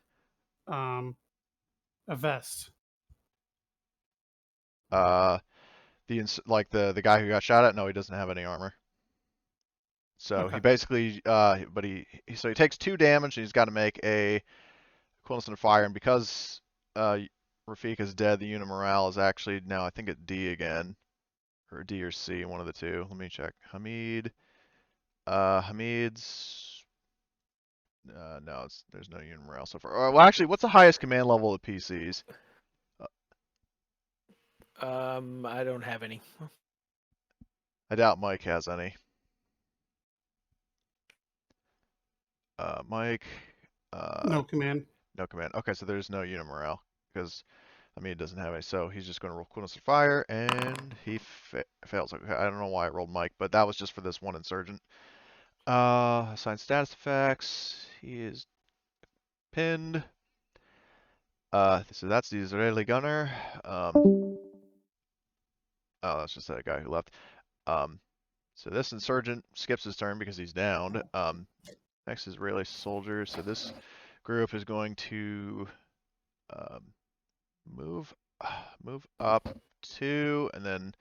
vest. like the guy who got shot at, no, he doesn't have any armor. So Okay. he basically, but so he takes 2 damage, and he's got to make a coolness under fire, and because Rafik is dead, the unit morale is actually now, I think, at D again, or D or C, one of the two. Let me check. Hamid's no, there's no unit morale so far. Well, actually, what's the highest command level of PCs? I don't have any. I doubt Mike has any. Mike, No command. no command. Okay, so there's no unit morale because I mean it doesn't have any. So he's just going to roll coolness of fire, and he fails. Okay, I don't know why I rolled Mike, but that was just for this one insurgent. Assign status effects. He is pinned. So that's the Israeli gunner. Oh, that's just that guy who left. So this insurgent skips his turn because he's downed. Next Israeli soldier. So this group is going to move up 2 and then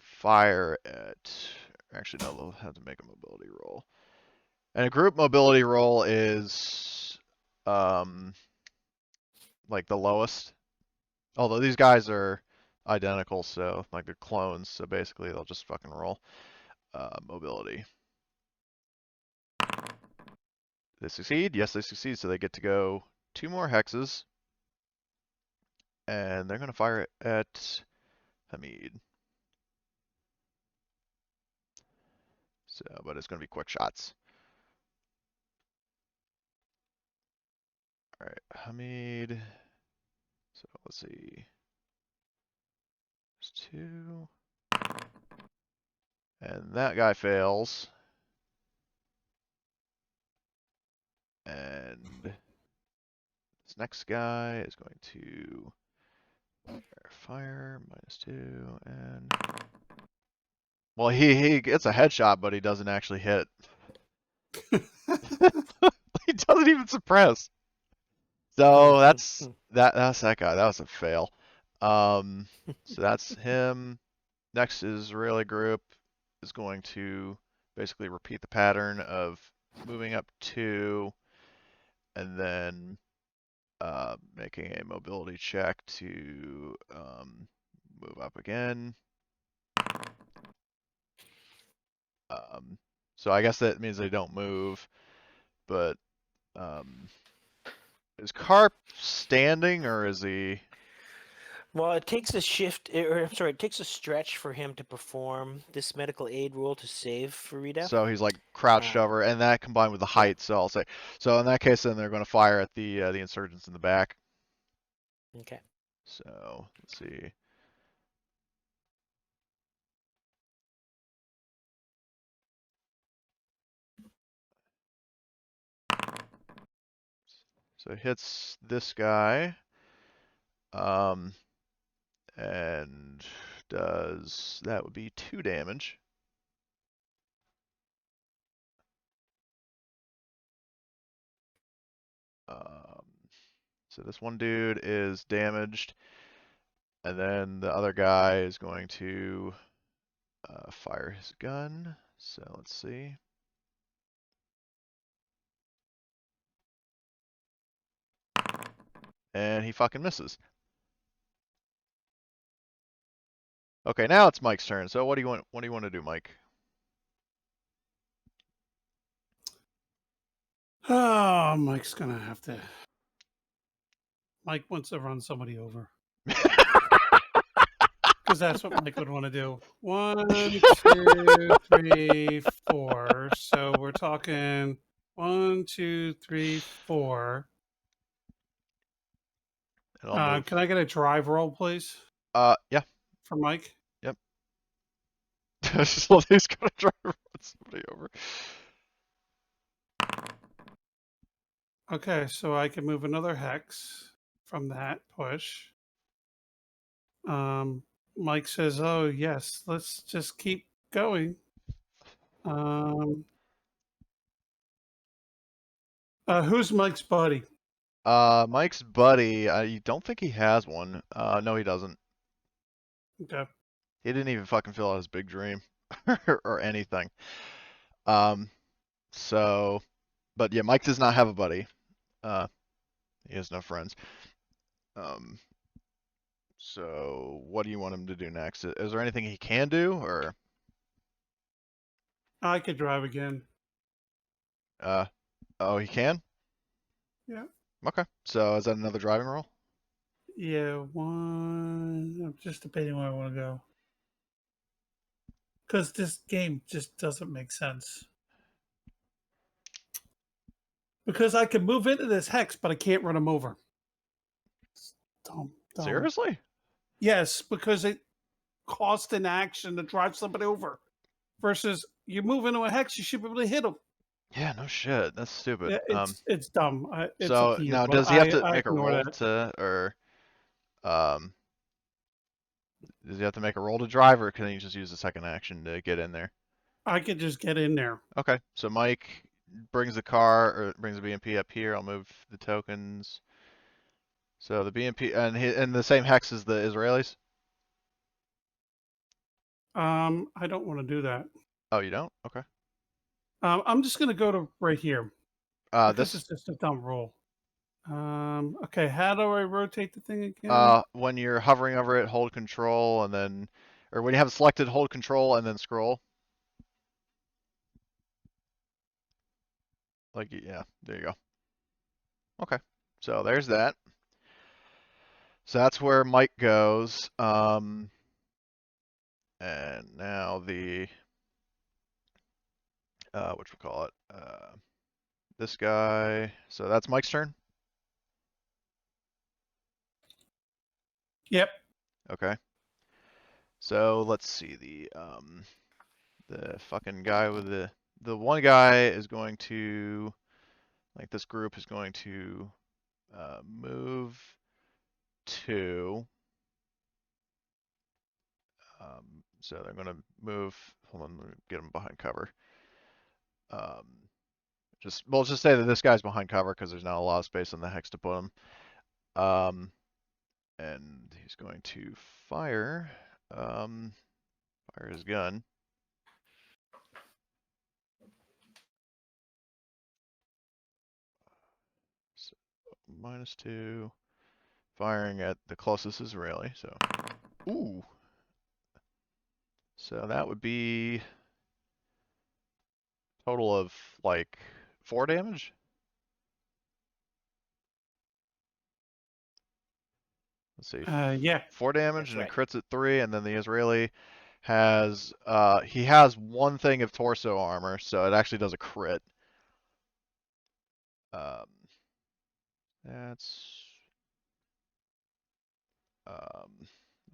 fire at. Actually, no, they'll have to make a mobility roll. And a group mobility roll is like the lowest. Although these guys are identical, so like they're clones, so basically they'll just fucking roll mobility. They succeed? Yes, they succeed, so they get to go 2 more hexes. And they're going to fire it at Hamid. So, but it's going to be quick shots. Alright, Hamid. So let's see. There's 2. And that guy fails. And this next guy is going to fire -2 and well, he gets a headshot, but he doesn't actually hit. He doesn't even suppress. So that's that guy. That was a fail. So that's him. Next Israeli group is going to basically repeat the pattern of moving up 2 and then making a mobility check to move up again. So I guess that means they don't move, but is Carp standing or is he? Well, it takes a shift, or I'm sorry, it takes a stretch for him to perform this medical aid rule to save Farida. So he's like crouched over, and that combined with the height. So I'll say, so in that case, then they're going to fire at the insurgents in the back. Okay. So let's see. So it hits this guy, and does that would be 2 damage. So this one dude is damaged, and then the other guy is going to fire his gun. So let's see. And he fucking misses. Okay, now it's Mike's turn. So what do you want? What do you want to do, Mike? Oh, Mike's gonna have to. Mike wants to run somebody over because that's what Mike would want to do. 1, 2, 3, 4. So we're talking 1, 2, 3, 4. And I'll move. Can I get a drive roll, please, Yeah. for Mike? Yep. So he's gonna try to run somebody over. Okay, so I can move another hex from that push. Mike says, "Oh yes, let's just keep going." Who's Mike's buddy? Mike's buddy. I don't think he has one. No, he doesn't. Okay. He didn't even fucking fill out his big dream or anything. So, but yeah, Mike does not have a buddy. He has no friends. So what do you want him to do next? Is there anything he can do, or? I could drive again. Oh, he can? Yeah. Okay. So is that another driving roll? Yeah, 1. Just depending where I want to go. because this game just doesn't make sense. Because I can move into this hex, but I can't run him over. It's dumb. Seriously? Yes, because it costs an action to drive somebody over. Versus you move into a hex, you should be able to hit them. Yeah, no shit. That's stupid. It's dumb. It's up So to you. now, but does he have to I make a ignore roll that. to, or um, does he have to make a roll to drive, or can he just use the second action to get in there? I could just get in there. Okay, so Mike brings the car, or brings the BMP up here. I'll move the tokens. So the BMP, and the same hex as the Israelis? I don't want to do that. Oh, you don't? Okay. I'm just gonna go to right here because This, it's just a dumb roll. Okay, how do I rotate the thing again? when you're hovering over it, hold control, and then, or when you have it selected, hold control, and then scroll. Like, yeah, there you go. Okay, so there's that. So that's where Mike goes. And now the, whatchamacallit, this guy. So that's Mike's turn. Yep. Okay. So let's see, the fucking guy with the one guy is going to, like, this group is going to move to, so they're going to move, hold on, let me get them behind cover. We'll just say that this guy's behind cover because there's not a lot of space on the hex to put him. And he's going to fire his gun. So -2, firing at the closest Israeli. So, ooh. So that would be total of like 4 damage. Let's see. Yeah. 4 damage, That's and right. it crits at 3, and then the Israeli has he has one thing of torso armor, so it actually does a crit. That's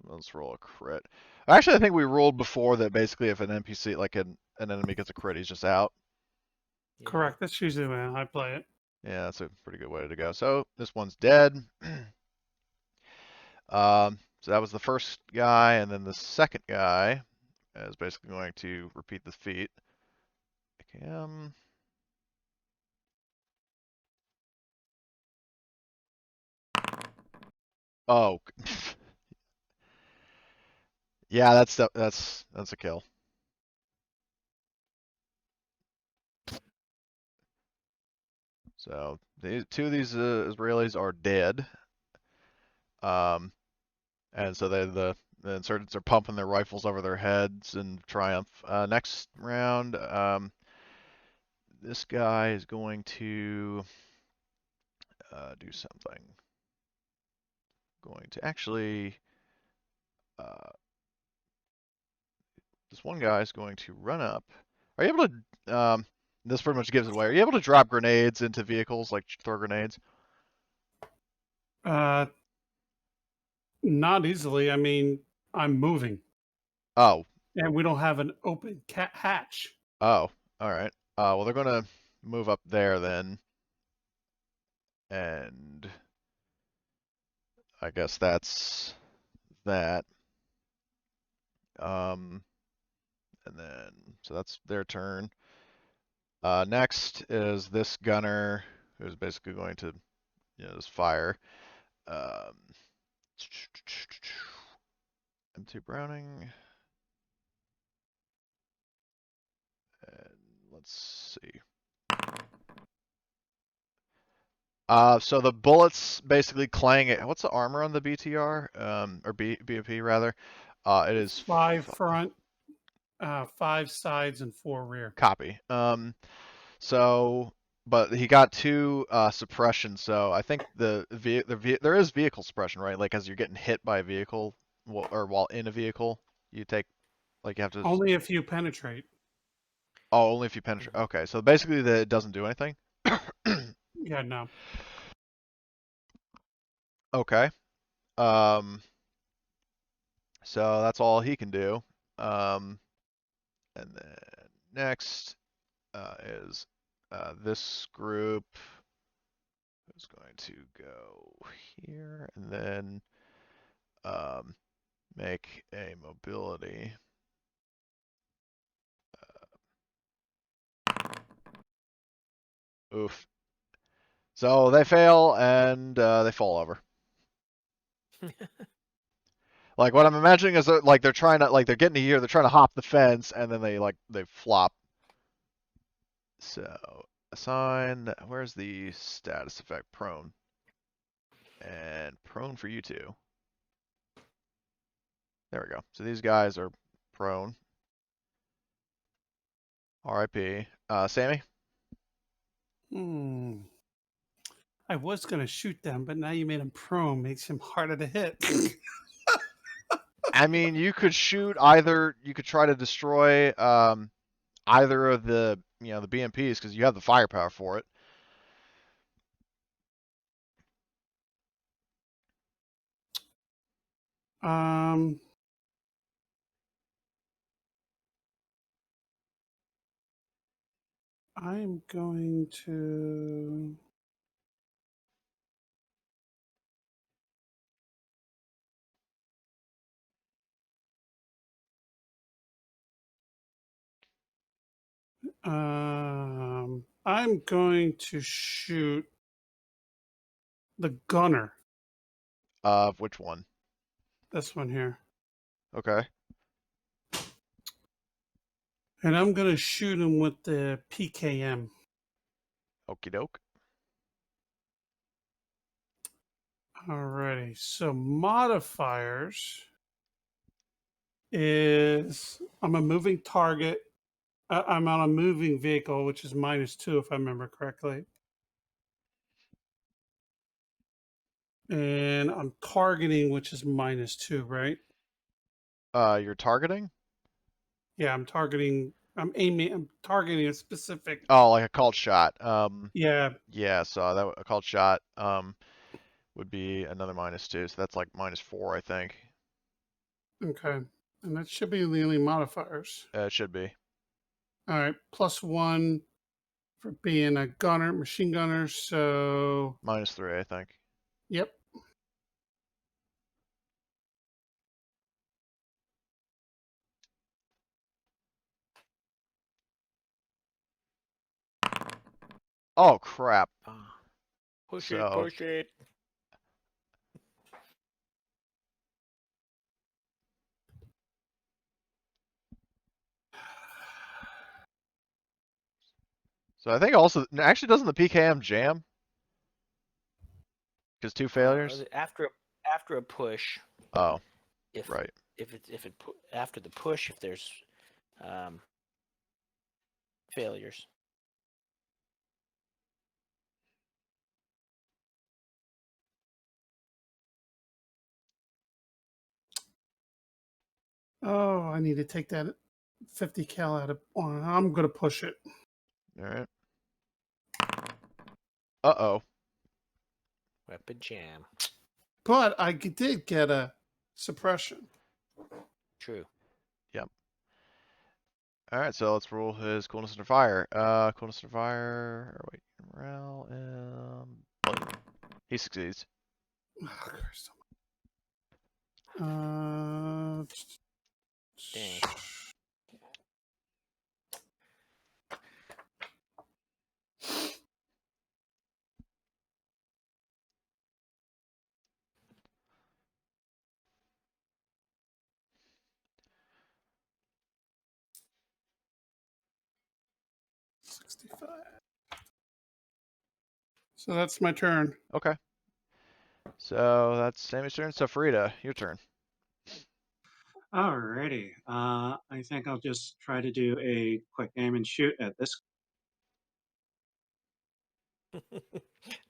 let's roll a crit. Actually, I think we ruled before that basically if an NPC, like an enemy gets a crit, he's just out. Yeah. Correct. That's usually when I play it. Yeah, that's a pretty good way to go. So this one's dead. So that was the first guy, and then the second guy is basically going to repeat the feat. Oh, yeah, that's a kill. So two of these Israelis are dead. And so the insurgents are pumping their rifles over their heads in triumph. Next round, this guy is going to do something. Going to actually, this one guy is going to run up. Are you able to, this pretty much gives it away. Are you able to drop grenades into vehicles, like throw grenades? Not easily. I mean, I'm moving, Oh, and we don't have an open hatch. oh, all right. Well, they're going to move up there then. And I guess that's that. And then, so that's their turn. Next is this gunner, who's basically going to, just fire. M2 Browning. And let's see. So the bullets basically clang at, what's the armor on the BTR? Or BOP rather? It is 5 front, 5 sides, and 4 rear. Copy. So, but he got 2 suppression. So I think there is vehicle suppression, right? Like as you're getting hit by a vehicle, or while in a vehicle, you take Like you have to. Only if you penetrate. Oh, only if you penetrate. Okay, so basically it doesn't do anything. Yeah, no. Okay. So that's all he can do. And then next is this group is going to go here and then make a mobility. Oof. So they fail and they fall over. Like what I'm imagining is that, like they're trying to they're getting to here, they're trying to hop the fence, and then they flop. So assign. Where's the status effect? Prone. And prone for you two. There we go. So these guys are prone. R.I.P. Sammy. I was gonna shoot them, but now you made him prone, makes him harder to hit. I mean, you could shoot either. You could try to destroy either of the the BMPs because you have the firepower for it. I'm going to. I'm going to shoot the gunner. Of which one? This one here. Okay. And I'm going to shoot him with the PKM. Okie doke. Alrighty. So modifiers is I'm a moving target. I'm on a moving vehicle, which is -2 if I remember correctly. And I'm targeting, which is -2, right? You're targeting? Yeah, I'm targeting. I'm targeting a specific. Oh, like a called shot. Yeah. Yeah. So a called shot would be another -2. So that's like -4, I think. Okay. And that should be the only modifiers. It should be. All right. +1 for being a gunner, machine gunner. So. -3, I think. Yep. Oh crap. Push So- it, push it. So I think also actually doesn't the PKM jam? Because 2 failures. After a push, Oh, if right. after the push, if there's failures. Oh, I need to take that 50 cal out of. I'm going to push it. All right. Uh-oh. Weapon jam. But I did get a suppression. True. Yep. All right, so let's roll his coolness under fire. Coolness under fire. Or wait, morale. Boom. He succeeds. Oh, Christ. Dang. So that's my turn. Okay. So that's Sammy's turn. So Farida, your turn. Alrighty. I think I'll just try to do a quick aim and shoot at this.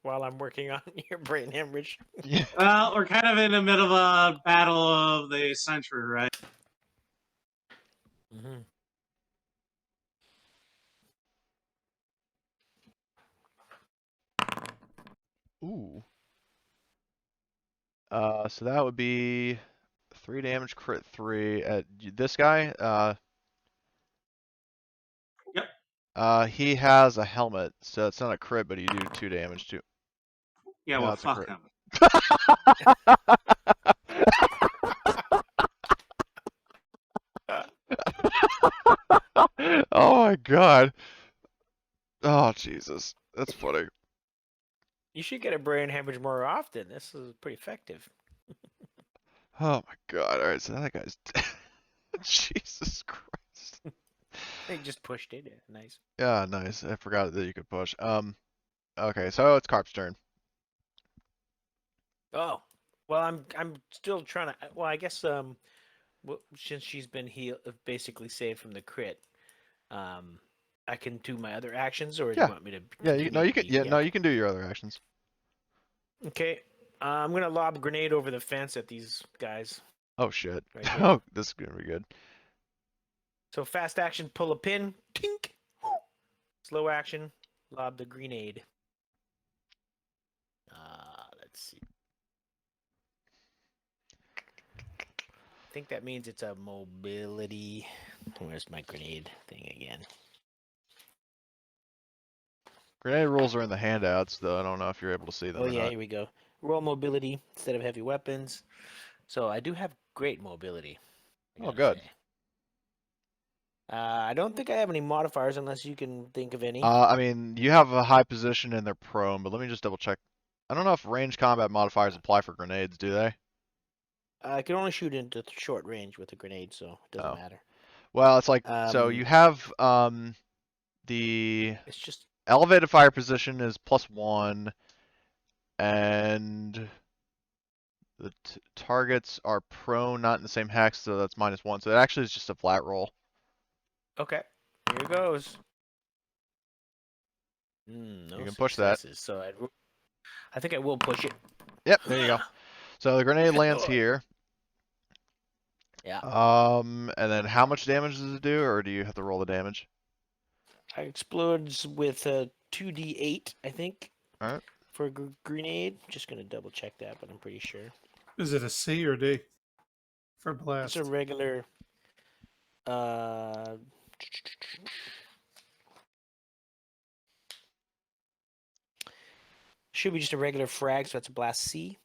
While I'm working on your brain hemorrhage. Yeah. Well, we're kind of in the middle of a battle of the century, right? Mm-hmm. Ooh. So that would be 3 damage, crit 3 at this guy. Yep. He has a helmet, so it's not a crit, but you do 2 damage too. Yeah, No, well, it's a fuck crit. him. Oh my god. Oh Jesus. That's funny. You should get a brain hemorrhage more often. This is pretty effective. Oh my god. Alright, so that guy's dead. Jesus Christ. They just pushed it. Yeah, nice. Yeah, nice. I forgot that you could push. Okay, so it's Carp's turn. Oh, well, I'm still trying to. Well, I guess since she's been basically saved from the crit, I can do my other actions, or do you Yeah. want me to? Yeah, you continue to can be- yeah, no, you can do your other actions. Okay. I'm gonna lob a grenade over the fence at these guys Oh shit. right here. Oh, this is gonna be good. So fast action, pull a pin. Tink. Slow action, lob the grenade. Let's see. I think that means it's a mobility. Where's my grenade thing again? Grenade rules are in the handouts, though I don't know if you're able to see them Oh or yeah, not. here we go. Roll mobility instead of heavy weapons. So I do have great mobility. I Oh, gotta good. say. I don't think I have any modifiers unless you can think of any. I mean, you have a high position and they're prone, but let me just double check. I don't know if range combat modifiers apply for grenades, do they? I can only shoot into short range with a grenade, so it doesn't Oh. matter. Well, it's like, so you have the It's just elevated fire position is +1, and the targets are prone, not in the same hex, so that's -1. So it actually is just a flat roll. okay. Here goes. No You can push that. successes. So I think I will push it. Yep, there you go. So the grenade lands Oh. here. Yeah. And then how much damage does it do, or do you have to roll the damage? I explodes with a 2d8, I think. All right. For a grenade. Just gonna double check that, but I'm pretty sure. Is it a C or D for It's blast? a regular. Uh. Should be just a regular frag, so that's a blast C.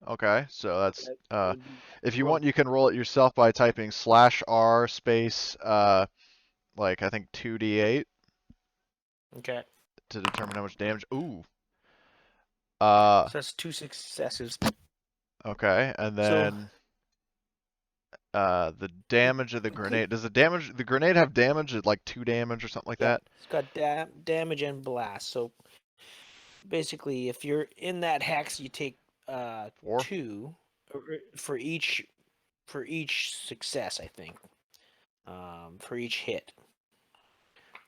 Okay, so that's That would be if you roll. want, you can roll it yourself by typing /R space like I think 2d8 Okay. to determine how much damage. Ooh. So that's 2 successes. Okay, and So then the damage of the grenade. Does the grenade have damage at like 2 damage or something like yeah, that? it's got damage and blast. So basically, if you're in that hex, you take 4? 2 for each success, I think. For each hit.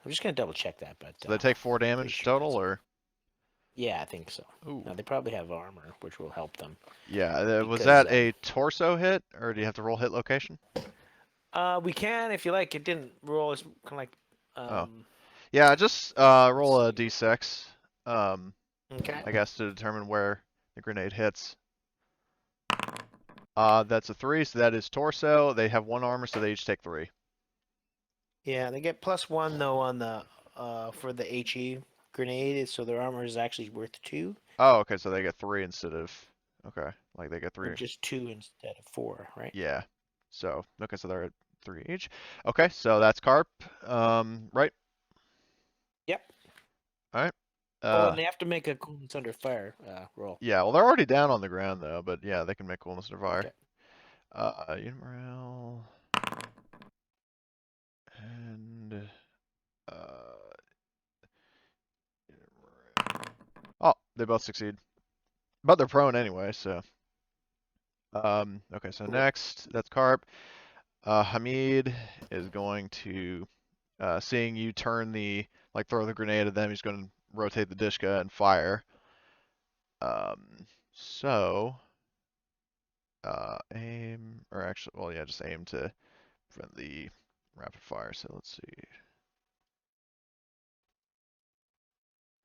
I'm just gonna double check that, but So they take 4 pretty damage sure total, that's it. or? Yeah, I think so. Ooh. Now they probably have armor, which will help them. Yeah, was Because, that a torso hit, or do you have to roll hit location? We can if you like. It didn't roll as kind of like. Oh. Yeah, just roll a see. d6, Okay. I guess, to determine where the grenade hits. That's a 3, so that is torso. They have 1 armor, so they each take 3. Yeah, they get +1 though on the for the HE grenade, so their armor is actually worth 2, Oh, okay, so they get 3 instead of, okay, like they get or 3. just 2 instead of 4, right? Yeah. So, okay, so they're at 3 each. Okay, so that's Carp. Right? Yep. All right. Oh, and they have to make a coolness under fire roll. Yeah, well, they're already down on the ground, though, but yeah, they can make coolness under fire. Okay. Unit morale. And, unit morale. Oh, they both succeed. But they're prone anyway, so. Okay, so Cool. next, that's Carp. Hamid is going to, seeing you turn throw the grenade at them, he's going to rotate the Dishka and fire. So, aim, or actually, well, yeah, just aim to prevent the rapid fire. So let's see.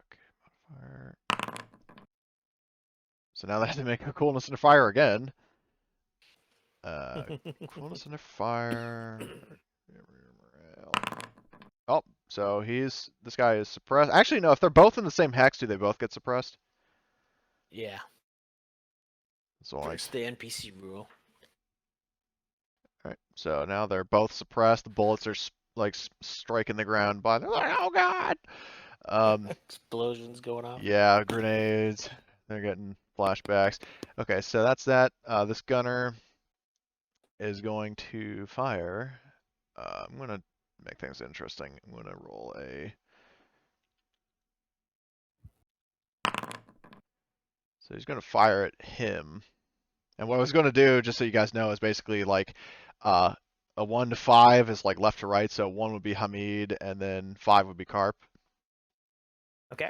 Okay, modifier. So now they have to make a coolness under fire again. Coolness under fire. Oh, so this guy is suppressed. Actually, no, if they're both in the same hex, do they both get suppressed? Yeah. So like, It's the NPC rule. alright, so now they're both suppressed. The bullets are like striking the ground, but they're like, oh god! Explosions going off. Yeah, grenades. They're getting flashbacks. Okay, so that's that. This gunner is going to fire. I'm gonna make things interesting. I'm gonna roll a. So he's gonna fire at him. And what I was gonna do, just so you guys know, is basically like a 1 to 5 is like left to right. So 1 would be Hamid, and then 5 would be Carp. Okay.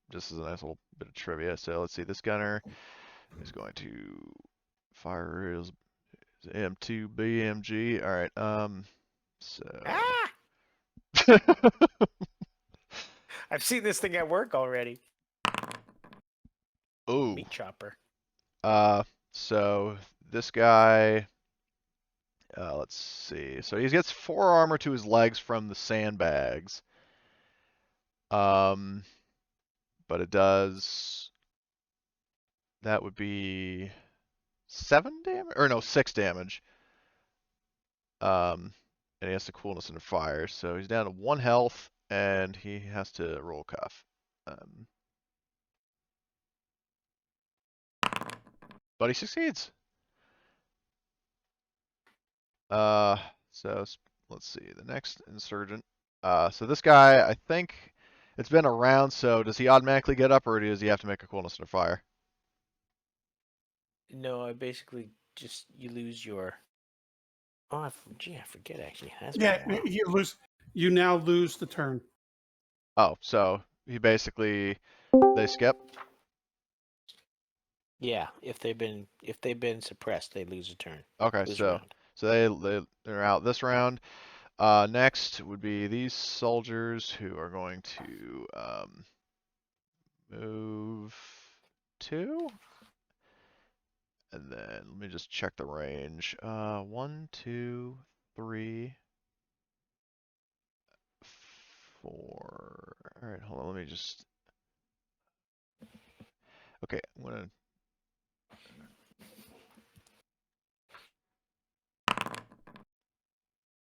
Just as a nice little bit of trivia. So let's see. This gunner is going to fire his M2 BMG. All right. So. Ah! I've seen this thing at work already. Ooh. Meat chopper. So this guy. Let's see. So he gets 4 armor to his legs from the sandbags. But it does. That would be 7 damage, or no, 6 damage. And he has to coolness under fire, so he's down to 1 health, and he has to roll cuff. But he succeeds. So let's see, the next insurgent. So this guy, I think it's been around, so does he automatically get up, or does he have to make a coolness under fire? No, I basically just you lose your. Oh, I forget actually. That's Yeah, been a while. you lose. You now lose the turn. Oh, so he basically they skip. Yeah, if they've been suppressed, they lose a turn. Okay, Lose a so round. they're out this round. Next would be these soldiers who are going to move 2. And then let me just check the range. 1, 2, 3, 4. All right, hold on. Let me just. Okay, I'm gonna.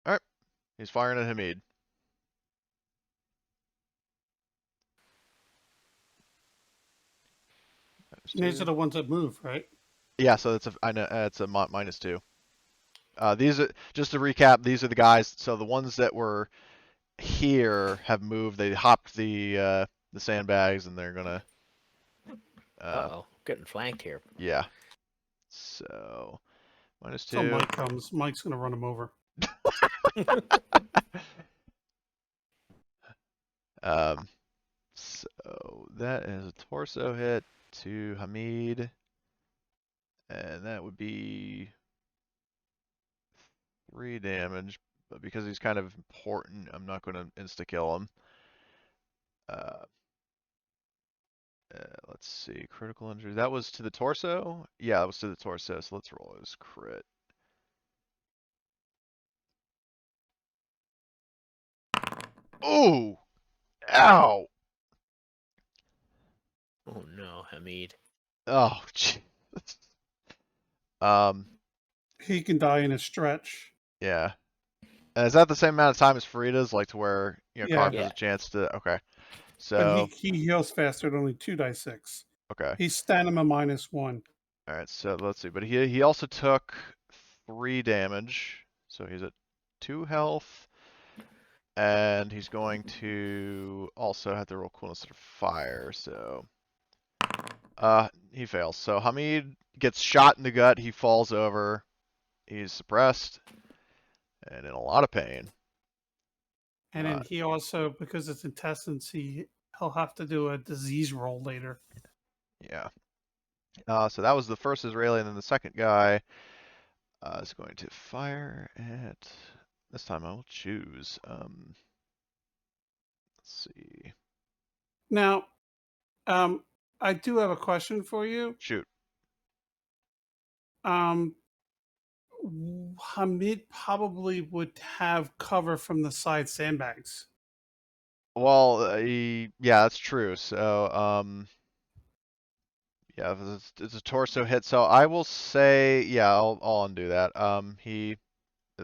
All right, he's firing at Hamid. These are the ones that move, right? Yeah, so I know it's a -2. These are just to recap. These are the guys. So the ones that were here have moved. They hopped the sandbags, and they're gonna. Uh-oh, getting flanked here. Yeah. So -2. So Mike comes. Mike's gonna run him over. So that is a torso hit to Hamid, and that would be 3 damage. But because he's kind of important, I'm not going to insta kill him. Let's see, critical injury. That was to the torso? Yeah, that was to the torso, so let's roll his crit. Oh! Ow! Oh no, Hamid. Oh, jeez. He can die in a stretch. Yeah. And is that the same amount of time as Farida's, like to where, Yeah. Carp Yeah. has a chance to, okay. But So, he heals faster at only 2d6. okay. He's stamina -1. Alright, so let's see. But he also took 3 damage. So he's at 2 health. And he's going to also have to roll coolness of fire, so he fails. So Hamid gets shot in the gut, he falls over, he's suppressed, and in a lot of pain. And then he also, because it's intestines, he'll have to do a disease roll later. Yeah. So that was the first Israeli, and then the second guy is going to fire at This time I will choose. Let's see. Now, I do have a question for you. Shoot. Hamid probably would have cover from the side sandbags. Well, yeah, that's true. So, yeah, it's a torso hit. So I will say, yeah, I'll undo that.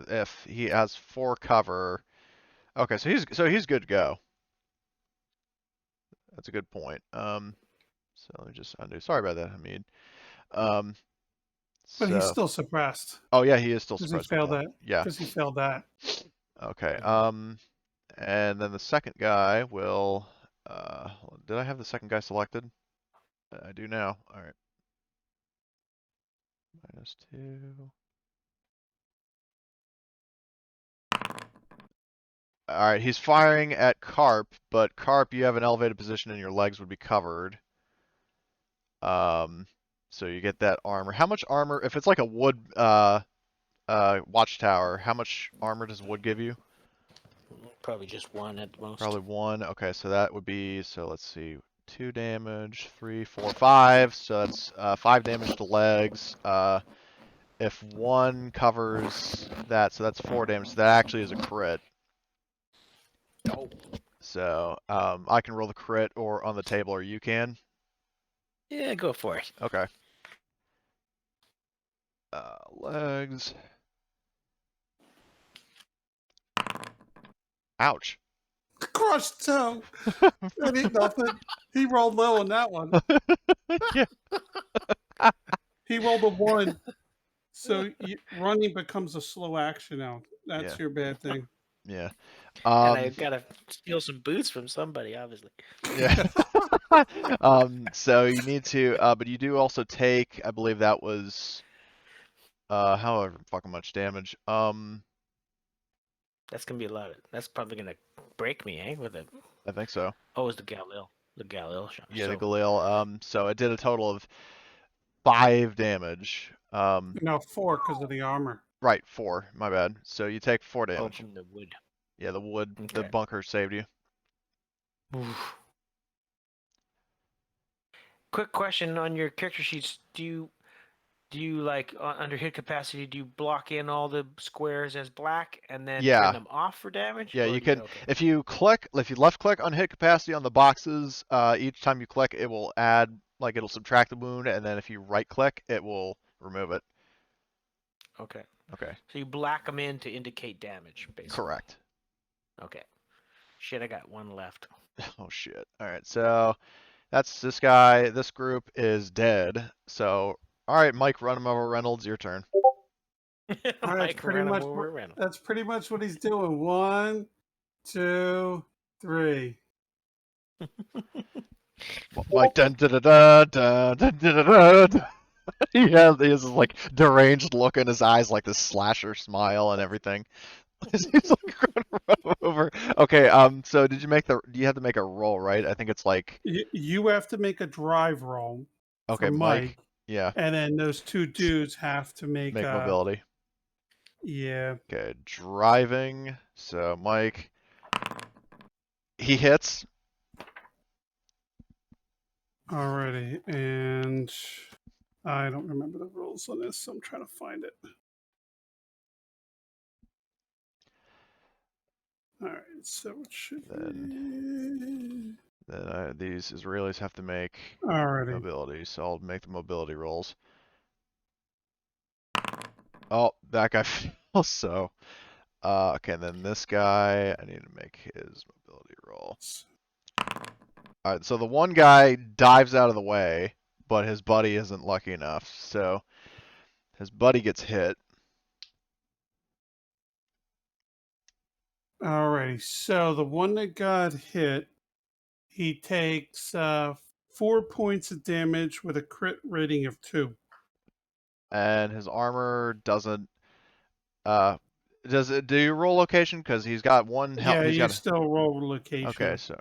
If he has 4 cover, okay, so he's good to go. That's a good point. So let me just undo. Sorry about that, Hamid. But he's So, still suppressed oh yeah, he is still because he suppressed. Good failed point. that. Yeah. Because he failed that. Okay. And then the second guy will. Did I have the second guy selected? I do now. All right. -2. All right, he's firing at Carp, but Carp, you have an elevated position and your legs would be covered. So you get that armor. How much armor? If it's like a wood watchtower, how much armor does wood give you? Probably just 1 at the most. Probably 1. Okay, so that would be, so let's see, 2 damage, 3, 4, 5. So that's 5 damage to legs. If 1 covers that, so that's 4 damage. So that actually is a crit. Oh. So I can roll the crit or on the table, or you can. Yeah, go for it. Okay. Legs. Ouch. Crushed toe. That ain't nothing. He rolled low on that one. Yeah. He rolled a 1. So running becomes a slow action now. That's Yeah. your bad thing. Yeah. And I gotta steal some boots from somebody, obviously. Yeah. So you need to, but you do also take, I believe that was, however fucking much damage. That's gonna be a lot. That's probably gonna break me, eh? With it. I think so. Oh, it's the Galil. The Galil shot. Yeah, the So, Galil. So it did a total of 5 damage. No, 4 because of the armor. Right, 4. My bad. So you take 4 oh, damage. from the wood. Yeah, the wood, the Okay. bunker saved you. Quick question on your character sheets. Do you like under hit capacity? Do you block in all the squares as black and then Yeah. turn them off for damage? Yeah, Or you do can. okay. If you left click on hit capacity on the boxes, each time you click, it will add, like it'll subtract the wound, and then if you right click, it will remove it. Okay. Okay. So you black them in to indicate damage, basically. Correct. Okay. Shit, I got 1 left. Oh shit. All right, so that's this guy. This group is dead. So, all right, Mike, run him over. Reynolds, your turn. All right, Mike ran him over Reynolds. that's pretty much what he's doing. 1, 2, 3. Mike, dun dun dun dun dun dun dun dun. Dun. He has this like deranged look in his eyes, like this slasher smile and everything. He's like gonna run over. Okay, so did you make the? You have to make a roll, right? I think it's like. You have to make a drive roll Okay, for Mike. Mike, Yeah. and then those 2 dudes have to make mobility. Yeah. Okay, driving. So Mike, he hits. Alrighty, and I don't remember the rules on this, so I'm trying to find it. All right, so it should Then these Israelis have to make Alrighty. mobility, so I'll make the mobility rolls. Oh, that guy fails. So, okay, then this guy, I need to make his mobility roll. All right, so the one guy dives out of the way, but his buddy isn't lucky enough. So his buddy gets hit. Alrighty, so the one that got hit, he takes 4 points of damage with a crit rating of 2. And his armor doesn't. Does it? Do you roll location? Because he's got one health. Yeah, He's you got. still roll location. Okay, so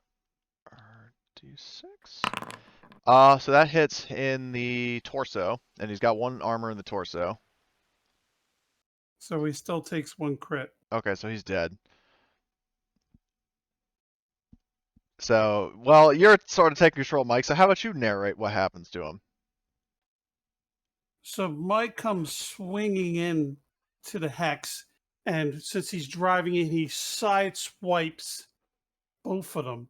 D6. So that hits in the torso, and he's got 1 armor in the torso. So he still takes 1 crit. Okay, so he's dead. So, well, you're sort of taking control, Mike. So how about you narrate what happens to him? So Mike comes swinging in to the hex, and since he's driving it, he side swipes both of them.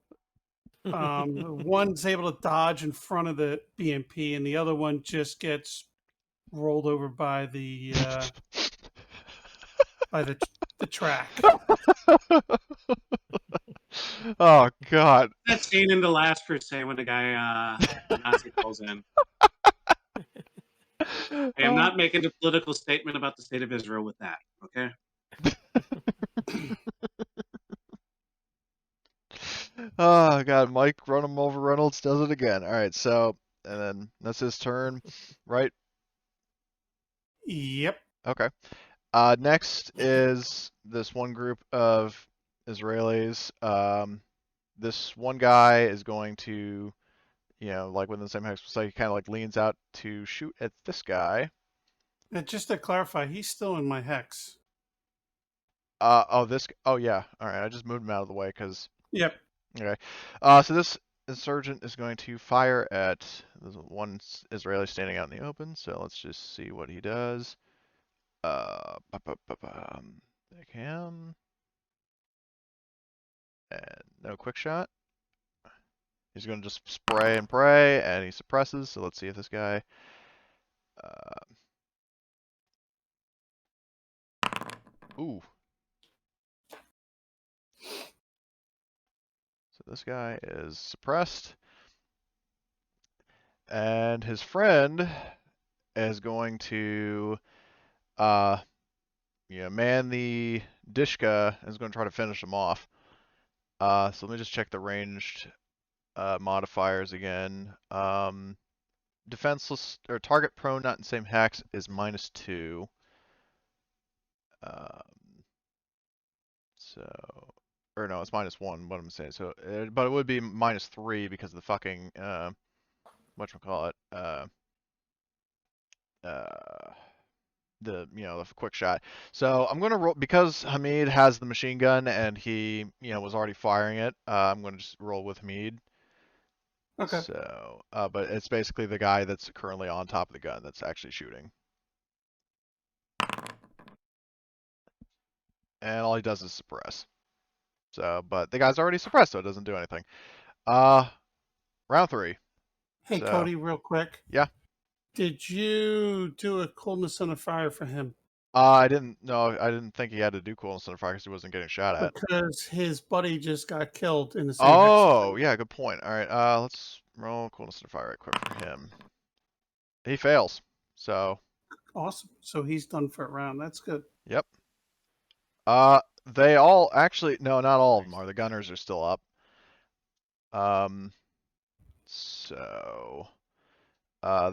One's able to dodge in front of the BMP, and the other one just gets rolled over by the track. Oh God. That scene in The Last Crusade when the guy, the Nazi pulls in. I am not making a political statement about the state of Israel with that, okay? Oh God, Mike run him over. Reynolds does it again. All right, so and then that's his turn, right? Yep. Okay. Next is this one group of Israelis. This one guy is going to, like within the same hex, so he kind of like leans out to shoot at this guy. And just to clarify, he's still in my hex. Oh yeah. All right, I just moved him out of the way because. Yep. Okay. So this insurgent is going to fire at there's one Israeli standing out in the open. So let's just see what he does. Pick him. And no quick shot. He's going to just spray and pray, and he suppresses. So let's see if this guy. Ooh. So this guy is suppressed. And his friend is going to, man the Dishka and is going to try to finish him off. So let me just check the ranged modifiers again. Defenseless or target prone not in same hex is -2. Or no, it's -1. What I'm saying. So, but it would be -3 because of the fucking whatchamacallit, the quick shot. So I'm gonna roll because Hamid has the machine gun and he was already firing it. I'm gonna just roll with Hamid. Okay. So, but it's basically the guy that's currently on top of the gun that's actually shooting. And all he does is suppress. So, but the guy's already suppressed, so it doesn't do anything. Round 3. Hey, So, Cody, real quick. yeah. Did you do a coolness under fire for him? I didn't think he had to do coolness under fire because he wasn't getting shot at. Because his buddy just got killed in the same. Oh, yeah, good point. All right, let's roll coolness under fire right quick for him. He fails. So. Awesome. So he's done for a round. That's good. Yep. They all actually no, not all of them are. The gunners are still up. So,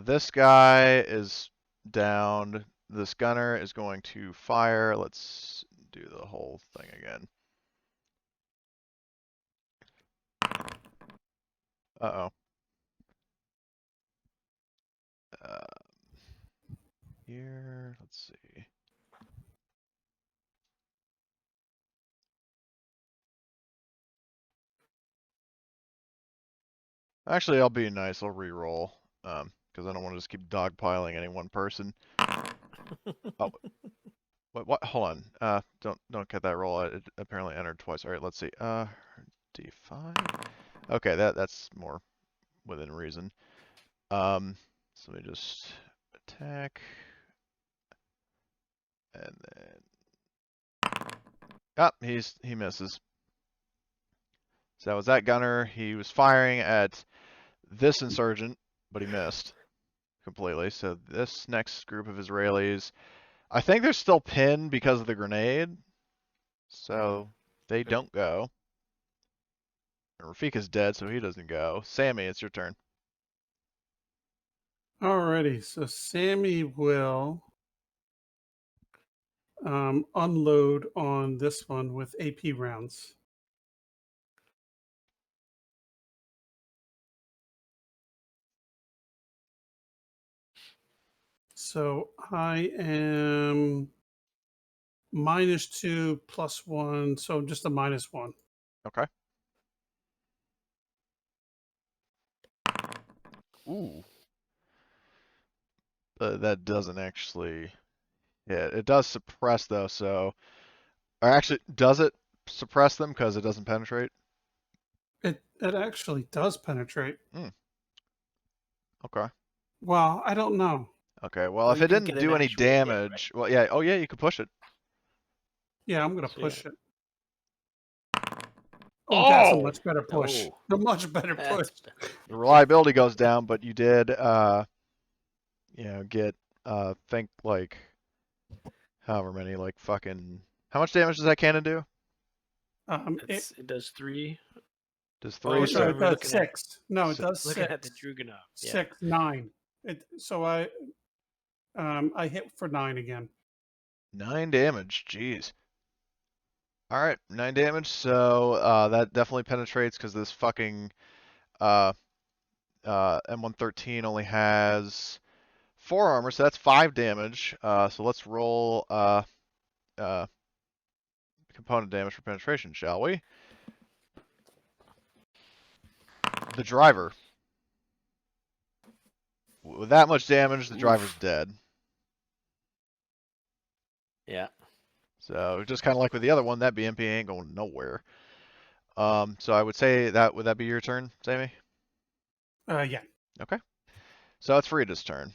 this guy is downed. This gunner is going to fire. Let's do the whole thing again. Uh-oh. Here, let's see. Actually, I'll be nice. I'll re-roll, because I don't want to just keep dogpiling any one person. Oh, what? Hold on. Don't get that roll. It apparently entered twice. All right, let's see. D5. Okay, that's more within reason. So let me just attack, and then he misses. So that was that gunner. He was firing at this insurgent, but he missed completely. So this next group of Israelis, I think they're still pinned because of the grenade, so they don't go. And Rafik is dead, so he doesn't go. Sammy, it's your turn. Alrighty. So Sammy will unload on this one with AP rounds. So I am -2 +1, so just a -1. Okay. Ooh. That doesn't actually. Yeah, it does suppress though. So, or actually, does it suppress them because it doesn't penetrate? It actually does penetrate. Okay. Well, I don't know. Okay. Well, Or if you it can didn't get an do any actual hit, right? damage, well, yeah. Oh, yeah. You could push it. Yeah, I'm gonna So, yeah. push it. Oh, that's a Oh! much better push. Oh. A much better push. That's The reliability goes down, but you did, get, think like, however many, like fucking. How much damage does that cannon do? it does 3. Does Oh, 3? no, sorry, So it we're does looking at 6. No, it does looking 6. at the Druganov. Yeah. 6, 9. So I hit for 9 again. 9 damage. Jeez. All right, 9 damage. So that definitely penetrates because this fucking M113 only has 4 armor, so that's 5 damage. So let's roll component damage for penetration, shall we? The driver. With that much damage, the driver's Oof. dead. Yeah. So just kind of like with the other one, that BMP ain't going nowhere. So I would say that would that be your turn, Sammy? Yeah. Okay. So it's Frida's turn.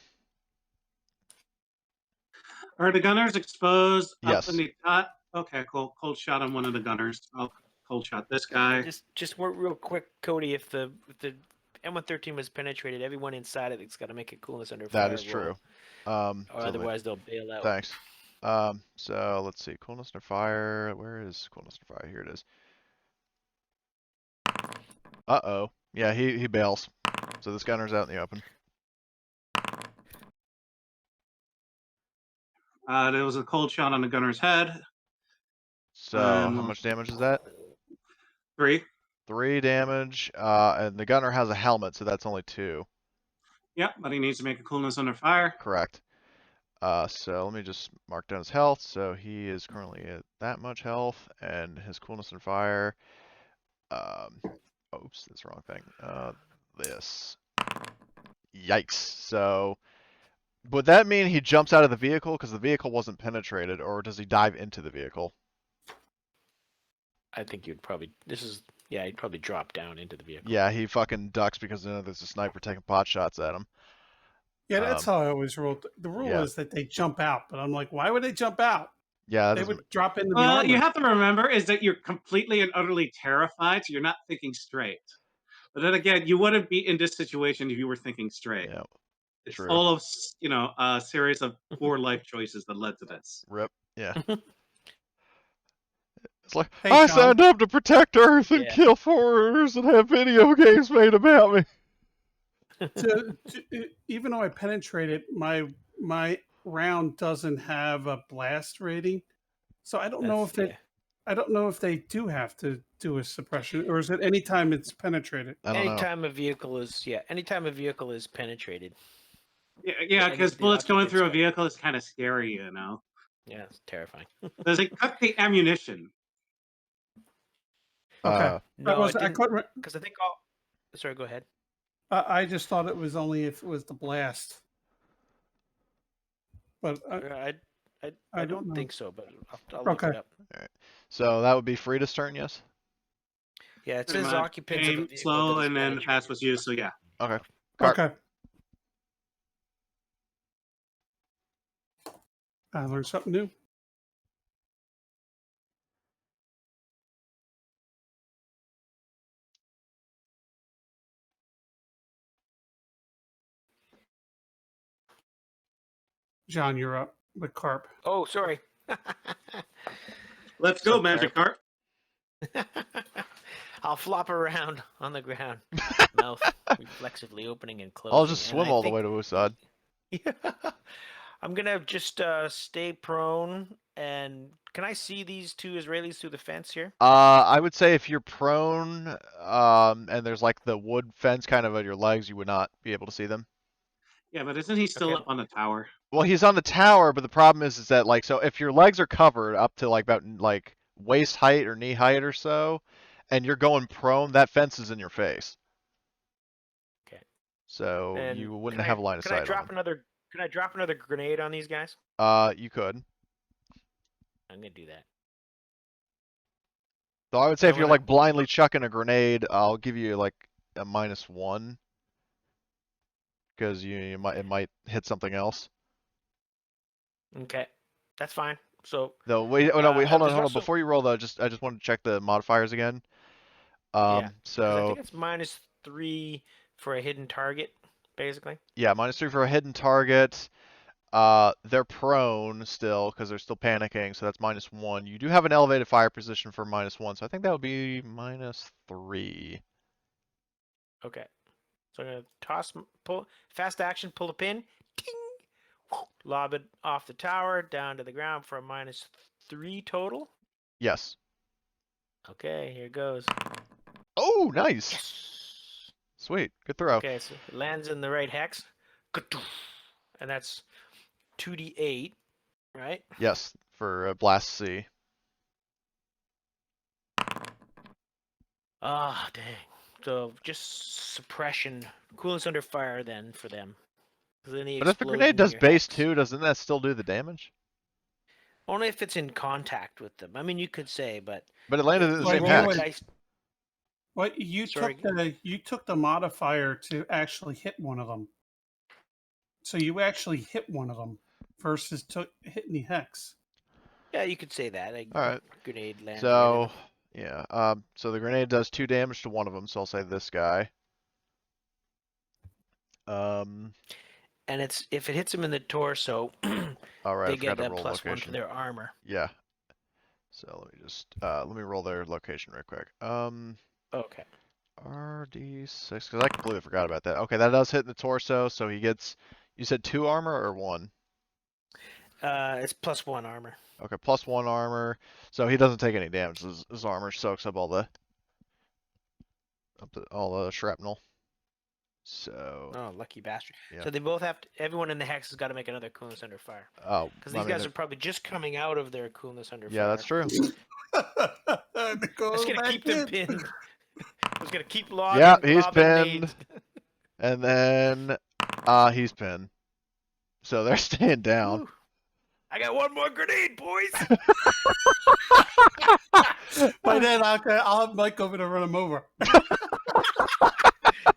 Are the gunners exposed Yes. up in the top? Okay, cool. Cold shot on one of the gunners. I'll cold shot this guy. Just real quick, Cody. If the M113 was penetrated, everyone inside of it's got to make a coolness under fire That is roll, true. or So otherwise they'll bail out. thanks. So let's see. Coolness under fire. Where is coolness under fire? Here it is. Uh-oh. Yeah, he bails. So this gunner's out in the open. There was a cold shot on the gunner's head. So Um, how much damage is that? 3. 3 damage. And the gunner has a helmet, so that's only 2. Yep, but he needs to make a coolness under fire. Correct. So let me just mark down his health. So he is currently at that much health, and his coolness under fire. Oops, that's the wrong thing. This. Yikes. So would that mean he jumps out of the vehicle because the vehicle wasn't penetrated, or does he dive into the vehicle? I think you'd probably. He'd probably drop down into the vehicle. Yeah, he fucking ducks because there's a sniper taking pot shots at him. Yeah, that's how I always ruled. The rule yeah. is that they jump out, but I'm like, why would they jump out? Yeah, They would drop into the Well, armor. you have to remember is that you're completely and utterly terrified, so you're not thinking straight. But then again, you wouldn't be in this situation if you were thinking straight. Yeah, It's true. all of a series of poor life choices that led to this. Rip. Yeah. It's like, Hey, I Sean. signed up to protect Earth and Yeah. kill foreigners and have video games made about me. Even though I penetrated, my round doesn't have a blast rating, so I don't know if I don't know if they do have to do a suppression, or is it anytime it's penetrated? I don't know. Anytime a vehicle is penetrated. Yeah, Any because of the bullets going occupants through a got- vehicle is kind of scary, you know. Yeah, it's terrifying. Does it cut the ammunition? Okay. No, I couldn't. because I think all. Sorry, go ahead. I just thought it was only if it was the blast. But I don't know. think so, but I'll look Okay. it up. So that would be Frida's turn, yes? Yeah, it Pretty says much. occupants of a Aim vehicle slow that is and then penetrated. pass was used, so yeah. Okay. Carp. Okay. I learned something new. John, you're up with Carp. Oh, sorry. Let's go, So, Magic Carp. I'll flop around on the ground, mouth reflexively opening and closing. I'll just and swim I all the think- way to Wusad. Yeah. I'm gonna just stay prone, and can I see these two Israelis through the fence here? I would say if you're prone, and there's like the wood fence kind of at your legs, you would not be able to see them. Yeah, but isn't he still Okay. up on the tower? Well, he's on the tower, but the problem is that like, so if your legs are covered up to like about like waist height or knee height or so, and you're going prone, that fence is in your face. Okay. So Then you wouldn't can have a line of can I sight on drop them. another? Can I drop another grenade on these guys? You could. I'm gonna do that. So I would say I if you're wanna- like blindly chucking a grenade, I'll give you like a -1 because it might hit something else. Okay, that's fine. So Though wait, oh no, wait, hold there's on. also- Before you roll though, I just wanted to check the modifiers again. yeah, because I So think it's -3 for a hidden target, basically. yeah, -3 for a hidden target. They're prone still because they're still panicking, so that's -1. You do have an elevated fire position for -1, so I think that would be -3. Okay. So I'm gonna pull, fast action, pull the pin, ting, lob it off the tower down to the ground for a -3 total. Yes. Okay, here goes. Oh, nice. Yes. Sweet. Good throw. Okay, so it lands in the right hex, and that's 2d8, right? Yes, for Blast C. Ah, dang. So just suppression, coolness under fire then for them. 'Cause any But if the explosion grenade in does your base hex- 2, doesn't that still do the damage? Only if it's in contact with them. I mean, you could say, but But it landed in the Like same you hex. would- dice. What you Sorry. took the modifier to actually hit one of them. So you actually hit one of them versus hitting the hex. Yeah, you could say that. Like, All right. grenade lands. So, yeah. So the grenade does 2 damage to one of them, so I'll say this guy. And if it hits them in the torso, All right, they I forgot get to that roll +1 to location. their armor. Yeah. So let me just let me roll their location real quick. Okay. RD6, because I completely forgot about that. Okay, that does hit in the torso, so he gets. You said 2 armor or 1? It's +1 armor. Okay, +1 armor, so he doesn't take any damage. His armor soaks up all the shrapnel. So. Oh, lucky bastard. Yeah. So they both have to. Everyone in the hex has got to make another coolness under fire. Oh, Because these guys are probably just coming out of their coolness under yeah, fire. that's true. I was gonna keep them pinned. I was gonna keep lobbing. Yeah, he's lobbing pinned. nades. And then, he's pinned. So they're staying down. Whew. I got one more grenade, boys. By then, I'll have Mike over to run him over.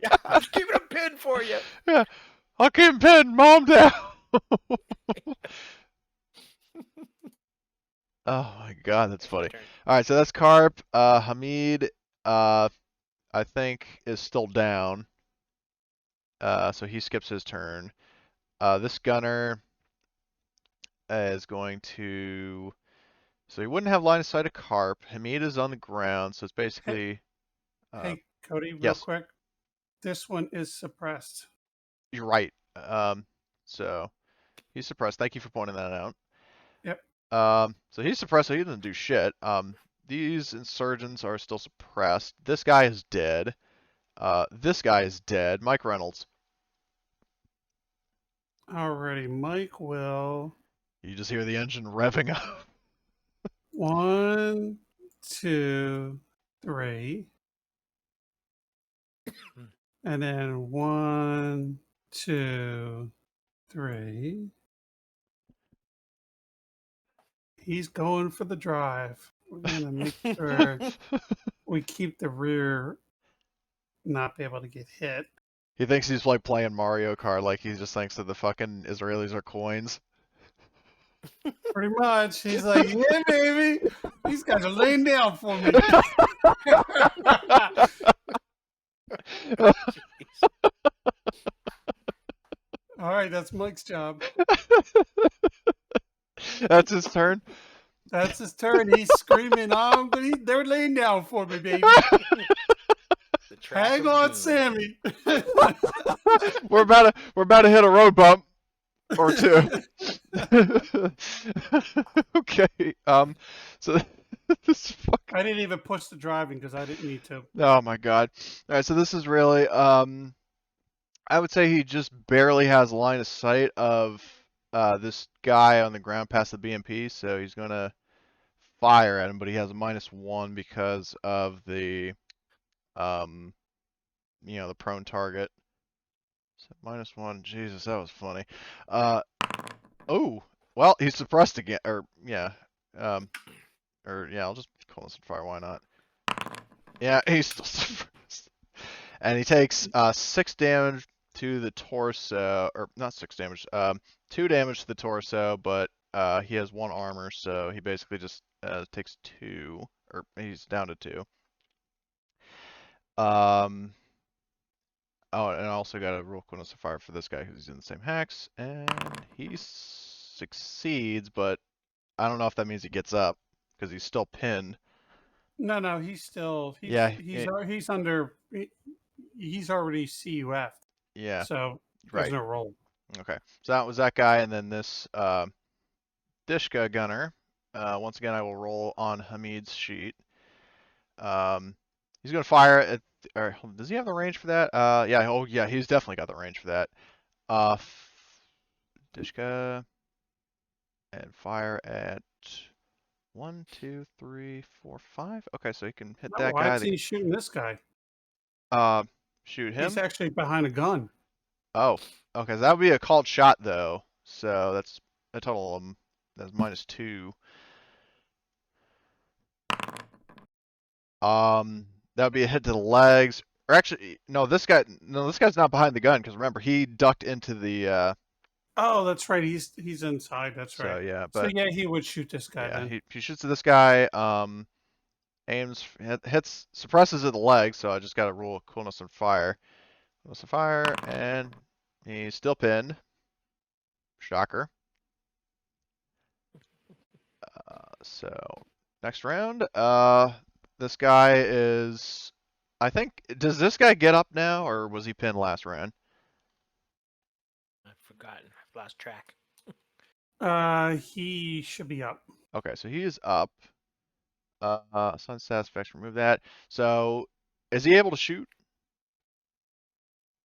Yeah, I was keeping him pinned for you. Yeah, I'll keep him pinned, mom down. Oh my god, that's funny. All right, so that's Carp. Hamid, I think is still down. So he skips his turn. This gunner is going to. So he wouldn't have line of sight of Carp. Hamid is on the ground, so it's basically. Hey, Cody, real yes. quick. This one is suppressed. You're right. So he's suppressed. Thank you for pointing that out. Yep. So he's suppressed, so he doesn't do shit. These insurgents are still suppressed. This guy is dead. This guy is dead. Mike Reynolds. Alrighty, Mike will. You just hear the engine revving up. 1, 2, 3. And then 1, 2, 3. He's going for the drive. We're gonna make sure we keep the rear not be able to get hit. He thinks he's like playing Mario Kart, like he just thinks that the fucking Israelis are coins. Pretty much. He's like, yeah, baby. These guys are laying down for me. All right, that's Mike's job. That's his turn. That's his turn. He's screaming, they're laying down for me, baby. Hang on, Sammy. We're about to hit a road bump or two. Okay. So this fuck. I didn't even push the driving because I didn't need to. Oh my god. All right. So this is really I I would say he just barely has line of sight of this guy on the ground past the BMP, so he's gonna fire at him, but he has a -1 because of the the prone target. So -1. Jesus, that was funny. Oh, well, he's suppressed again, or yeah, I'll just call this on fire. Why not? Yeah, he's still suppressed, and he takes 6 damage to the torso, or not 6 damage, 2 damage to the torso, but he has 1 armor, so he basically just takes 2, or he's down to 2. Oh, and I also got a real coolness of fire for this guy who's in the same hex, and he succeeds, but I don't know if that means he gets up because he's still pinned. No, he's still Yeah, he's under he's already CUF. Yeah, So there's right. no roll. Okay, so that was that guy, and then this Dishka gunner. Once again, I will roll on Hamid's sheet. He's gonna fire at. Or does he have the range for that? Yeah. Oh, yeah. He's definitely got the range for that. Dishka, and fire at 1, 2, 3, 4, 5. Okay, so he can hit that Why guy. is he shooting this guy? Shoot him. He's actually behind a gun. Oh, okay. So that would be a called shot though. So that's a total of that's -2. That would be a hit to the legs. Or actually, no, this guy's not behind the gun because remember he ducked into the. Oh, that's right. He's inside. That's So right. yeah, So but yeah, he would shoot this guy yeah, then. he shoots at this guy. Aims, hits, suppresses at the legs. So I just got to roll coolness and fire. Coolness and fire, and he's still pinned. Shocker. So next round, this guy is. I think, does this guy get up now, or was he pinned last round? I've forgotten. I've lost track. He should be up. Okay, so he is up. Sun satisfaction, remove that. So, is he able to shoot?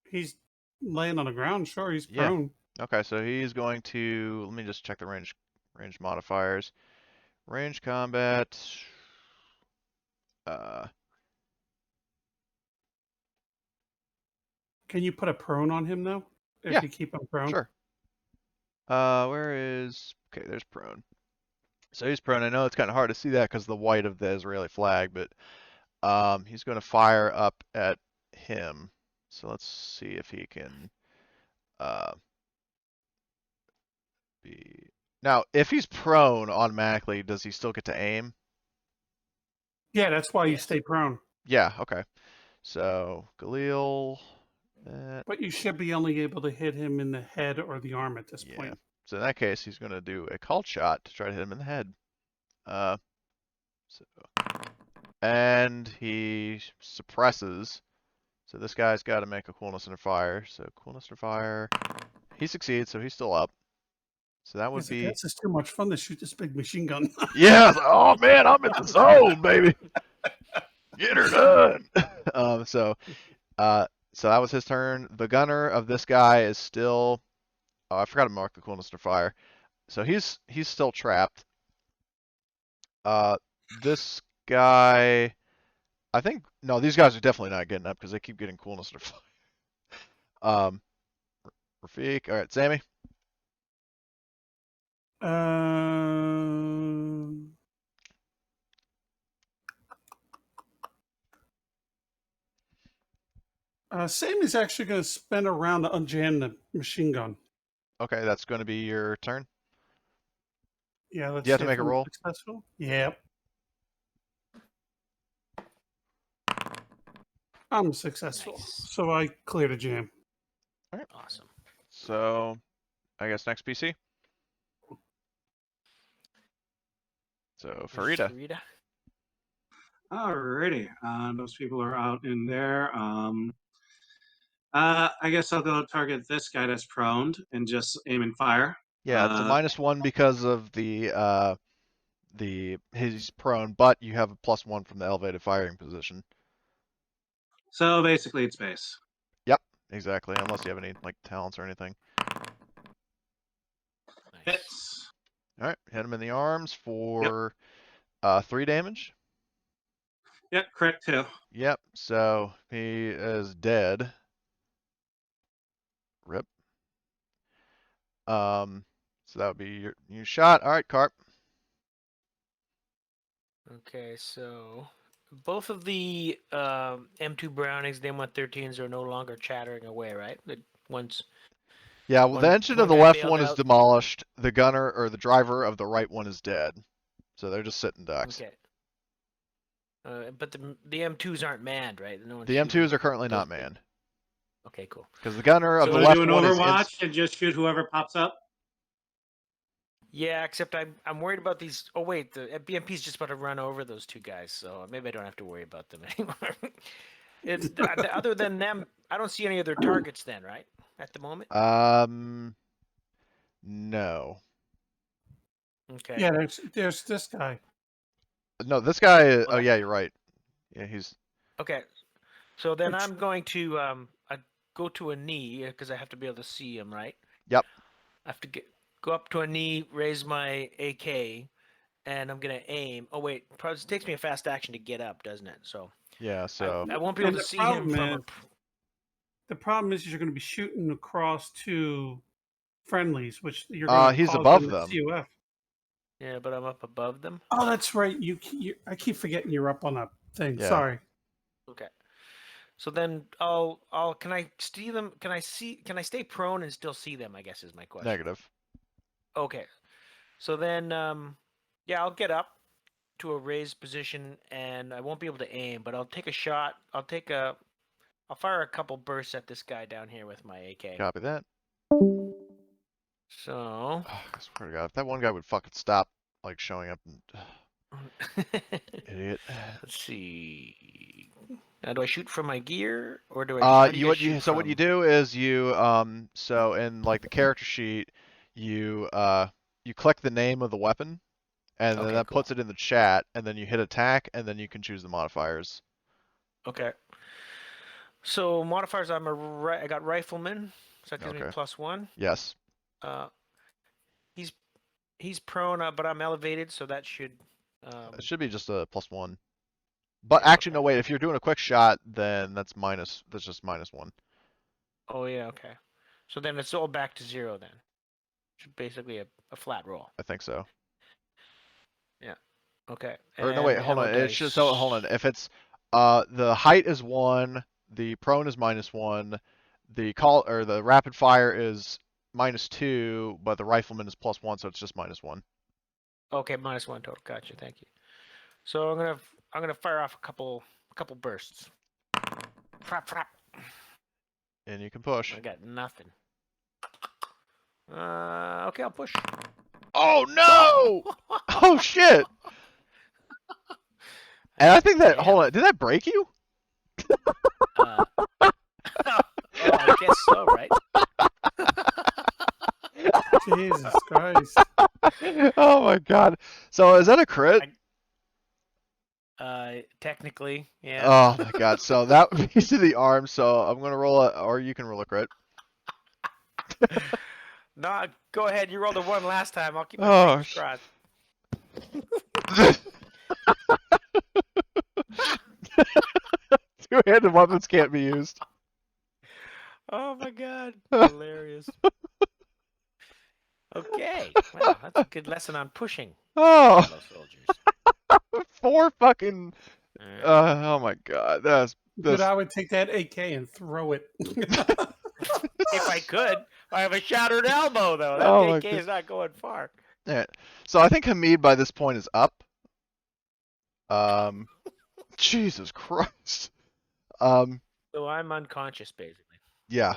He's laying on the ground. Sure, he's Yeah. prone. Okay, so he's going to. Let me just check the range modifiers. Range combat. Can you put a prone on him though? If Yeah, you keep him prone. Sure. Where is? Okay, there's prone. So he's prone. I know it's kind of hard to see that because the white of the Israeli flag, but he's going to fire up at him. So let's see if he can be. Now, if he's prone automatically, does he still get to aim? Yeah, that's why you Yes. stay prone. Yeah, okay. So, Galil. But you should be only able to hit him in the head or the arm at this Yeah. point. So in that case, he's going to do a called shot to try to hit him in the head. And he suppresses. So this guy's got to make a coolness under fire. So coolness under fire. He succeeds, so he's still up. So that would He's like, be. this is too much fun to shoot this big machine gun. Yeah. Oh man, I'm in the zone, baby. Get her done. So that was his turn. The gunner of this guy is still. Oh, I forgot to mark the coolness under fire. So he's still trapped. This guy, I think, no, these guys are definitely not getting up because they keep getting coolness under fire. Rafiq, all right, Sammy. Sam is actually going to spin around to unjam the machine gun. Okay, that's going to be your turn. Yeah, let's Do you have see to if make a I'm roll? Successful? Yep. I'm successful. Nice. So I cleared a jam. Awesome. So, I guess next PC. So, Farida. Farida. Alrighty. Those people are out in there. I guess I'll go target this guy that's prone and just aim and fire. Yeah, it's a -1 because of he's prone, but you have a +1 from the elevated firing position. So basically, it's base. Yep. exactly, unless you have any like talents or anything. Nice. Hits. All right, hit him in the arms for 3 damage. Yep, crit too. Yep. So he is dead. Rip. So that would be your shot. All right, Carp. Okay, so both of the M2 Brownings, the M113s are no longer chattering away, right? The ones. Yeah, well, the One- engine one of the guy left bailed one is out. demolished. The gunner or the driver of the right one is dead. So they're just sitting ducks. Okay. But the M2s aren't manned, right? No one's The shooting M2s are currently those not two. manned Okay, cool. because the gunner of So the Want to left do an one is Overwatch and just shoot whoever pops up? Yeah, except I'm worried about these. Oh wait, the BMP's just about to run over those two guys, so maybe I don't have to worry about them anymore. Other than them, I don't see any other targets then, right? At the moment. No. Okay. Yeah, there's this guy. No, this guy. Well, Oh yeah, you're right. Yeah, he's Okay. So then Which- I'm going to go to a knee because I have to be able to see him, right? Yep. I have to go up to a knee, raise my AK, and I'm gonna aim. Oh wait, probably takes me a fast action to get up, doesn't it? So yeah. So I won't be able And to the see him problem from The problem is you're going to be shooting across to friendlies, which you're going to he's cause above them them. CUF. Yeah, but I'm up above them. Oh, that's right. I keep forgetting you're up on that thing. Yeah. Sorry. Okay. So then can I see them? Can I stay prone and still see them? I guess is my question. Negative. Okay. So then yeah, I'll get up to a raised position and I won't be able to aim, but I'll take a shot. I'll fire a couple bursts at this guy down here with my AK. Copy that. So Oh, I swear to God, if that one guy would fucking stop like showing up. Idiot. let's see. Now, do I shoot from my gear or do I? How do you guys shoot So what from? you do is you so in like the character sheet you you click the name of the weapon and then Okay, that cool. puts it in the chat and then you hit attack and then you can choose the modifiers. Okay. So modifiers, I got rifleman, so that gives me Okay. +1. Yes. He's prone, but I'm elevated, so that should. It should be just a +1. But Yeah, actually okay. no wait, if you're doing a quick shot then that's just -1. Oh yeah, okay. So then it's all back to 0 then. It's basically a flat roll. I think so. Okay. Or no wait, And hold on. ammo It's just so hold on. dice. If it's the height is 1, the prone is -1, the rapid fire is -2, but the rifleman is +1, so it's just -1. Okay, -1 total. Gotcha. Thank you. So I'm gonna fire off a couple bursts. Frap. And you can push. I got nothing. Okay, I'll push. Oh no! Oh shit! And I think that Damn. hold on, did that break you? Oh, I guess so, right? Jesus Christ. Oh my god. So is that a crit? Technically, yeah. Oh my god. So that would be to the arm, so I'm gonna roll or you can roll a crit. No, go ahead. You rolled a 1 last time. I'll keep my Oh, fingers crossed. Two-handed weapons can't be used. Oh my god, hilarious. Okay, well, that's a good lesson on pushing, Oh, fellow soldiers. 4 fucking. Alright. Oh my god, that's But I would take that AK and throw it. If I could, I have a shattered elbow though. That Oh my AK is not going far. Yeah. So I think Hamid by this point is up. Jesus Christ. So I'm unconscious, basically. Yeah.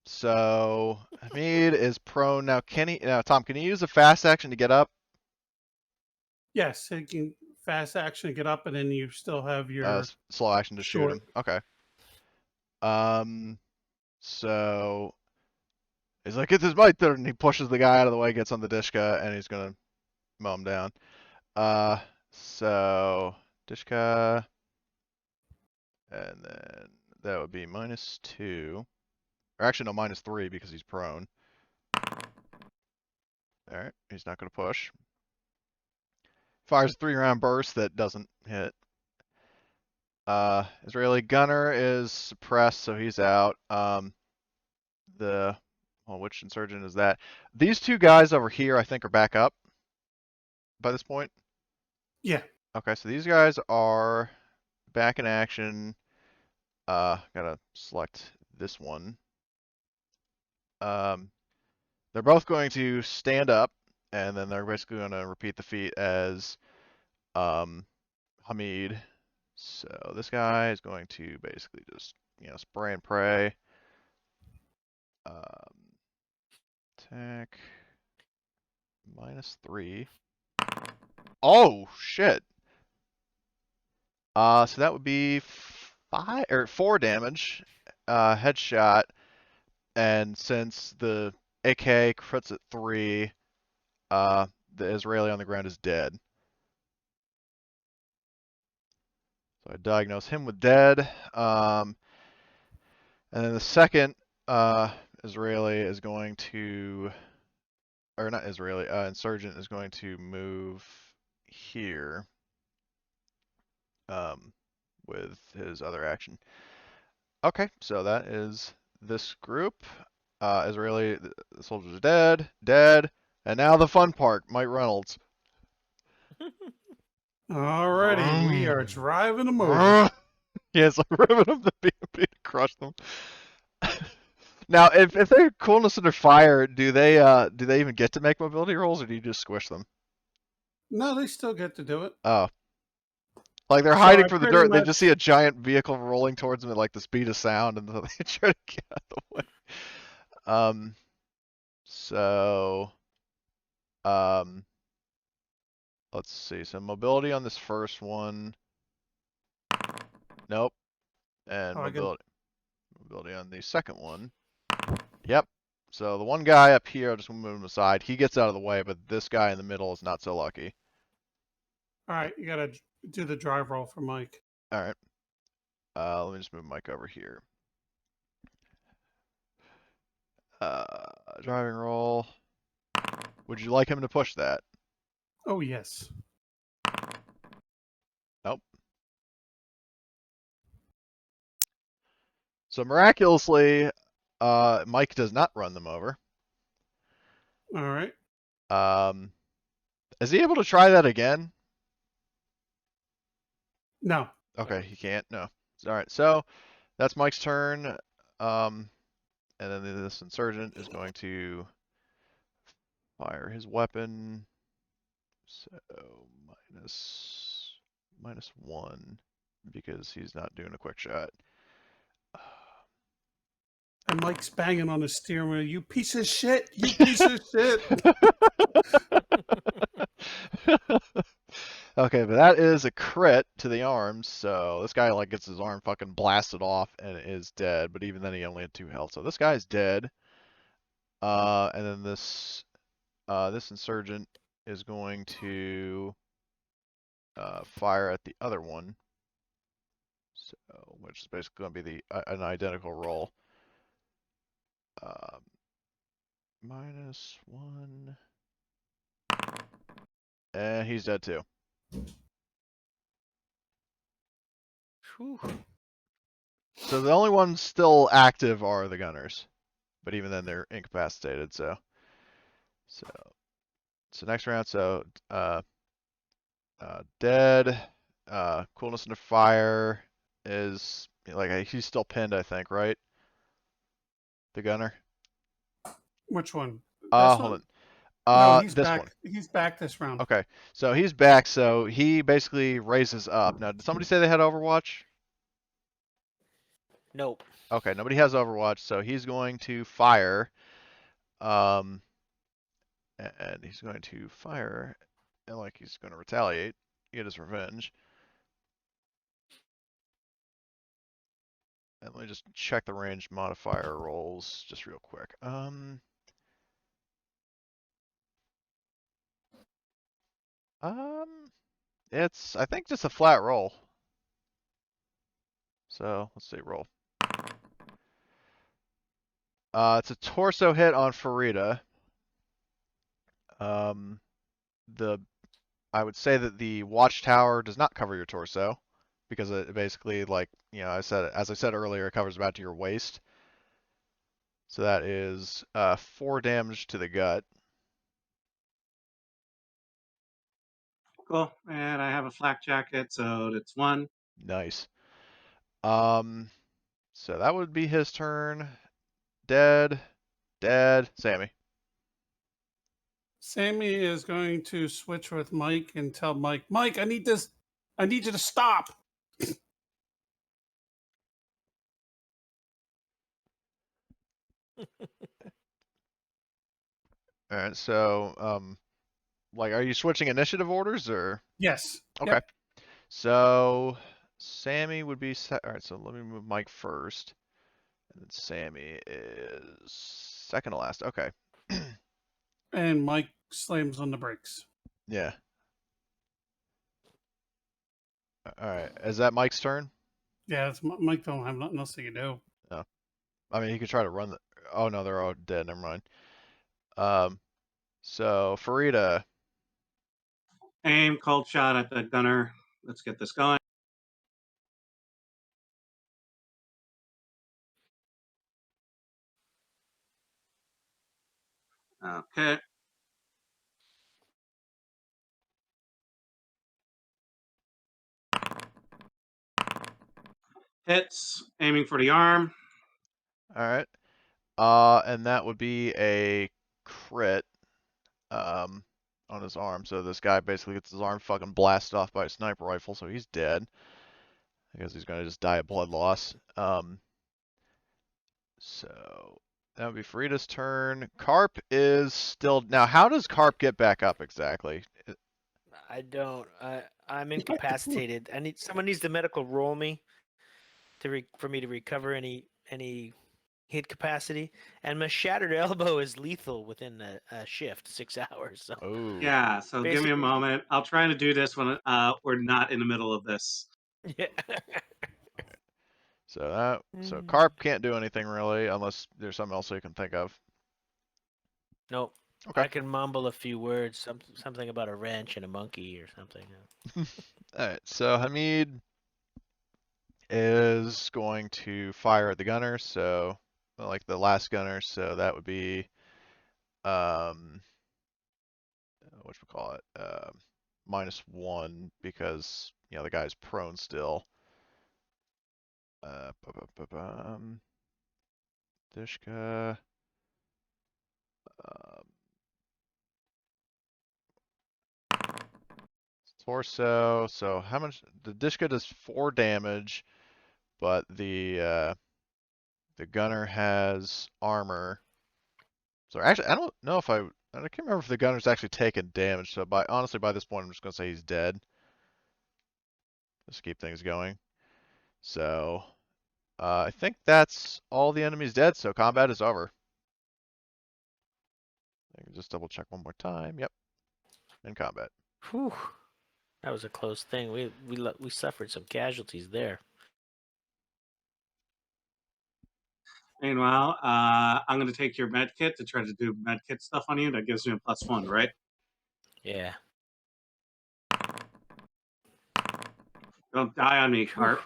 So Hamid is prone now. Tom, can you use a fast action to get up? Yes, it can fast action to get up, and then you still have your. Slow action to shoot Sure. him. Okay. So he's like, it's my turn, and he pushes the guy out of the way, gets on the Dishka, and he's gonna mow him down. So Dishka, and then that would be -2. Or actually, no, -3 because he's prone. Alright, he's not going to push. Fires a 3-round burst that doesn't hit. Israeli gunner is suppressed, so he's out. Which insurgent is that? These two guys over here, I think, are back up by this point. Yeah. Okay, so these guys are back in action. Gotta select this one. They're both going to stand up, and then they're basically going to repeat the feat as Hamid. So this guy is going to basically just, spray and pray. Attack -3. Oh shit. So that would be 4 damage, headshot, and since the AK crits at 3, the Israeli on the ground is dead. So I diagnose him with dead. And then the second Israeli is going to, or not Israeli, insurgent is going to move here with his other action. Okay, so that is this group. Israeli, the soldiers are dead, and now the fun part, Mike Reynolds. Alrighty, we are driving them over. Yes, I'm ripping them to BMP to crush them. Now, if they're coolness under fire, do they even get to make mobility rolls, or do you just squish them? No, they still get to do it. Oh. Like they're So hiding I for the pretty dirt, they much- just see a giant vehicle rolling towards them at like the speed of sound, and they try to get out of the way. So, let's see. So mobility on this first one. Nope. And mobility on the second one. Yep. So the one guy up here, I'll just move him aside. He gets out of the way, but this guy in the middle is not so lucky. Alright, you gotta do the drive roll for Mike. Alright. Let me just move Mike over here. Driving roll. Would you like him to push that? Oh, yes. Nope. So miraculously, Mike does not run them over. Alright. Is he able to try that again? No. Okay, he can't. No. All right. So that's Mike's turn. And then this insurgent is going to fire his weapon. So -1 because he's not doing a quick shot. And Mike's banging on the steering wheel. You piece of shit! You piece of shit! Okay, but that is a crit to the arms, so this guy like gets his arm fucking blasted off and is dead, but even then he only had 2 health. So this guy's dead. And then this insurgent is going to fire at the other one. So, which is basically going to be an identical roll. -1. And he's dead too. Whew. So the only ones still active are the gunners, but even then they're incapacitated. So next round. So dead. Coolness under fire is like he's still pinned, I think, right? The gunner. Which one? Hold on. No, he's this back. one. He's back this round. Okay, so he's back. So he basically raises up. Now, did somebody say they had Overwatch? Nope. Okay, nobody has Overwatch, so he's going to fire. And he's going to fire, and like he's going to retaliate, get his revenge. And let me just check the range modifier rolls just real quick. It's I think just a flat roll. So let's see, roll. It's a torso hit on Farida. I would say that the watchtower does not cover your torso because it basically, like, as I said earlier, it covers about to your waist. So that is 4 damage to the gut. Cool. And I have a flak jacket, so that's 1. Nice. So that would be his turn. Dead. Sammy. Sammy is going to switch with Mike and tell Mike, Mike, I need this. I need you to stop. All right. So, like, are you switching initiative orders or? Yes. Okay. Yep. So Sammy would be all right. So let me move Mike first, and then Sammy is second to last. Okay. And Mike slams on the brakes. Yeah. All right. Is that Mike's turn? Yeah, Mike don't have nothing else he can do. No. I mean, he could try to run the. Oh no, they're all dead. Never mind. So Farida. Aim, cold shot at the gunner. Let's get this going. Okay. Hits, aiming for the arm. All right. And that would be a crit. On his arm. So this guy basically gets his arm fucking blasted off by a sniper rifle, so he's dead. I guess he's gonna just die of blood loss. So that would be Farida's turn. Carp is still now. How does Carp get back up exactly? I don't. I'm incapacitated. Someone needs to medical roll me for me to recover any hit capacity. And my shattered elbow is lethal within a shift, 6 hours. So Oh, Yeah, so give me a moment. I'll try to do this when we're not in the middle of this. yeah. So Carp can't do anything really unless there's something else you can think of. Nope. Okay. I can mumble a few words, something about a wrench and a monkey or something. All right. So Hamid is going to fire at the gunner. So like the last gunner. So that would be whatchamacallit, -1 because the guy's prone still. Dishka. Torso. So how much? The Dishka does 4 damage, but the gunner has armor. So actually, I don't know if I can't remember if the gunner's actually taken damage. So honestly, by this point, I'm just gonna say he's dead. Let's keep things going. So I think that's all the enemies dead. So combat is over. I can just double check one more time. Yep, in combat. Whew. That was a close thing. We suffered some casualties there. Meanwhile, I'm going to take your med kit to try to do med kit stuff on you. That gives me a +1, right? Yeah. Don't die on me, Carp.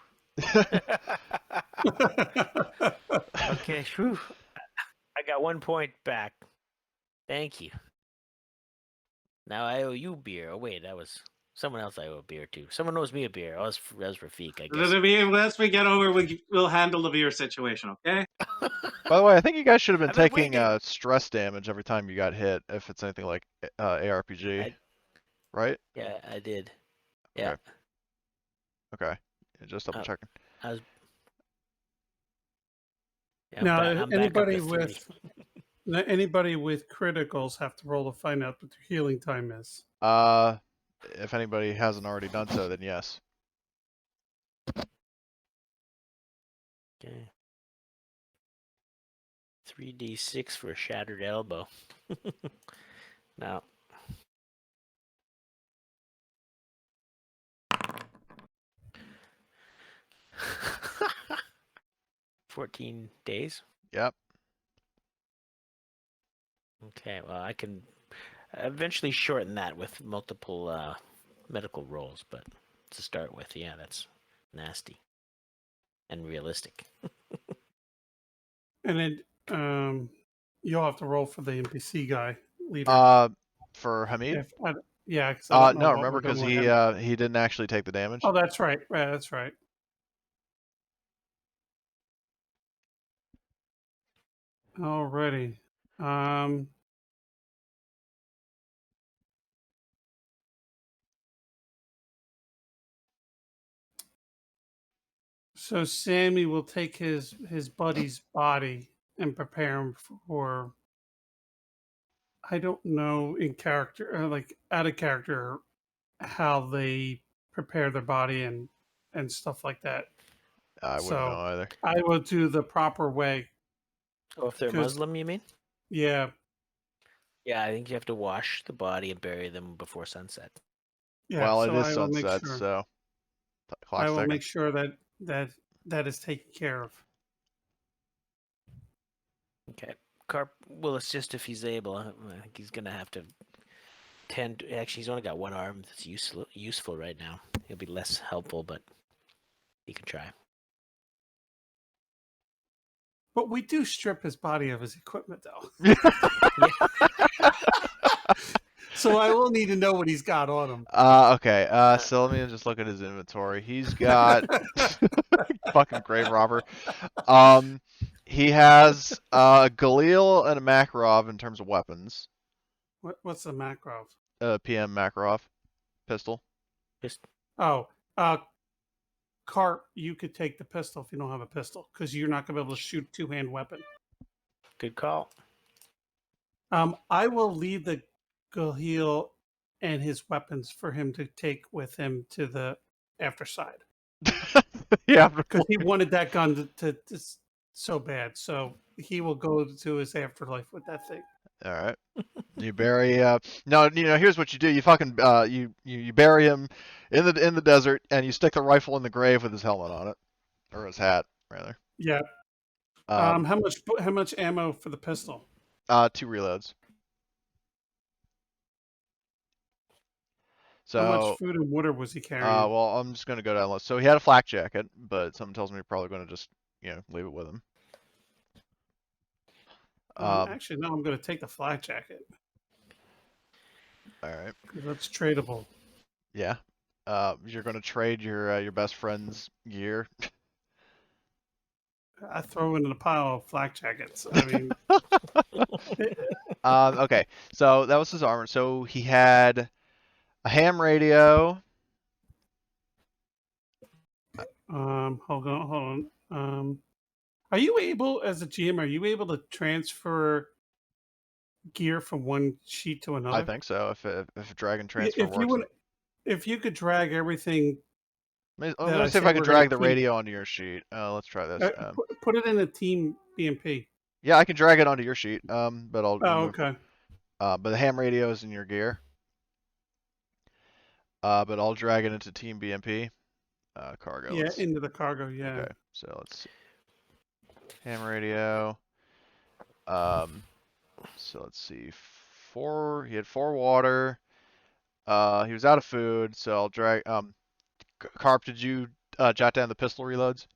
Okay. Whew. I got 1 point back. Thank you. Now I owe you beer. Oh wait, that was someone else I owe a beer to. Someone owes me a beer. That was Rafik, I guess. Once we get over, we'll handle the beer situation, okay? By the way, I think you guys should have been I've been taking waiting. stress damage every time you got hit, if it's anything like ARPG, right? Yeah, I did. Yeah. Okay. Yeah, just double checking. I was. Yeah, Now, I'm back up to 3. anybody with criticals have to roll to find out what their healing time is. If anybody hasn't already done so, then yes. Okay. 3d6 for a shattered elbow. Now. $14 days. Yep. Okay, well, I can eventually shorten that with multiple medical rolls, but to start with, yeah, that's nasty and realistic. And then you'll have to roll for the NPC guy leader. For Hamid? If yeah, because I don't know No, what remember we're doing because with him. he didn't actually take the damage. Oh, that's right. Yeah, that's right. Alrighty. So Sammy will take his buddy's body and prepare him for. I don't know in character, like out of character, how they prepare their body and stuff like that. I wouldn't know So either. I will do the proper way. Oh, if they're 'Cause- Muslim, you mean? Yeah, Yeah, I think you have to wash the body and bury them before sunset. yeah. Well, it So is I will make sunset, sure. so I clock's will ticking. make sure that is taken care of. Okay. Carp will assist if he's able. I think he's gonna have to tend. Actually, he's only got one arm that's useful right now. He'll be less helpful, but he can try. But we do strip his body of his equipment, though. So I will need to know what he's got on him. Okay. So let me just look at his inventory. He's got fucking grave robber. He has a Galil and a Makarov in terms of weapons. What's the Makarov? PM Makarov pistol. Just Oh, Carp, you could take the pistol if you don't have a pistol, because you're not going to be able to shoot two-hand weapon. good call. I will leave the Galil and his weapons for him to take with him to the after side. Yeah. Because he wanted that gun to so bad. So he will go to his afterlife with that thing. All right. You bury no, here's what you do. You fucking you bury him in the desert and you stick the rifle in the grave with his helmet on it, or his hat rather. Yeah. Um, How much ammo for the pistol? 2 reloads. How much So food and water was he carrying? well, I'm just gonna go down. So he had a flak jacket, but something tells me you're probably gonna just leave it with him. Actually, no. I'm going to take the flak jacket All right. because that's tradable. Yeah. You're gonna trade your best friend's gear. I throw it in a pile of flak jackets. I mean, Okay. So that was his armor. So he had a ham radio. hold on. Are you able, as a GM, are you able to transfer gear from one sheet to another? I think so. If Dragon Transfer If you works. would, if you could drag everything, I'm that gonna I see if said I can we're gonna drag the keep- radio onto your sheet. Let's try this. put it in a team BMP. Yeah, I can drag it onto your sheet. But I'll Oh, remove. okay. But the ham radio is in your gear. But I'll drag it into Team BMP. Cargo. Yeah, into the cargo. Yeah. Okay. So let's see. Ham radio. So let's see. He had 4 water. He was out of food, so I'll drag. Carp, did you jot down the pistol reloads?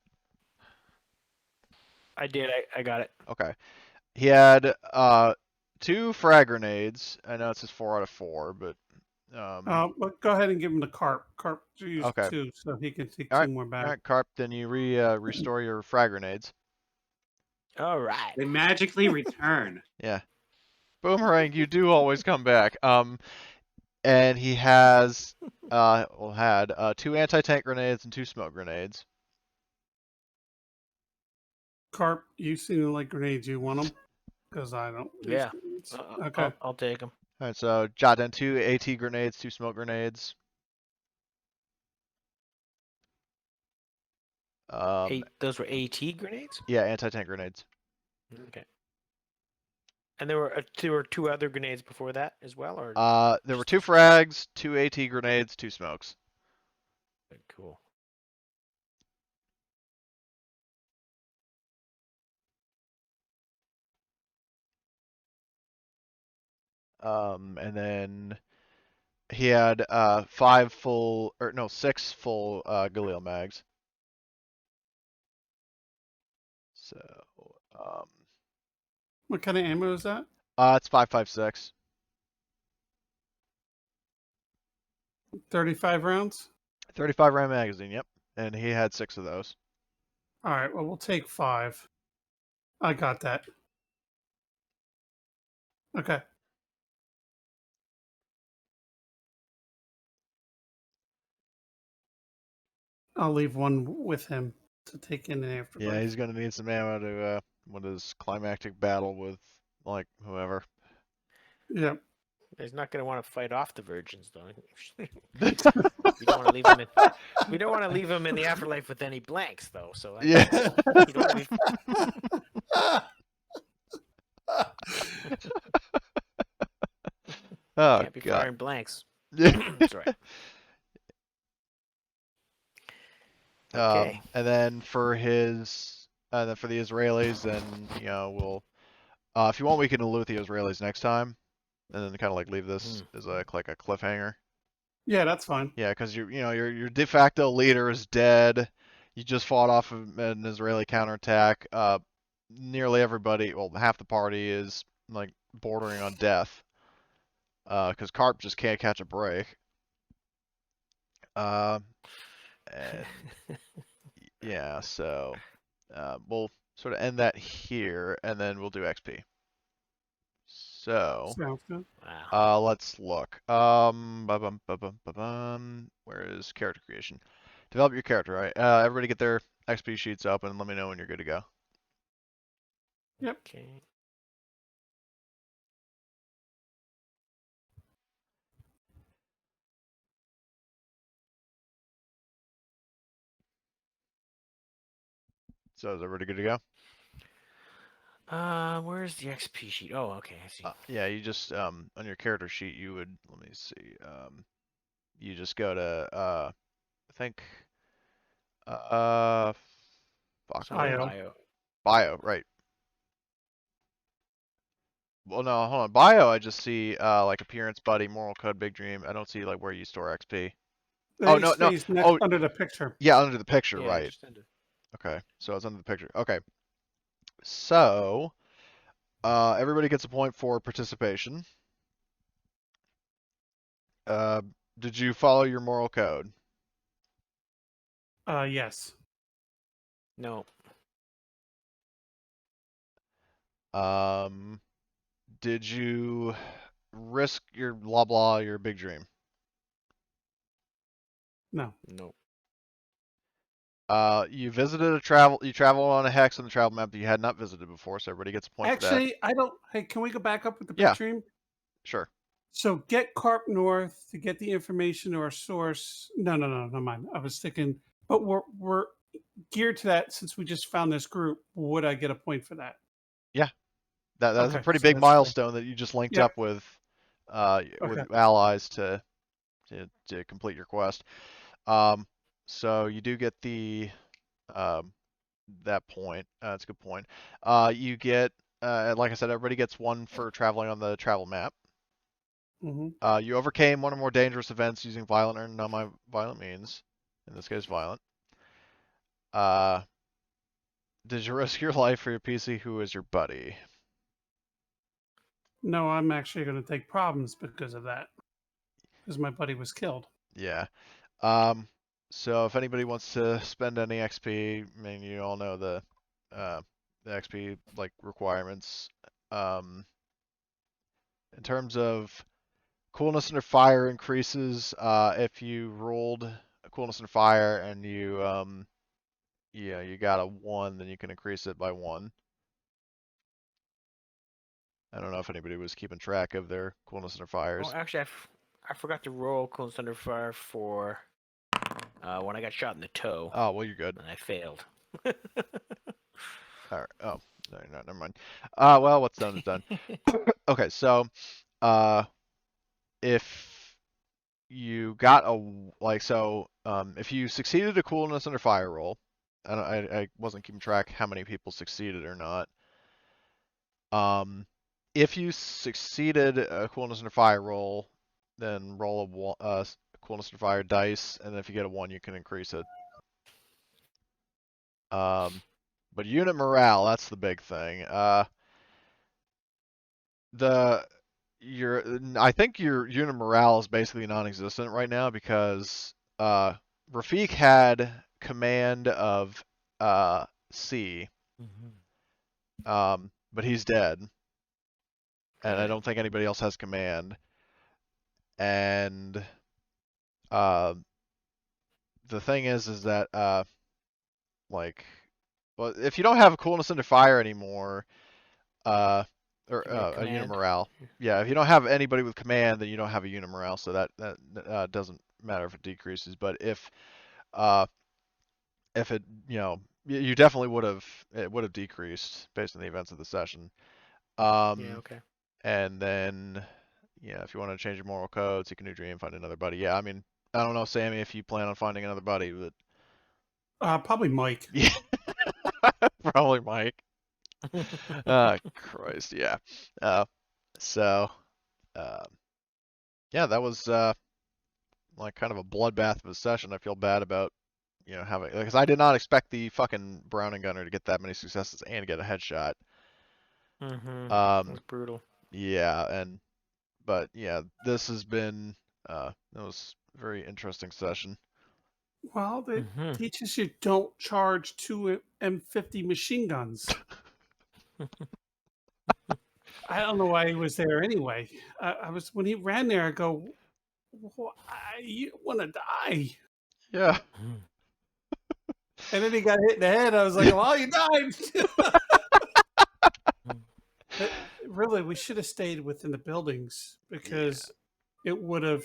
I did. I got it. Okay. He had 2 frag grenades. I know it says 4 out of 4, but Well, go ahead and give him the carp. Carp use Okay. 2, so he can take All 2 more all back. right, Carp. Then you restore your frag grenades. All right. They magically return. Yeah. Boomerang, you do always come back. And he has had 2 anti-tank grenades and 2 smoke grenades. Carp, you seem to like grenades. You want them? Because I don't. use Yeah. grenades. Okay. I'll take them. All right, so jot down 2 AT grenades, 2 smoke grenades. Those were AT grenades. Yeah, anti-tank grenades. Okay. And there were 2 other grenades before that as well, or There were just 2 frags, 2 AT grenades, 2 smokes. cool. And then he had 6 full Galil mags. So What kind of ammo is that? it's 5.56. 35 rounds? 35 round magazine, yep. And he had 6 of those. All right, well, we'll take 5. I got that. Okay. I'll leave one with him to take in the afterlife. Yeah, he's gonna need some ammo to with his climactic battle with like whoever. Yep. He's not going to want to fight off the virgins, though. We don't want to leave him in. We don't want to leave him in the afterlife with any blanks, though. So Yeah. you don't wanna Oh can't be god. firing blanks. Yeah. Sorry. Okay. And then for his, then for the Israelis, then you know we'll, if you want, we can loot the Israelis next time, and then kind of like leave this as like a cliffhanger. Yeah, that's fine. Yeah, because your de facto leader is dead. You just fought off an Israeli counterattack. Nearly everybody, well, half the party is like bordering on death. Because Carp just can't catch a break. And yeah, so we'll sort of end that here, and then we'll do XP. So Sounds good. Wow. let's look. Where is character creation? Develop your character, right? Everybody get their XP sheets up and let me know when you're good to go. Yep. Okay. So is everybody good to go? Where's the XP sheet? Oh, okay, I see. Yeah, you just on your character sheet you would, let me see, you just go to I think fuck, Somewhere in Bio. bio, right. Well, no, hold on. Bio, I just see like appearance, buddy, moral code, big dream. I don't see like where you store XP. Oh, no, no. XP's next Oh, under the picture. yeah, under the picture, Yeah, right. just under. Okay, so it's under the picture. Okay. So, everybody gets a point for participation. Did you follow your moral code? Yes. No. Did you risk your blah blah, your big dream? No. No. You traveled on a hex on the travel map that you had not visited before, so everybody gets a point for that. Actually, I don't. Hey, can we go back up with the Yeah. big dream? Sure. So get Carp North to get the information or source. No, never mind. I was thinking, but we're geared to that since we just found this group. Would I get a point for that? That's a Okay, pretty so big that's fair. milestone that you just linked Yep. up with Okay. allies to complete your quest. So you do get the that point. That's a good point. You get like I said, everybody gets one for traveling on the travel map. Mm-hmm. You overcame one or more dangerous events using violent or non-violent means. In this case, violent. Did you risk your life for your PC? Who is your buddy? No, I'm actually going to take problems because of that. Because my buddy was killed. Yeah. So if anybody wants to spend any XP, I mean, you all know the XP like requirements. In terms of coolness under fire increases, if you rolled a coolness under fire and you you got a 1, then you can increase it by 1. I don't know if anybody was keeping track of their coolness under fires. Oh, actually, I forgot to roll coolness under fire for when I got shot in the toe. Oh, well, you're good. And I failed. All right. Oh, no, you're not. Never mind. Well, what's done is done. Okay, so, if you got if you succeeded a coolness under fire roll, I wasn't keeping track how many people succeeded or not. if you succeeded a coolness under fire roll, then roll a coolness under fire dice, and if you get a 1, you can increase it. But unit morale, that's the big thing. I think your unit morale is basically non-existent right now because Rafiq had command of C, but he's dead, and I don't think anybody else has command. And the thing is that like, well, if you don't have a coolness under fire anymore, or a unit Command. morale. Yeah, if you don't have anybody with command, then you don't have a unit morale, so that doesn't matter if it decreases. But if it, you definitely would have decreased based on the events of the session. Yeah, okay. And then, yeah, if you want to change your moral code, seek a new dream, find another buddy. Yeah, I mean, I don't know, Sammy, if you plan on finding another buddy, but Probably Mike. yeah, probably Mike. Christ, yeah. So, yeah, that was like kind of a bloodbath of a session. I feel bad about, having, because I did not expect the fucking Browning Gunner to get that many successes and get a headshot. That's brutal. Yeah, but yeah, this has been it was a very interesting session. Well, it teaches you don't charge 2 M50 machine guns. I don't know why he was there anyway. I was when he ran there. I go, you want to die? Yeah. And then he got hit in the head. I was like, well, you died. Really, we should have stayed within the buildings because it would have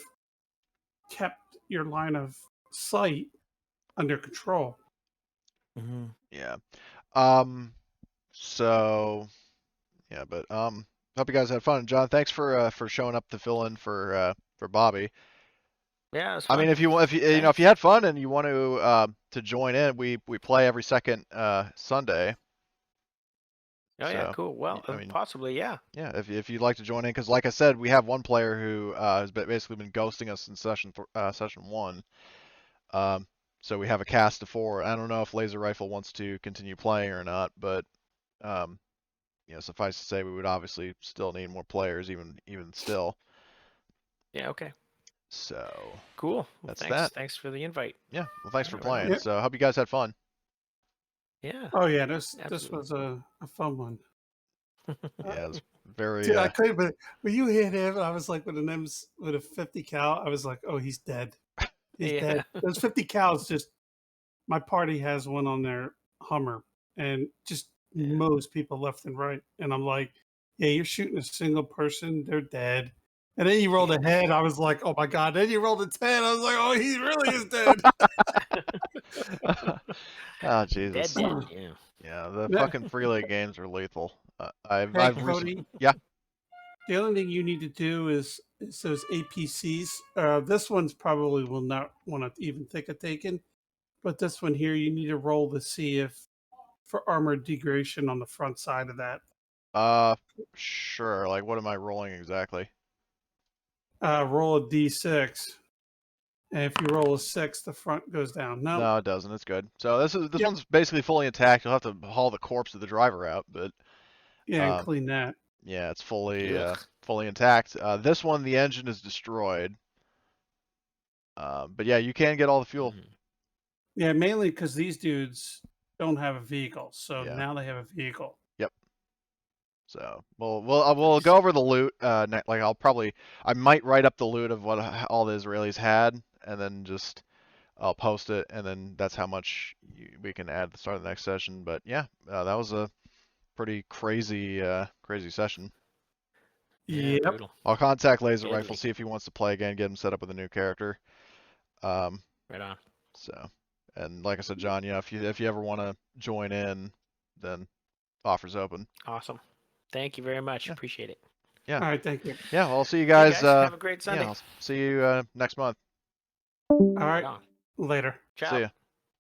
kept your line of sight under control. Yeah. So yeah, but hope you guys had fun. John, thanks for showing up to fill in for Bobby. Yeah, it's I fun. mean, if you if you had fun and you want to join in, we play every second Sunday. Oh yeah, So, cool. Well, I mean, possibly, yeah. Yeah, if you'd like to join in, because like I said, we have one player who has basically been ghosting us in session 1. So we have a cast of 4. I don't know if Laser Rifle wants to continue playing or not, but suffice to say, we would obviously still need more players, even still. Yeah, okay. So Cool. Well, that's thanks. that. Thanks for the invite. Yeah, well, thanks for Right on. playing. Yep. So I hope you guys had fun. Yeah. Oh yeah, this Absolutely. was a fun one. Yeah, it was very. Dude, I couldn't. But when you hit him, I was like, with a 50 cal, I was like, oh, he's dead. He's dead. Those 50 cals, just my party has one on their Hummer, and just most people left and right. And I'm like, yeah, you're shooting a single person, they're dead. And then you rolled a head. I was like, oh my god. Then you rolled a 10. I was like, oh, he really is dead. Oh Jesus. Dead. Yeah. Yeah, the fucking Freelay games are lethal. Hey, I've Cody, yeah. the only thing you need to do is those APCs. This one's probably will not want to even think of taking, but this one here, you need to roll to see if for armor degradation on the front side of that. Sure. Like, what am I rolling exactly? Roll a D6, and if you roll a 6, the front goes down. No, it doesn't. It's good. So this one's basically fully intact. You'll have to haul the corpse of the driver out, but and clean that. yeah, it's fully intact. This one, the engine is destroyed. But yeah, you can get all the fuel. Yeah, mainly because these dudes don't have a vehicle, so Yeah. now they have a vehicle. Yep. So we'll go over the loot. Like I might write up the loot of what all the Israelis had, and then I'll post it, and then that's how much we can add at the start of the next session. But yeah, that was a pretty crazy session. Yeah. Yep. Brutal. I'll contact Laser Deadly. Rifle, see if he wants to play again, get him set up with a new character. Right on. So, and like I said, John, if you ever want to join in, then offers open. Awesome. Thank you very much. Yeah. Appreciate it. Yeah. All right, thank you. Yeah, well, I'll see you Hey, guys. have a great Sunday. Yeah, I'll see you next month. All right, on. later. Ciao. See ya.